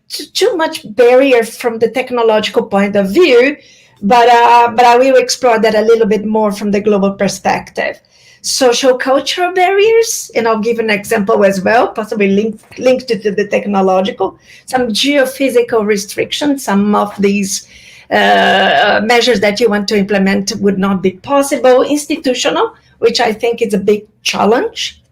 [SPEAKER 15] too much barrier from the technological point of view, but I will explore that a little bit more from the global perspective. Social cultural barriers, and I'll give an example as well, possibly linked to the technological, some geophysical restrictions. Some of these measures that you want to implement would not be possible. Institutional, which I think is a big challenge.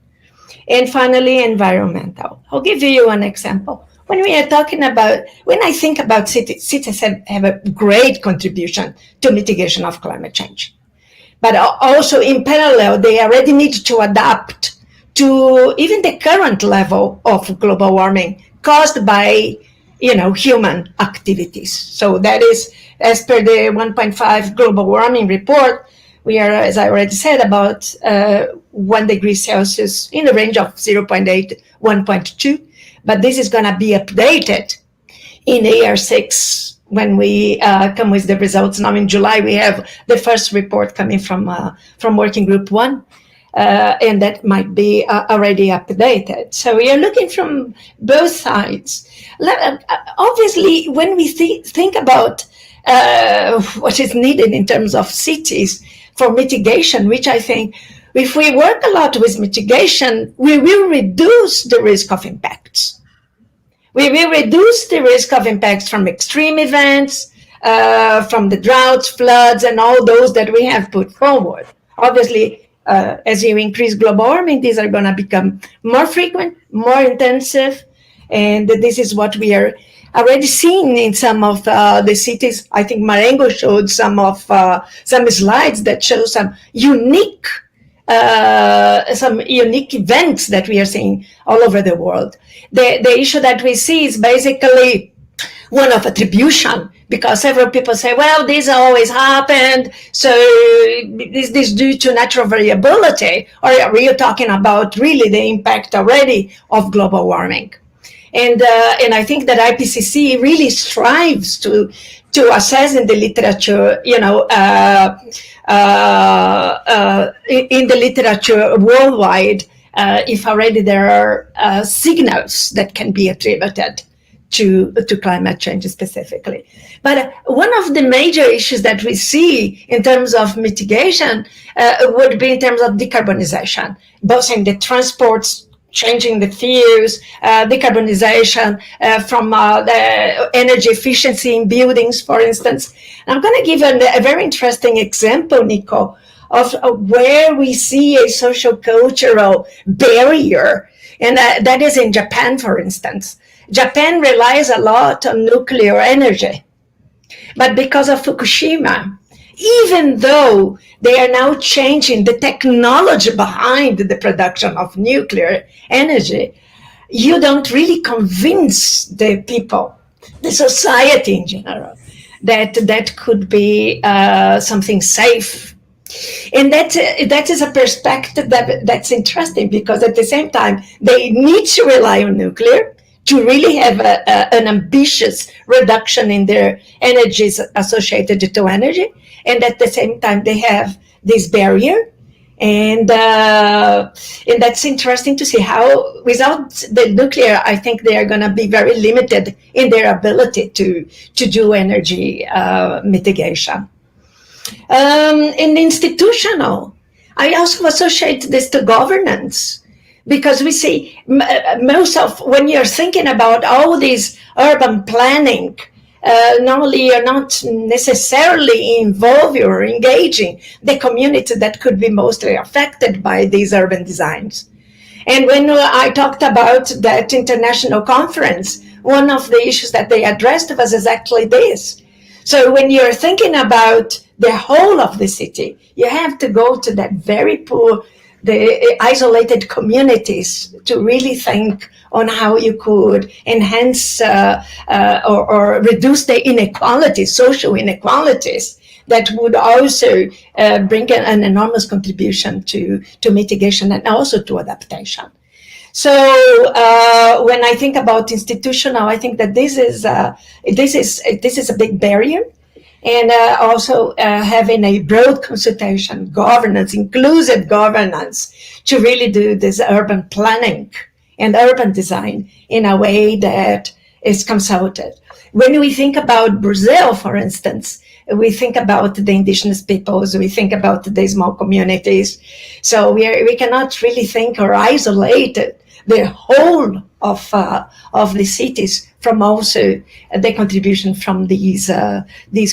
[SPEAKER 15] And finally, environmental. I'll give you an example. When I think about cities have a great contribution to mitigation of climate change. But also in parallel, they already need to adapt to even the current level of global warming caused by, human activities. So that is, as per the 1.5 global warming report, we are, as I already said, about 1 degree Celsius in the range of 0.8, 1.2. But this is going to be updated in year 6. When we come with the results now in July, we have the first report coming from Working Group 1, and that might be already updated. So we are looking from both sides. Obviously, when we think about what is needed in terms of cities for mitigation, which I think if we work a lot with mitigation, we will reduce the risk of impacts. We will reduce the risk of impacts from extreme events, from the droughts, floods, and all those that we have put forward. Obviously, as you increase global warming, these are going to become more frequent, more intensive, and this is what we are already seeing in some of the cities. I think Marengo showed some slides that show some unique events that we are seeing all over the world. The issue that we see is basically one of attribution, because several people say, well, this always happened, so is this due to natural variability, or are we talking about really the impact already of global warming? And I think that IPCC really strives to assess in the literature, in the literature worldwide, if already there are signals that can be attributed to climate change specifically. But one of the major issues that we see in terms of mitigation would be in terms of decarbonization, both in the transports, changing the fuels, decarbonization from the energy efficiency in buildings, for instance. And I'm going to give a very interesting example, Nico, of where we see a social cultural barrier, and that is in Japan, for instance. Japan relies a lot on nuclear energy, but because of Fukushima, even though they are now changing the technology behind the production of nuclear energy, you don't really convince the people, the society in general, that could be something safe. And that is a perspective that's interesting, because at the same time, they need to rely on nuclear to really have an ambitious reduction in their energies associated to energy. And at the same time, they have this barrier. And that's interesting to see how, without the nuclear, I think they are going to be very limited in their ability to do energy mitigation. And institutional, I also associate this to governance, because we see most of, when you're thinking about all these urban planning, normally you're not necessarily involving or engaging the community that could be mostly affected by these urban designs. And when I talked about that international conference, one of the issues that they addressed was exactly this. So when you're thinking about the whole of the city, you have to go to that very poor, the isolated communities to really think on how you could enhance or reduce the inequalities, social inequalities, that would also bring an enormous contribution to mitigation and also to adaptation. So when I think about institutional, I think that this is a big barrier. And also having a broad consultation, governance, inclusive governance, to really do this urban planning and urban design in a way that is consulted. When we think about Brazil, for instance, we think about the indigenous peoples, we think about the small communities. So we cannot really think or isolate the whole of the cities from also the contribution from these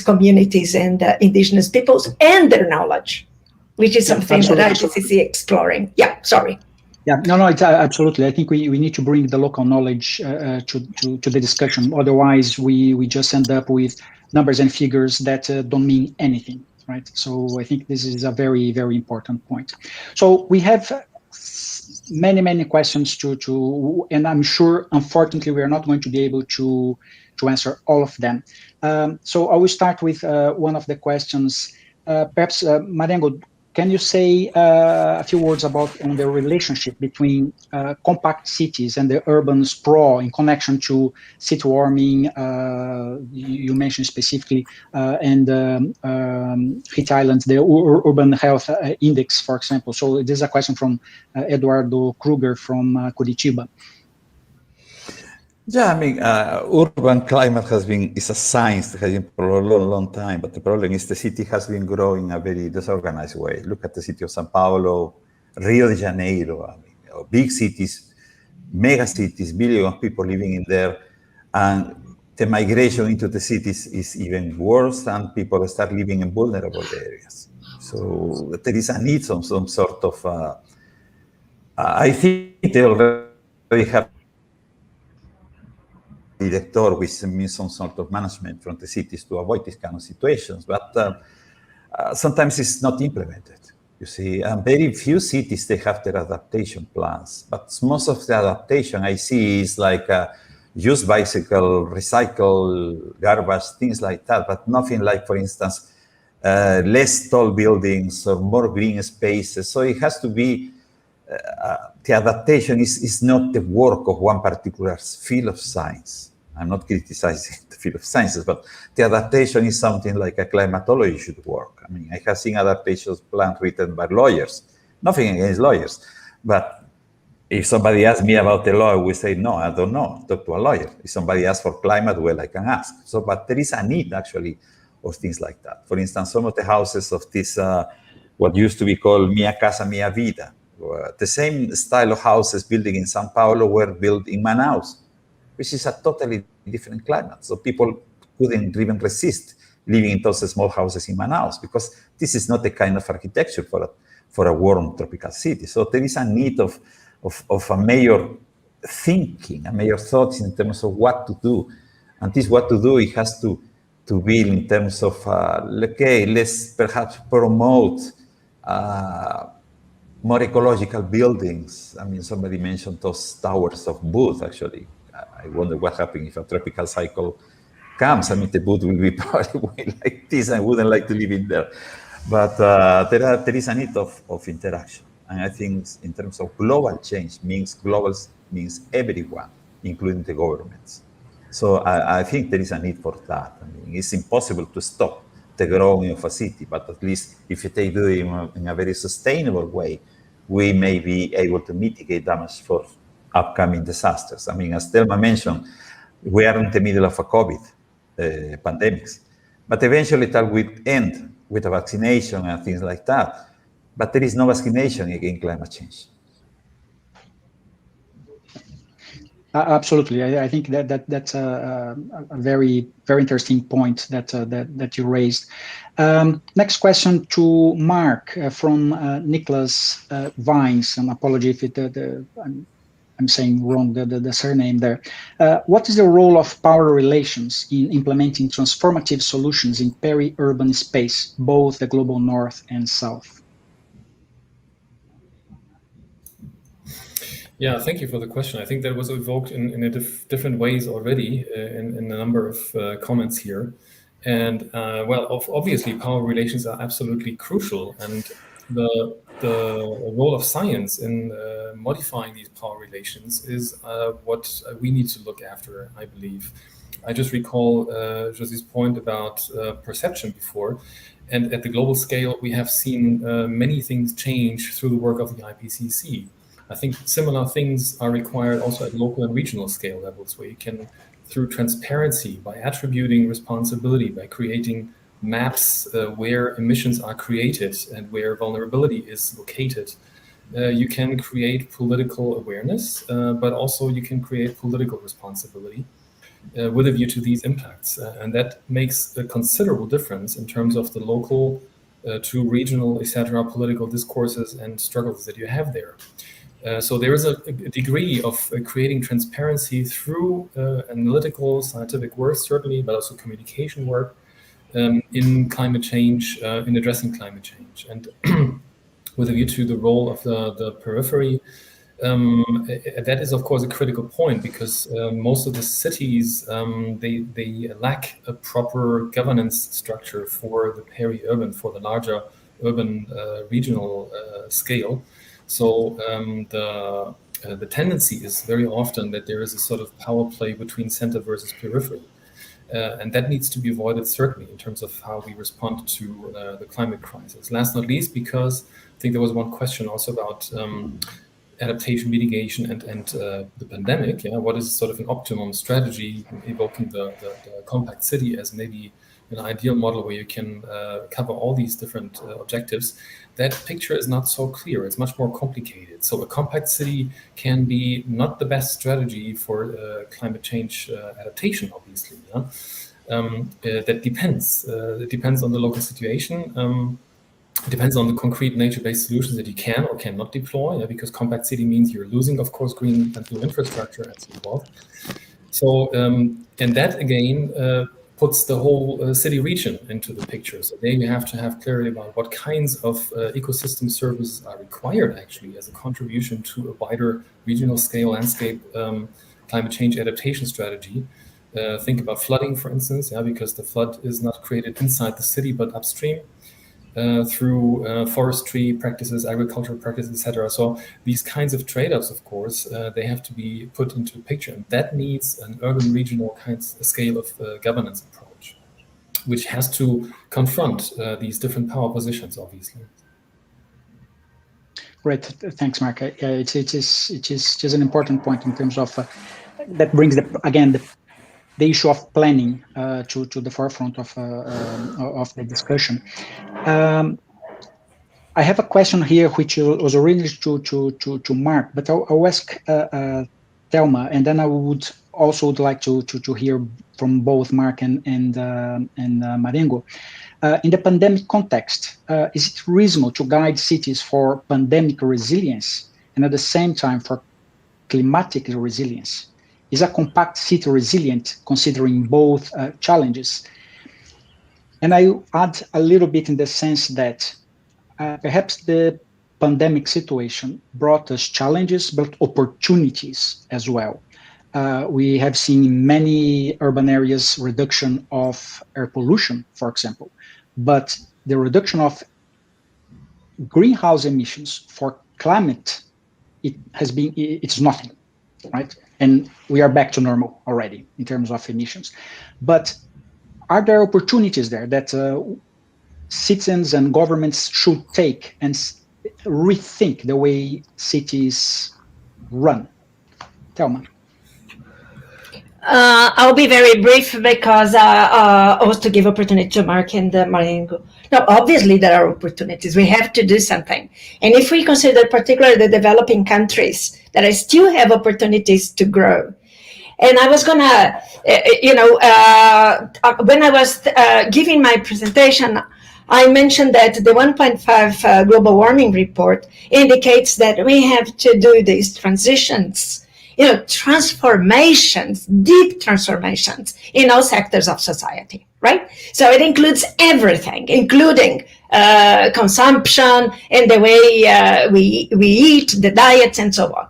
[SPEAKER 15] communities and indigenous peoples and their knowledge, which is something that IPCC exploring. Yeah, sorry.
[SPEAKER 12] Yeah, no, it's absolutely. I think we need to bring the local knowledge to the discussion. Otherwise, we just end up with numbers and figures that don't mean anything, right? So I think this is a very, very important point. So we have many questions to, and I'm sure, unfortunately, we are not going to be able to answer all of them. So I will start with one of the questions. Perhaps, Marengo, can you say a few words about the relationship between compact cities and the urban sprawl in connection to city warming, you mentioned specifically, and heat islands, the urban health index, for example. So this is a question from Eduardo Kruger from Curitiba.
[SPEAKER 14] Yeah, I mean, urban climate is a science that has been for a long time, but the problem is the city has been growing in a very disorganized way. Look at the city of São Paulo, Rio de Janeiro, I mean, big cities, mega cities, billions of people living in there, and the migration into the cities is even worse, and people start living in vulnerable areas. So there is a need for some sort of, I think they already have director, which means some sort of management from the cities to avoid these kind of situations, but sometimes it's not implemented. You see, very few cities, they have their adaptation plans, but most of the adaptation I see is like use bicycle, recycle garbage, things like that, but nothing like, for instance, less tall buildings or more green spaces. So it has to be, the adaptation is not the work of one particular field of science. I'm not criticizing the field of sciences, but the adaptation is something like a climatology should work. I mean, I have seen adaptations plans written by lawyers. Nothing against lawyers, but if somebody asks me about the law, I will say, no, I don't know, talk to a lawyer. If somebody asks for climate, well, I can ask. So, but there is a need actually of things like that. For instance, some of the houses of this, what used to be called Mia Casa, Mia Vida, the same style of houses building in São Paulo were built in Manaus, which is a totally different climate. So people couldn't even resist living in those small houses in Manaus, because this is not the kind of architecture for a warm tropical city. So there is a need of a major thinking, a major thoughts in terms of what to do. And this what to do, it has to be in terms of, okay, let's perhaps promote more ecological buildings. I mean, somebody mentioned those towers of wood, actually. I wonder what happens if a tropical cycle comes. I mean, the wood will be probably like this. I wouldn't like to live in there. But there is a need of interaction. And I think in terms of global change, means everyone, including the governments. So I think there is a need for that. I mean, it's impossible to stop the growing of a city, but at least if they do it in a very sustainable way, we may be able to mitigate damage for upcoming disasters. I mean, as Thelma mentioned, we are in the middle of a COVID pandemic, but eventually that will end with a vaccination and things like that. But there is no vaccination against climate change.
[SPEAKER 12] Absolutely. I think that's a very, very interesting point that you raised. Next question to Marc from Nicholas Vines. An apology if I'm saying wrong the surname there. What is the role of power relations in implementing transformative solutions in peri-urban space, both the global north and south?
[SPEAKER 13] Yeah, thank you for the question. I think that was evoked in different ways already in a number of comments here. And obviously, power relations are absolutely crucial, and the role of science in modifying these power relations is what we need to look after, I believe. I just recall José's point about perception before, and at the global scale, we have seen many things change through the work of the IPCC. I think similar things are required also at local and regional scale levels, where you can, through transparency, by attributing responsibility, by creating maps where emissions are created and where vulnerability is located, you can create political awareness, but also you can create political responsibility with a view to these impacts. And that makes a considerable difference in terms of the local to regional, etc., political discourses and struggles that you have there. So there is a degree of creating transparency through analytical, scientific work, certainly, but also communication work in climate change, in addressing climate change. And with a view to the role of the periphery, that is, of course, a critical point, because most of the cities, they lack a proper governance structure for the peri-urban, for the larger urban regional scale. So the tendency is very often that there is a sort of power play between center versus periphery. And that needs to be avoided, certainly, in terms of how we respond to the climate crisis. Last not least, because I think there was one question also about adaptation, mitigation, and the pandemic. Yeah, what is sort of an optimum strategy, evoking the compact city as maybe an ideal model where you can cover all these different objectives. That picture is not so clear. It's much more complicated. So a compact city can be not the best strategy for climate change adaptation, obviously. Yeah? That depends. It depends on the local situation. It depends on the concrete nature-based solutions that you can or cannot deploy, because compact city means you're losing, of course, green and blue infrastructure and so forth. So, and that again puts the whole city region into the picture. So then you have to have clarity about what kinds of ecosystem services are required actually as a contribution to a wider regional scale landscape climate change adaptation strategy. Think about flooding, for instance, because the flood is not created inside the city, but upstream through forestry practices, agricultural practices, etc. So these kinds of trade-offs, of course, they have to be put into a picture, and that needs an urban regional scale of governance approach, which has to confront these different power positions, obviously.
[SPEAKER 12] Great, thanks, Marc. It is just an important point in terms of that brings the issue of planning to the forefront of the discussion. I have a question here which was originally to Marc, but I'll ask Thelma, and then I would like to hear from both Marc and Marengo. In the pandemic context, is it reasonable to guide cities for pandemic resilience and at the same time for climatic resilience? Is a compact city resilient considering both challenges? And I add a little bit in the sense that perhaps the pandemic situation brought us challenges, but opportunities as well. We have seen in many urban areas reduction of air pollution, for example, but the reduction of greenhouse emissions for climate, it's nothing, right? And we are back to normal already in terms of emissions. But are there opportunities there that citizens and governments should take and rethink the way cities run? Thelma.
[SPEAKER 15] I'll be very brief because I want to give opportunity to Marc and Marengo. Now, obviously, there are opportunities. We have to do something. And if we consider particularly the developing countries that still have opportunities to grow, And I was gonna, when I was giving my presentation, I mentioned that the 1.5 global warming report indicates that we have to do these transitions, transformations, deep transformations in all sectors of society, right? So it includes everything, including consumption and the way we eat, the diets, and so on.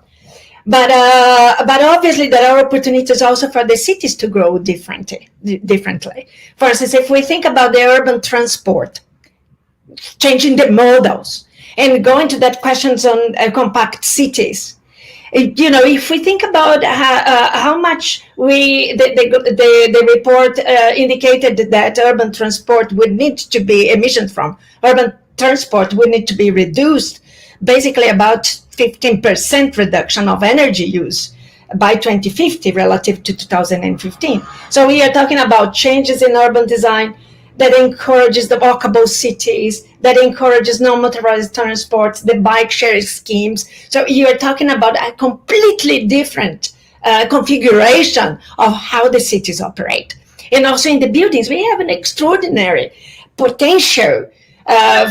[SPEAKER 15] But obviously there are opportunities also for the cities to grow differently. For instance, if we think about the urban transport, changing the models and going to that questions on compact cities, if we think about how much the report indicated that urban transport would need to be emissions from urban transport would need to be reduced, basically about 15% reduction of energy use by 2050 relative to 2015. So we are talking about changes in urban design that encourages the walkable cities, that encourages non-motorized transports, the bike sharing schemes. So you are talking about a completely different configuration of how the cities operate. And also in the buildings, we have an extraordinary potential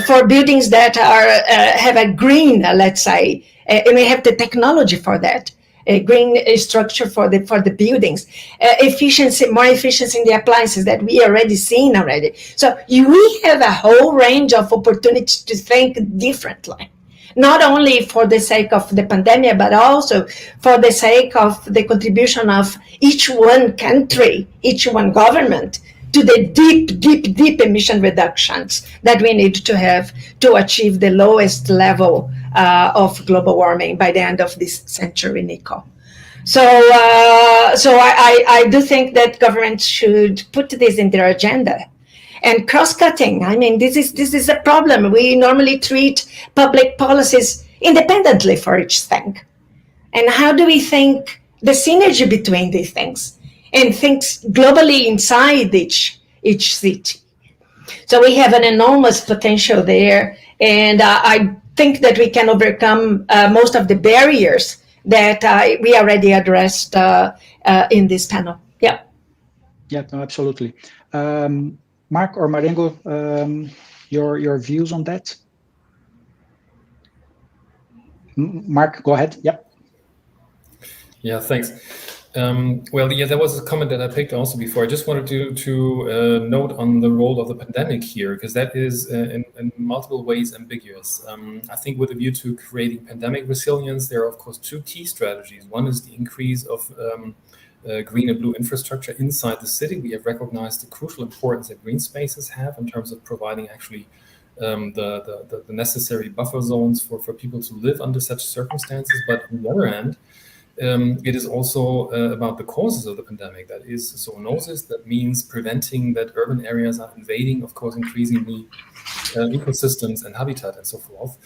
[SPEAKER 15] for buildings that have a green, let's say, and we have the technology for that. A green structure for the buildings, more efficiency in the appliances that we already seen already. So we have a whole range of opportunities to think differently, not only for the sake of the pandemic, but also for the sake of the contribution of each one country, each one government to the deep emission reductions that we need to have to achieve the lowest level of global warming by the end of this century, Nico. So I do think that governments should put this in their agenda. And cross-cutting, I mean, this is a problem. We normally treat public policies independently for each thing. And how do we think the synergy between these things and things globally inside each city? So we have an enormous potential there. And I think that we can overcome most of the barriers that we already addressed in this panel. Yeah.
[SPEAKER 12] Yeah, no, absolutely. Marc or Marengo, your views on that? Marc, go ahead. Yeah.
[SPEAKER 13] Yeah, thanks. There was a comment that I picked also before. I just wanted to note on the role of the pandemic here, because that is in multiple ways ambiguous. I think with a view to creating pandemic resilience, there are, of course, two key strategies. One is the increase of green and blue infrastructure inside the city. We have recognized the crucial importance that green spaces have in terms of providing actually the necessary buffer zones for people to live under such circumstances. But on the other hand, it is also about the causes of the pandemic. That is zoonosis. That means preventing that urban areas are invading, of course, increasingly ecosystems and habitat and so forth,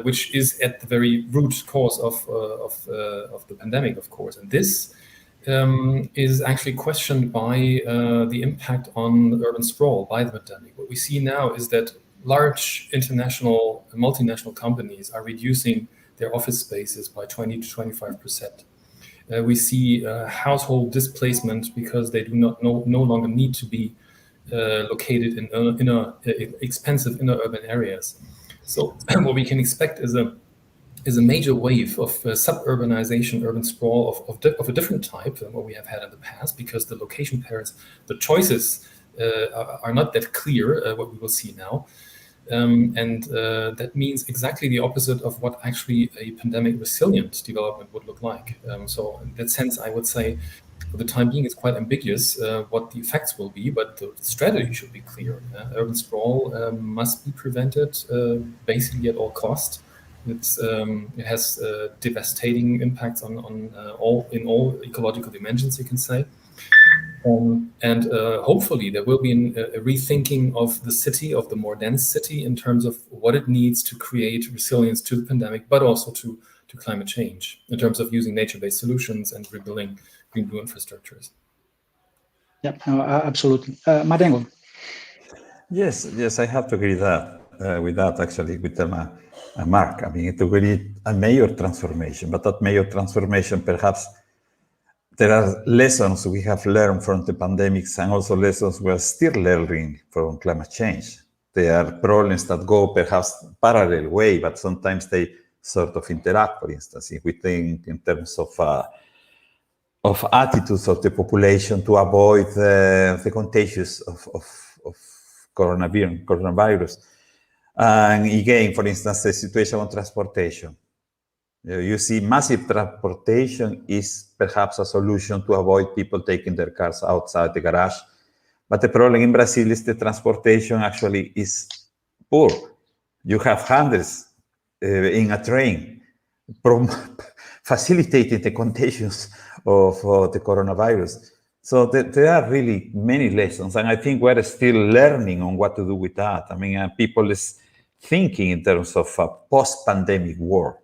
[SPEAKER 13] which is at the very root cause of the pandemic, of course. And this is actually questioned by the impact on urban sprawl by the pandemic. What we see now is that large international, multinational companies are reducing their office spaces by 20 to 25%. We see household displacement because they do no longer need to be located in expensive inner urban areas. So what we can expect is a major wave of suburbanization, urban sprawl of a different type than what we have had in the past, because the location pairs, the choices are not that clear, what we will see now. That means exactly the opposite of what actually a pandemic resilient development would look like. So in that sense, I would say for the time being, it's quite ambiguous what the effects will be, but the strategy should be clear. Urban sprawl must be prevented basically at all costs. It has devastating impacts on all ecological dimensions, you can say. Hopefully there will be a rethinking of the city, of the more dense city, in terms of what it needs to create resilience to the pandemic, but also to climate change, in terms of using nature-based solutions and rebuilding green-blue infrastructures.
[SPEAKER 12] Yeah, absolutely. Marengo.
[SPEAKER 14] Yes, I have to agree with that actually, with Thelma and Marc. I mean, we need a major transformation, but that major transformation perhaps there are lessons we have learned from the pandemics and also lessons we are still learning from climate change. There are problems that go perhaps parallel way, but sometimes they sort of interact. For instance, if we think in terms of attitudes of the population to avoid the contagions of coronavirus. And again, for instance, the situation on transportation. You see, massive transportation is perhaps a solution to avoid people taking their cars outside the garage. But the problem in Brazil is the transportation actually is poor. You have hundreds in a train facilitating the contagions of the coronavirus. So there are really many lessons, and I think we're still learning on what to do with that. I mean, people is thinking in terms of a post-pandemic world,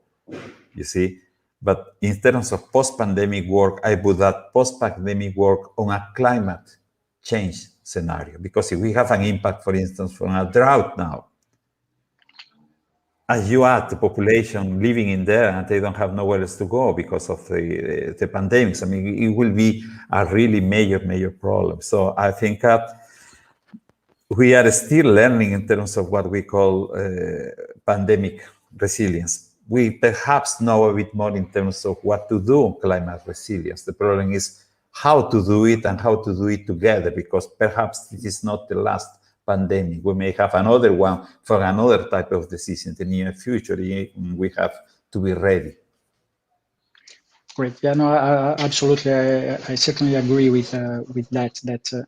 [SPEAKER 14] you see. But in terms of post-pandemic work, I put that post-pandemic work on a climate change scenario. Because if we have an impact, for instance, from a drought now, as you add the population living in there and they don't have nowhere else to go because of the pandemics, I mean, it will be a really major problem. So I think we are still learning in terms of what we call pandemic resilience. We perhaps know a bit more in terms of what to do on climate resilience. The problem is how to do it and how to do it together, because perhaps this is not the last pandemic. We may have another one for another type of disease in the near future. We have to be ready.
[SPEAKER 12] Great. Yeah, no, absolutely. I certainly agree with that.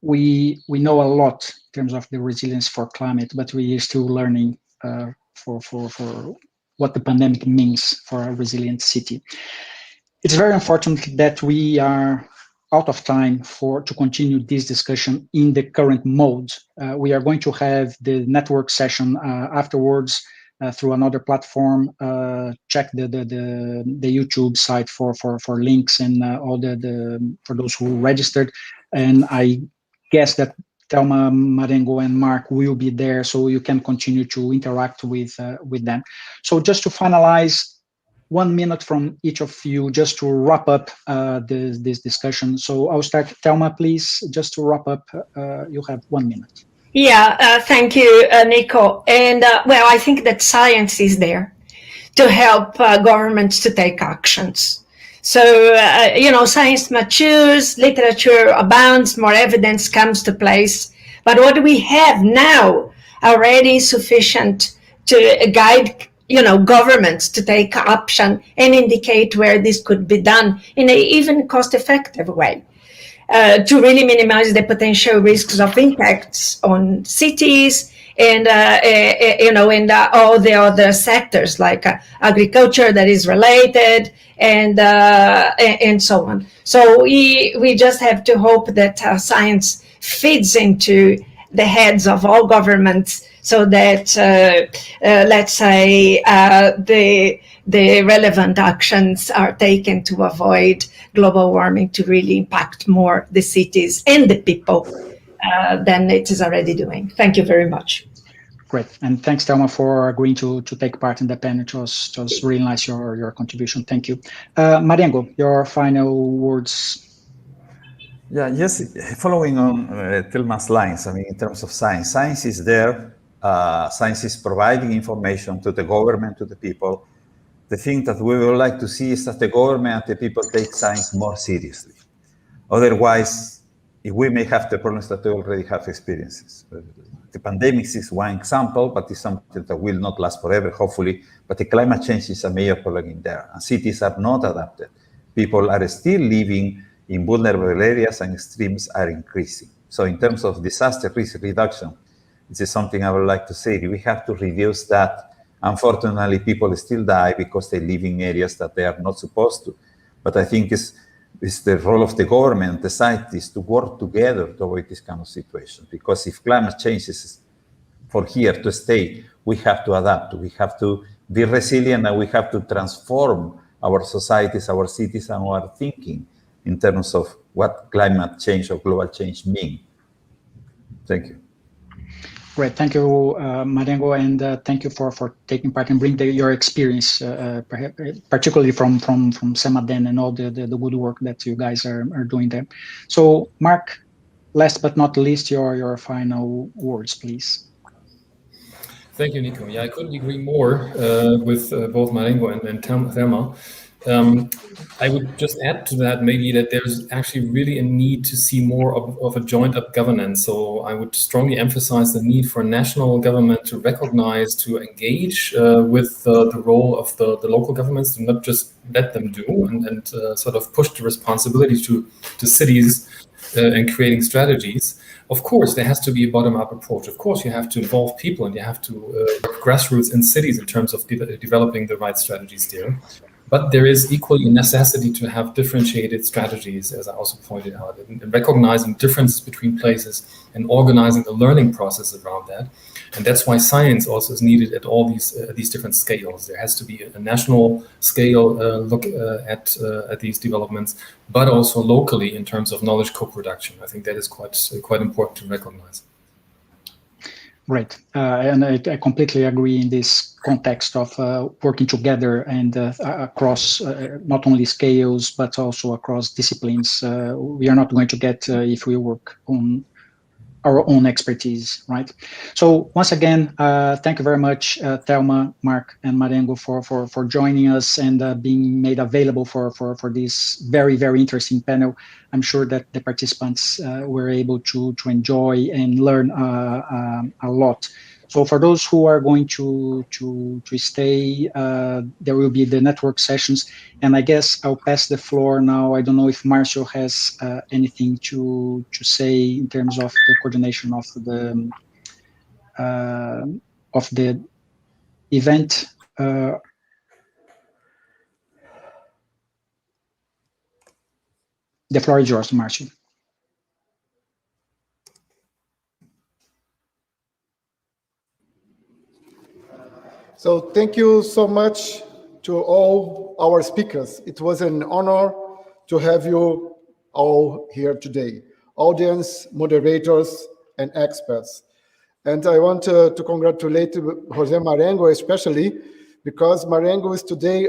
[SPEAKER 12] We know a lot in terms of the resilience for climate, but we are still learning for what the pandemic means for a resilient city. It's very unfortunate that we are out of time to continue this discussion in the current mode. We are going to have the network session afterwards through another platform. Check the YouTube site for links and all for those who registered. And I guess that Thelma, Marengo, and Marc will be there, so you can continue to interact with them. So just to finalize, 1 minute from each of you just to wrap up this discussion. So I'll start. Thelma, please, just to wrap up, you have 1 minute.
[SPEAKER 15] Yeah, thank you, Nico. And well, I think that science is there to help governments to take actions. So, science matures, literature abounds, more evidence comes to place. But what we have now already is sufficient to guide governments to take action and indicate where this could be done in an even cost-effective way to really minimize the potential risks of impacts on cities and all the other sectors like agriculture that is related and so on. So we just have to hope that science feeds into the heads of all governments, so that, let's say, the relevant actions are taken to avoid global warming to really impact more the cities and the people than it is already doing. Thank you very much.
[SPEAKER 12] Great. And thanks, Thelma, for agreeing to take part in the panel. It was really nice, your contribution. Thank you. Marengo, your final words.
[SPEAKER 14] Yeah, yes, following on Thelma's lines, I mean, in terms of science, science is there. Science is providing information to the government, to the people. The thing that we would like to see is that the government and the people take science more seriously. Otherwise, we may have the problems that they already have experiences. The pandemics is one example, but it's something that will not last forever, hopefully. But the climate change is a major problem in there. And cities are not adapted. People are still living in vulnerable areas and extremes are increasing. So in terms of disaster risk reduction, this is something I would like to say. We have to reduce that. Unfortunately, people still die because they live in areas that they are not supposed to. But I think it's the role of the government, the scientists, to work together to avoid this kind of situation. Because if climate change is for here to stay, we have to adapt. We have to be resilient, and we have to transform our societies, our cities, and our thinking in terms of what climate change or global change mean. Thank you.
[SPEAKER 12] Great, thank you, Marengo, and thank you for taking part and bringing your experience, particularly from CEMADEN and all the good work that you guys are doing there. So, Marc, last but not least, your final words, please.
[SPEAKER 13] Thank you, Nico. Yeah, I couldn't agree more with both Marengo and Thelma. I would just add to that maybe that there's actually really a need to see more of a joined-up governance. So I would strongly emphasize the need for national government to recognize, to engage with the role of the local governments, to not just let them do and sort of push the responsibility to cities and creating strategies. Of course, there has to be a bottom-up approach. Of course, you have to involve people and you have to work grassroots in cities in terms of developing the right strategies there. But there is equally a necessity to have differentiated strategies, as I also pointed out, and recognizing differences between places and organizing the learning process around that. And that's why science also is needed at all these different scales. There has to be a national scale look at these developments, but also locally in terms of knowledge co-production. I think that is quite important to recognize.
[SPEAKER 12] Right, and I completely agree in this context of working together and across not only scales, but also across disciplines. We are not going to get if we work on our own expertise, right? So once again, thank you very much, Thelma, Marc, and Marengo for joining us and being made available for this very, very interesting panel. I'm sure that the participants were able to enjoy and learn a lot. So for those who are going to stay, there will be the network sessions. And I guess I'll pass the floor now. I don't know if Marcio has anything to say in terms of the coordination of the event. The floor is yours, Marcio.
[SPEAKER 1] So thank you so much to all our speakers. It was an honor to have you all here today, audience, moderators, and experts. And I want to congratulate José Marengo, especially because Marengo is today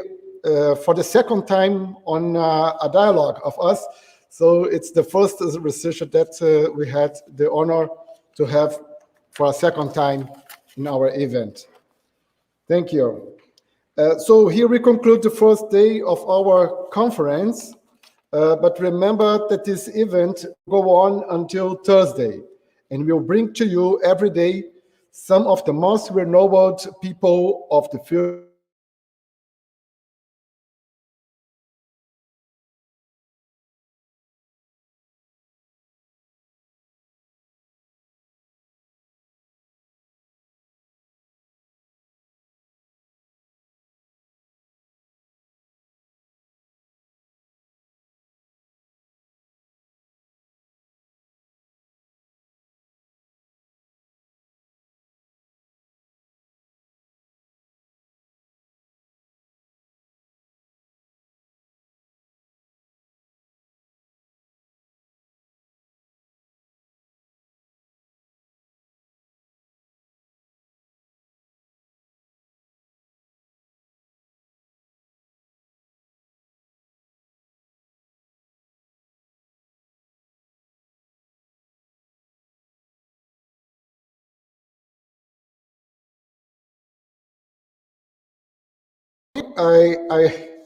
[SPEAKER 1] for the second time on a dialogue of us. So it's the first researcher that we had the honor to have for a second time in our event. Thank you. So here we conclude the first day of our conference. But remember that this event will go on until Thursday, and we'll bring to you every day some of the most renowned people of the field.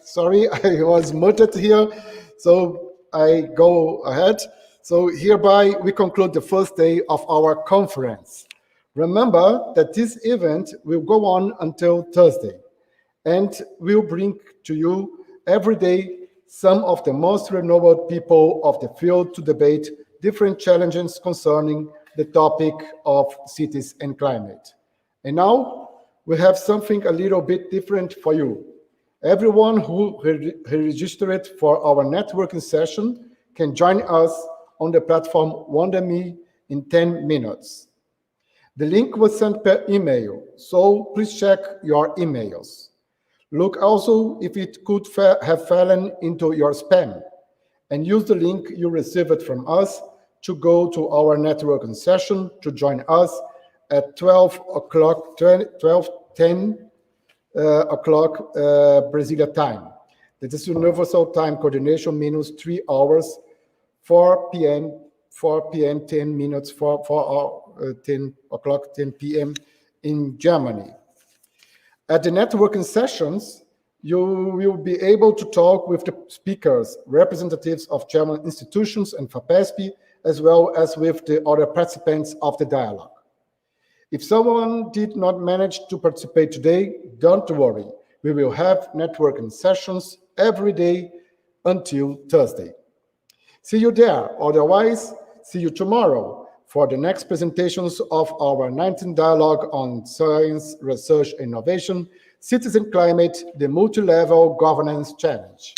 [SPEAKER 1] Sorry, I was muted here, so I go ahead. So hereby we conclude the first day of our conference. Remember that this event will go on until Thursday, and we'll bring to you every day some of the most renowned people of the field to debate different challenges concerning the topic of cities and climate. And now we have something a little bit different for you. Everyone who registered for our networking session can join us on the platform WonderMe in 10 minutes. The link was sent per email, so please check your emails. Look also if it could have fallen into your spam, and use the link you received from us to go to our networking session to join us at 12:10 o'clock Brasilia time. That is Universal Time Coordination minus 3 hours, 4 p.m., 10 minutes, 10 o'clock, 10 p.m. in Germany. At the networking sessions, you will be able to talk with the speakers, representatives of German institutions and FAPESP, as well as with the other participants of the dialogue. If someone did not manage to participate today, don't worry. We will have networking sessions every day until Thursday. See you there. Otherwise, see you tomorrow for the next presentations of our 19th dialogue on science, research, innovation, citizen climate, the multi-level governance challenge.